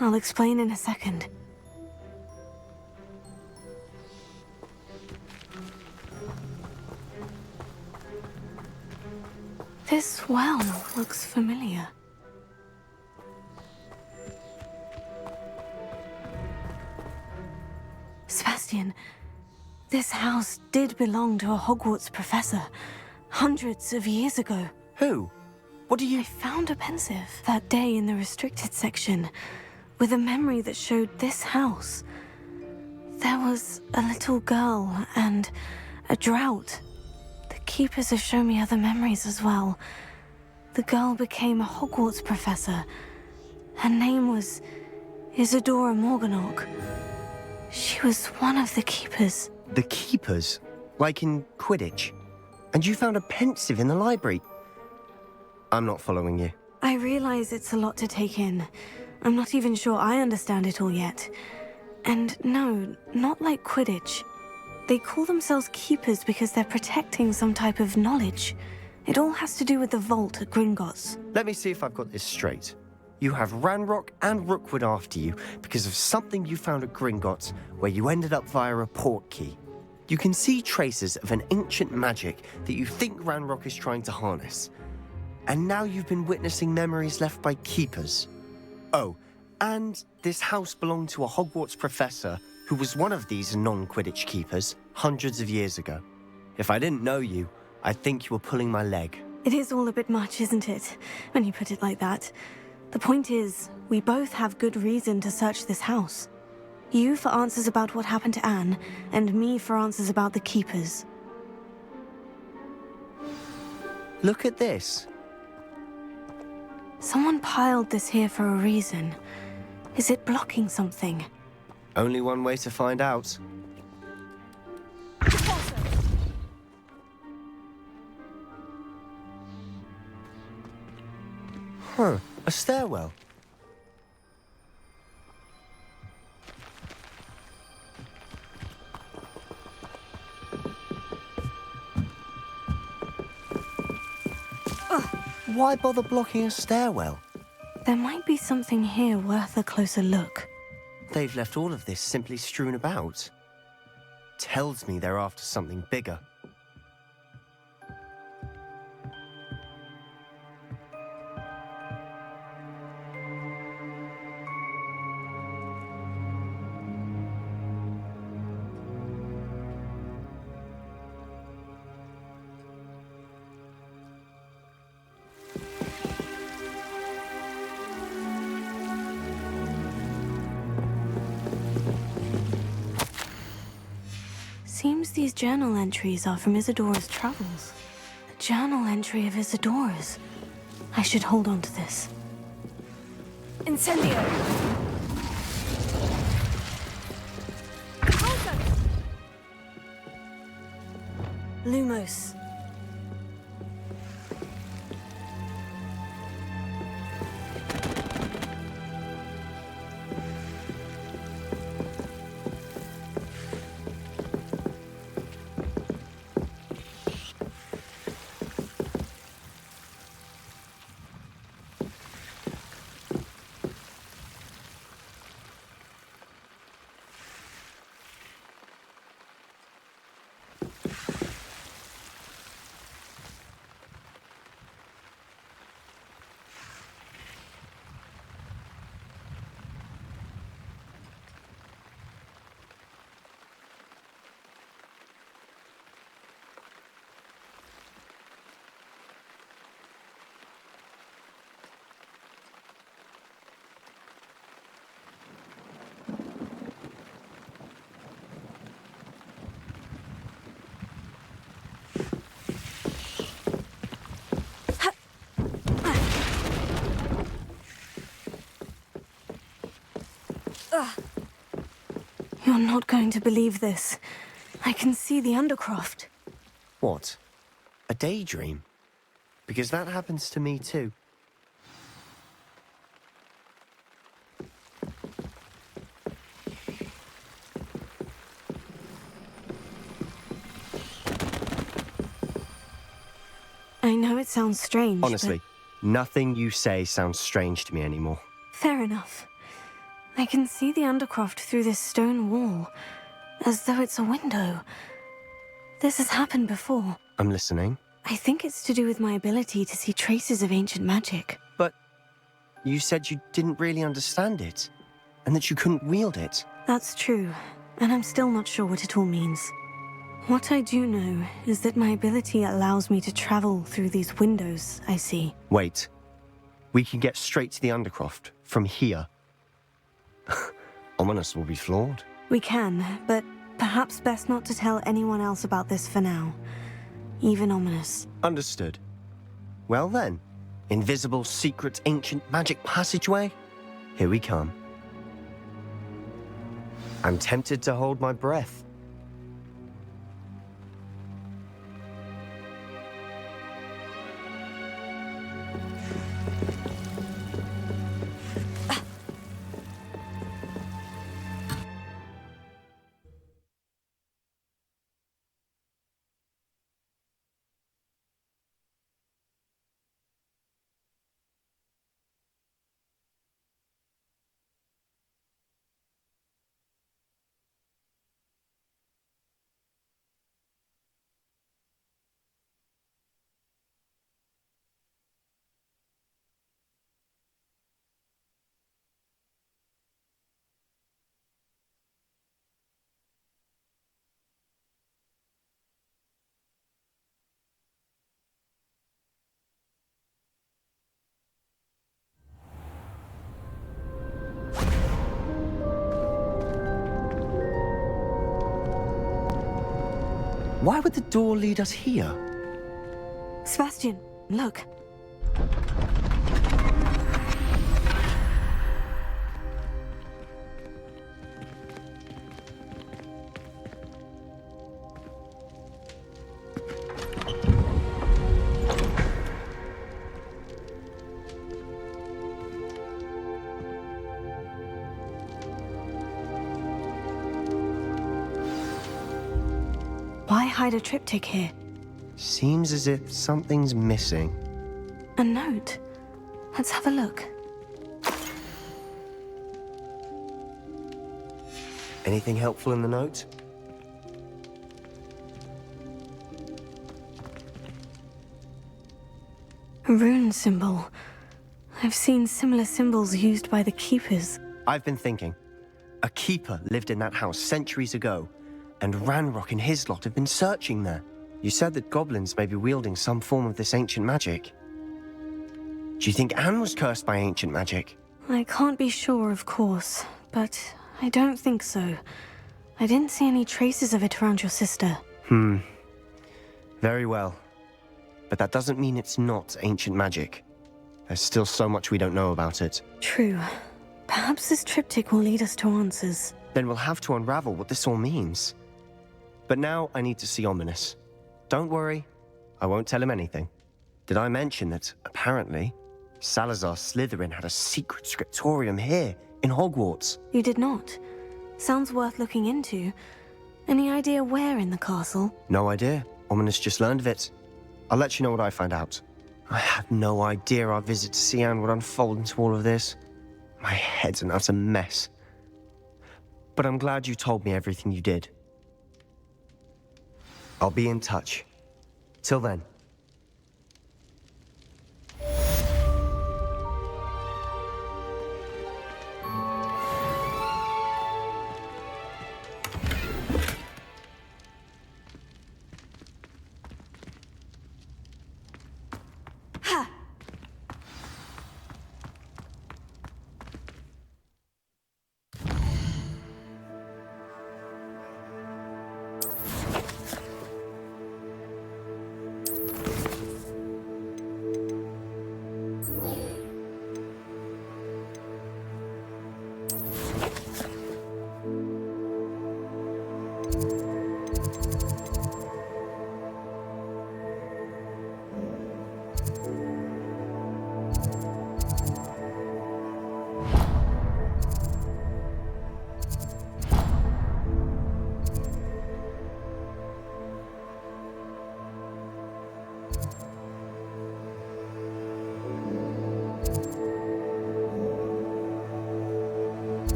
I'll explain in a second. This well looks familiar. Sebastian, this house did belong to a Hogwarts professor hundreds of years ago. Who? What do you... I found a pensive that day in the restricted section with a memory that showed this house. There was a little girl and a drought. The keepers have shown me other memories as well. The girl became a Hogwarts professor. Her name was Isadora Morganach. She was one of the keepers. The keepers? Like in Quidditch? And you found a pensive in the library? I'm not following you. I realize it's a lot to take in. I'm not even sure I understand it all yet. And no, not like Quidditch. They call themselves keepers because they're protecting some type of knowledge. It all has to do with the vault at Gringotts. Let me see if I've got this straight. You have Ranrock and Rookwood after you because of something you found at Gringotts where you ended up via a port key. You can see traces of an ancient magic that you think Ranrock is trying to harness. And now you've been witnessing memories left by keepers. Oh, and this house belonged to a Hogwarts professor who was one of these non-Quidditch keepers hundreds of years ago. If I didn't know you, I'd think you were pulling my leg. It is all a bit much, isn't it, when you put it like that? The point is, we both have good reason to search this house. You for answers about what happened to Anne, and me for answers about the keepers. Look at this. Someone piled this here for a reason. Is it blocking something? Only one way to find out. Huh, a stairwell. Why bother blocking a stairwell? There might be something here worth a closer look. They've left all of this simply strewn about. Tells me they're after something bigger. Seems these journal entries are from Isadora's travels. A journal entry of Isadora's. I should hold on to this. Incendio! Lumos. You're not going to believe this. I can see the Undercroft. What? A daydream? Because that happens to me too. I know it sounds strange, Honestly, nothing you say sounds strange to me anymore. Fair enough. I can see the Undercroft through this stone wall, as though it's a window. This has happened before. I'm listening. I think it's to do with my ability to see traces of ancient magic. But you said you didn't really understand it, and that you couldn't wield it. That's true, and I'm still not sure what it all means. What I do know is that my ability allows me to travel through these windows I see. Wait. We can get straight to the Undercroft from here. Ominous will be floored. We can, but perhaps best not to tell anyone else about this for now. Even Ominous. Understood. Well then, invisible, secret, ancient magic passageway? Here we come. I'm tempted to hold my breath. Why would the door lead us here? Sebastian, look. Why hide a triptych here? Seems as if something's missing. A note. Let's have a look. Anything helpful in the note? A rune symbol. I've seen similar symbols used by the keepers. I've been thinking. A keeper lived in that house centuries ago, and Ranrock and his lot have been searching there. You said that goblins may be wielding some form of this ancient magic. Do you think Anne was cursed by ancient magic? I can't be sure, of course, but I don't think so. I didn't see any traces of it around your sister. Very well. But that doesn't mean it's not ancient magic. There's still so much we don't know about it. True. Perhaps this triptych will lead us to answers. Then we'll have to unravel what this all means. But now I need to see Ominous. Don't worry, I won't tell him anything. Did I mention that, apparently, Salazar Slytherin had a secret scriptorium here, in Hogwarts? You did not. Sounds worth looking into. Any idea where in the castle? No idea. Ominous just learned of it. I'll let you know what I find out. I had no idea our visit to Cian would unfold into all of this. My head's an utter mess. But I'm glad you told me everything you did. I'll be in touch. Till then.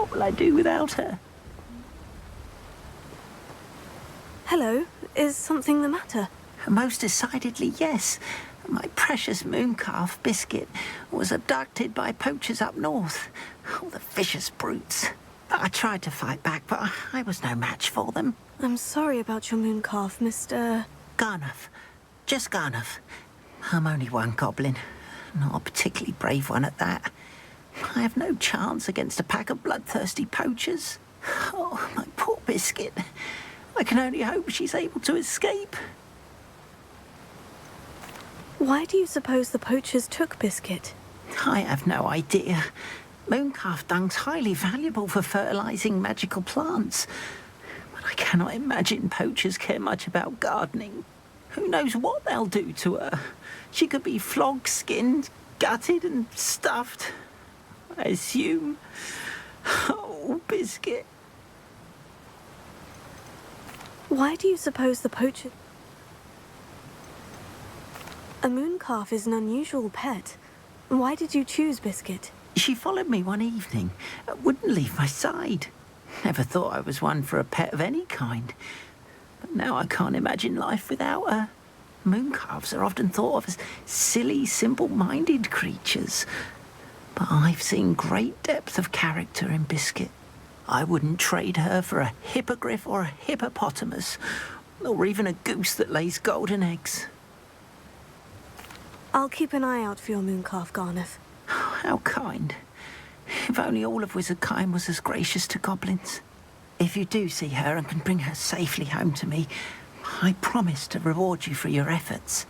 What will I do without her? Hello, is something the matter? Most decidedly, yes. My precious mooncalf, Biscuit, was abducted by poachers up north. All the vicious brutes. I tried to fight back, but I was no match for them. I'm sorry about your mooncalf, Mr. Garnuff. Just Garnuff. I'm only one goblin. Not a particularly brave one at that. I have no chance against a pack of bloodthirsty poachers. Oh, my poor Biscuit. I can only hope she's able to escape. Why do you suppose the poachers took Biscuit? I have no idea. Mooncalf dung's highly valuable for fertilizing magical plants. But I cannot imagine poachers care much about gardening. Who knows what they'll do to her? She could be flogged, skinned, gutted and stuffed. I assume. Oh, Biscuit. Why do you suppose the poachers... A mooncalf is an unusual pet. Why did you choose Biscuit? She followed me one evening, wouldn't leave my side. Never thought I was one for a pet of any kind. But now I can't imagine life without her. Mooncalves are often thought of as silly, simple-minded creatures. But I've seen great depth of character in Biscuit. I wouldn't trade her for a hippogriff or a hippopotamus, or even a goose that lays golden eggs. I'll keep an eye out for your mooncalf, Garnuff. How kind. If only all of Wizardkind was as gracious to goblins. If you do see her and can bring her safely home to me, I promise to reward you for your efforts.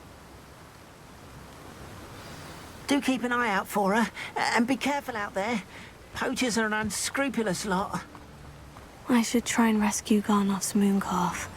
Do keep an eye out for her, and be careful out there. Poachers are an unscrupulous lot. I should try and rescue Garnuff's mooncalf.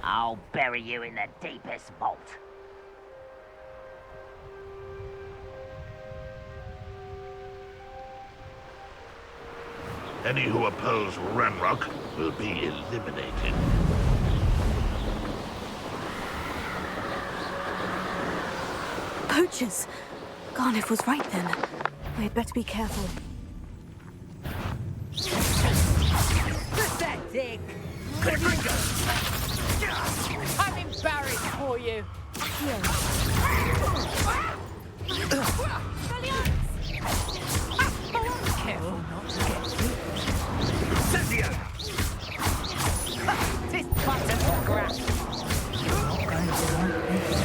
I'll bury you in the deepest vault. Any who oppose Ranrock will be eliminated. Poachers! Garnuff was right then. I'd better be careful. Pathetic! I'm embarrassed for you. Careful not to get this button's crap. Not going to want this.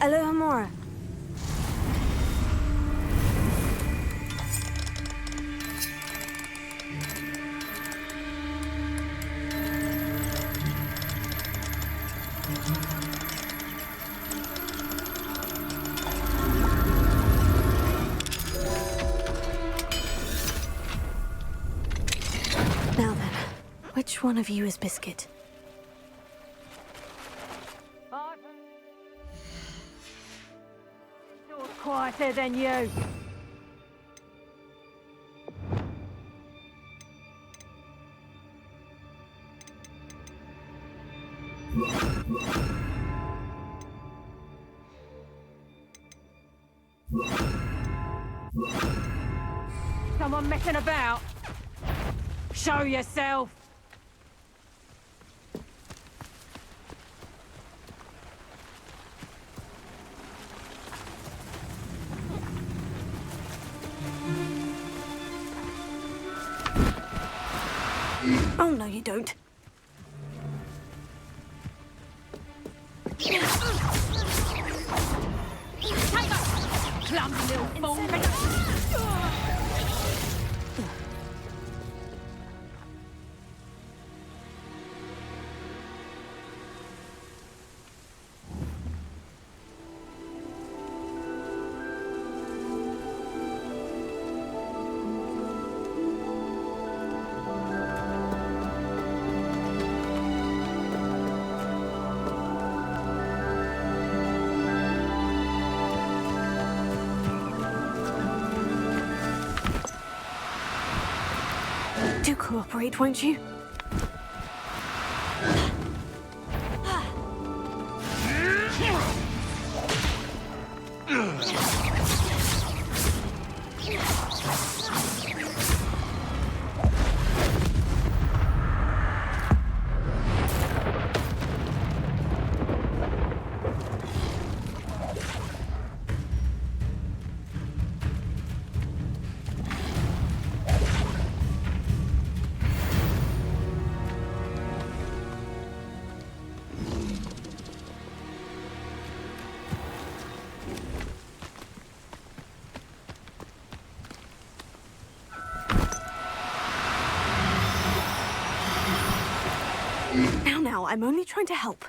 Alohomora. Now then, which one of you is Biscuit? Quieter than you. Someone messing about? Show yourself! Oh, no, you don't. Clumsy little fool! Do cooperate, won't you? Now, I'm only trying to help.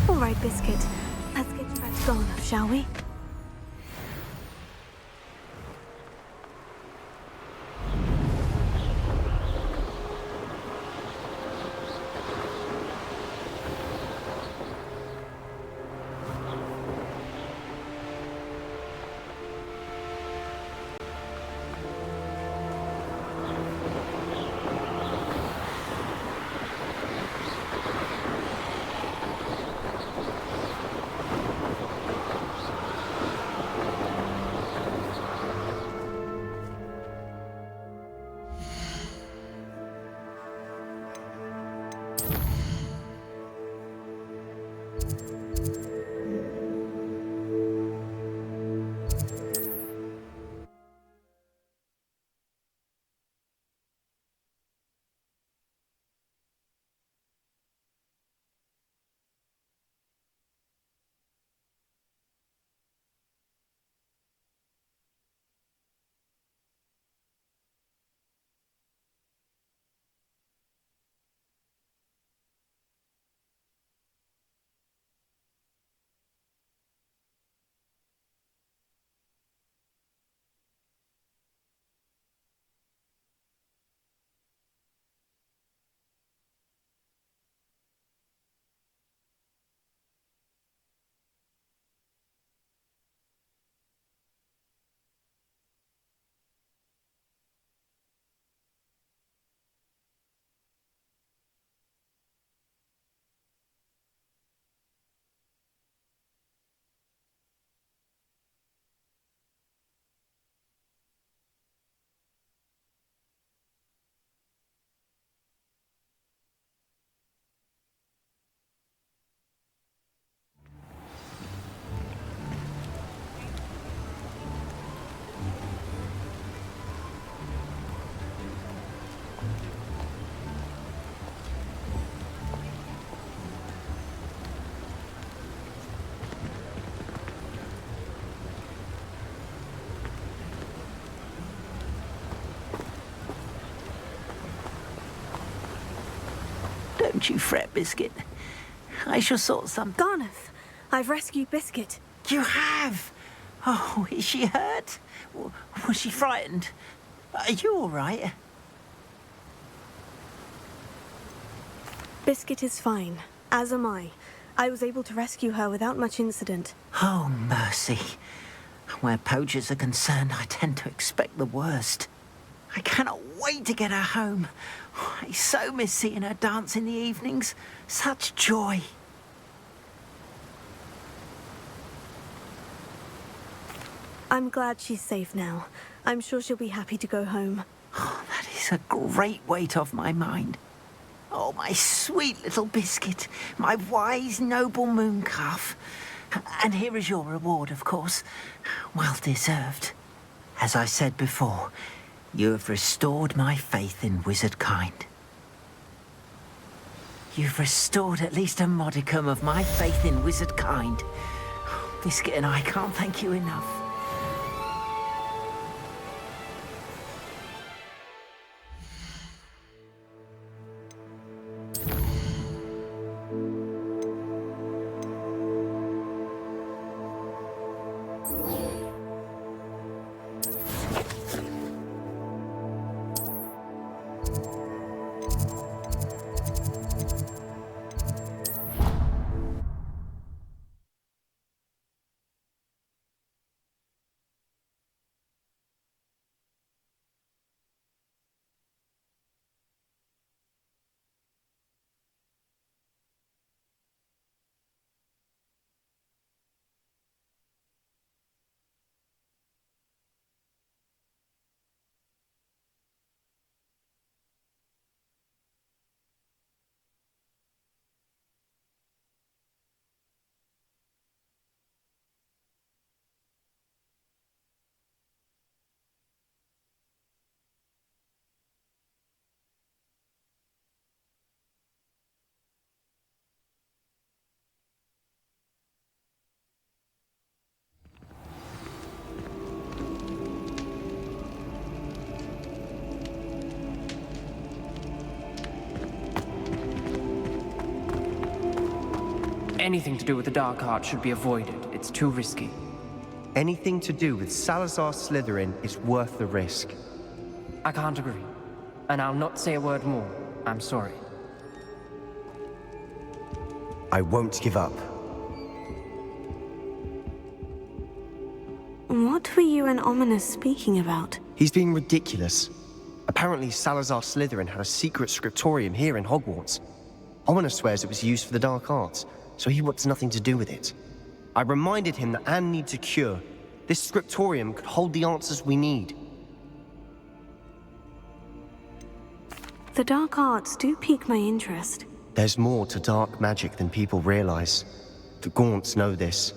All right, Biscuit. Let's get you back to Golem, shall we? Don't you fret, Biscuit. I shall sort some... Garneth, I've rescued Biscuit. You have? Oh, is she hurt? Was she frightened? Are you all right? Biscuit is fine, as am I. I was able to rescue her without much incident. Oh, mercy. Where poachers are concerned, I tend to expect the worst. I cannot wait to get her home. I so miss seeing her dance in the evenings. Such joy. I'm glad she's safe now. I'm sure she'll be happy to go home. Oh, that is a great weight off my mind. Oh, my sweet little Biscuit, my wise, noble moon calf. And here is your reward, of course. Well deserved. As I said before, you have restored my faith in wizard kind. You've restored at least a modicum of my faith in wizard kind. Biscuit and I can't thank you enough. Anything to do with the dark arts should be avoided. It's too risky. Anything to do with Salazar Slytherin is worth the risk. I can't agree. And I'll not say a word more. I'm sorry. I won't give up. What were you and Ominous speaking about? He's being ridiculous. Apparently Salazar Slytherin had a secret scriptorium here in Hogwarts. Ominous swears it was used for the dark arts, so he wants nothing to do with it. I reminded him that Anne needs a cure. This scriptorium could hold the answers we need. The dark arts do pique my interest. There's more to dark magic than people realize. The Gaunts know this.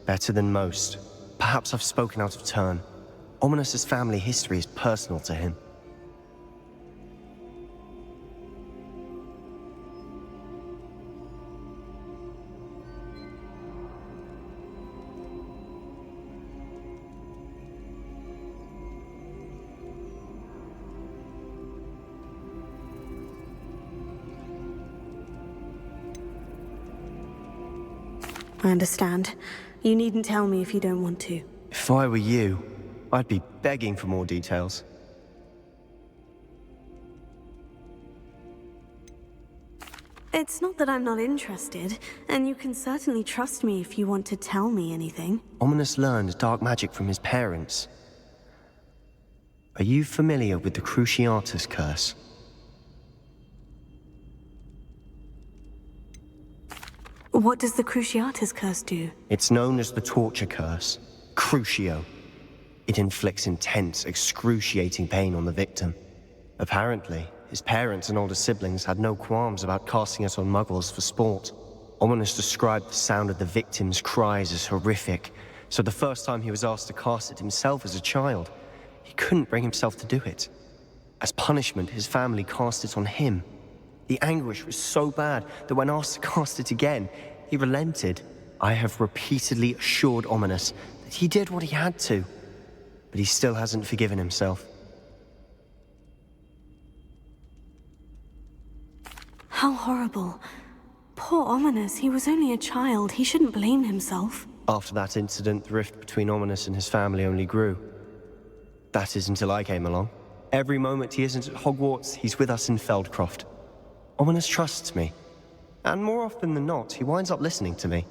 Better than most. Perhaps I've spoken out of turn. Ominous's family history is personal to him. I understand. You needn't tell me if you don't want to. If I were you, I'd be begging for more details. It's not that I'm not interested, and you can certainly trust me if you want to tell me anything. Ominous learned dark magic from his parents. Are you familiar with the Cruciatus curse? What does the Cruciatus curse do? It's known as the torture curse, Crucio. It inflicts intense, excruciating pain on the victim. Apparently, his parents and older siblings had no qualms about casting it on muggles for sport. Ominous described the sound of the victim's cries as horrific, so the first time he was asked to cast it himself as a child, he couldn't bring himself to do it. As punishment, his family cast it on him. The anguish was so bad that when asked to cast it again, he relented. I have repeatedly assured Ominous that he did what he had to, but he still hasn't forgiven himself. How horrible. Poor Ominous, he was only a child. He shouldn't blame himself. After that incident, the rift between Ominous and his family only grew. That is until I came along. Every moment he isn't at Hogwarts, he's with us in Feldcroft. Ominous trusts me. And more often than not, he winds up listening to me.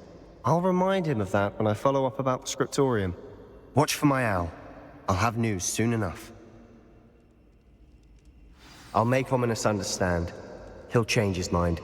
I'll remind him of that when I follow up about the scriptorium. Watch for my owl. I'll have news soon enough. I'll make Ominous understand. He'll change his mind.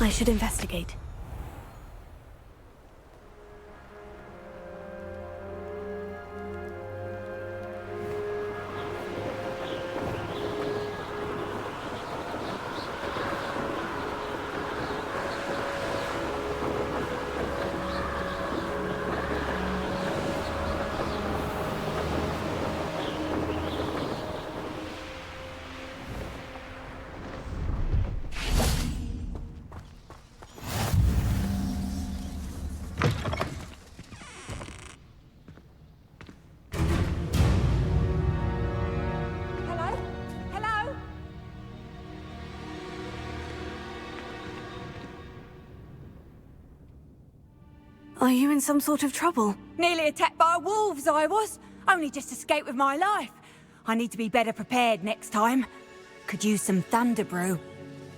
I should investigate. Are you in some sort of trouble? Nearly attacked by wolves, I was. Only just escaped with my life. I need to be better prepared next time. Could use some thunder brew.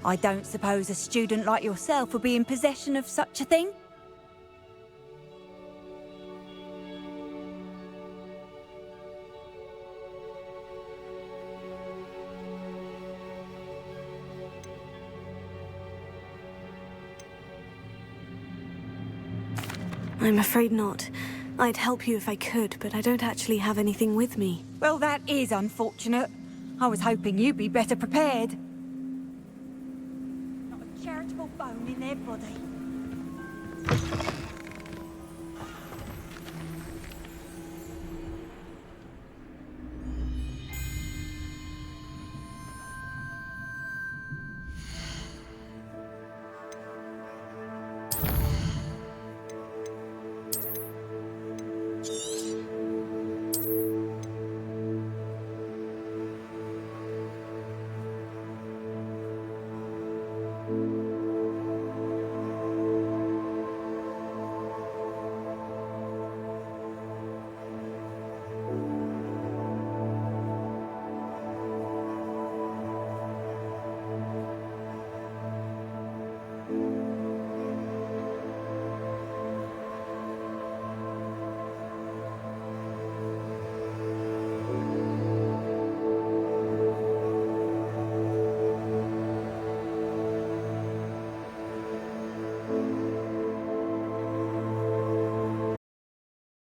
I don't suppose a student like yourself would be in possession of such a thing? I'm afraid not. I'd help you if I could, but I don't actually have anything with me. Well, that is unfortunate. I was hoping you'd be better prepared. Not a charitable bone in their body.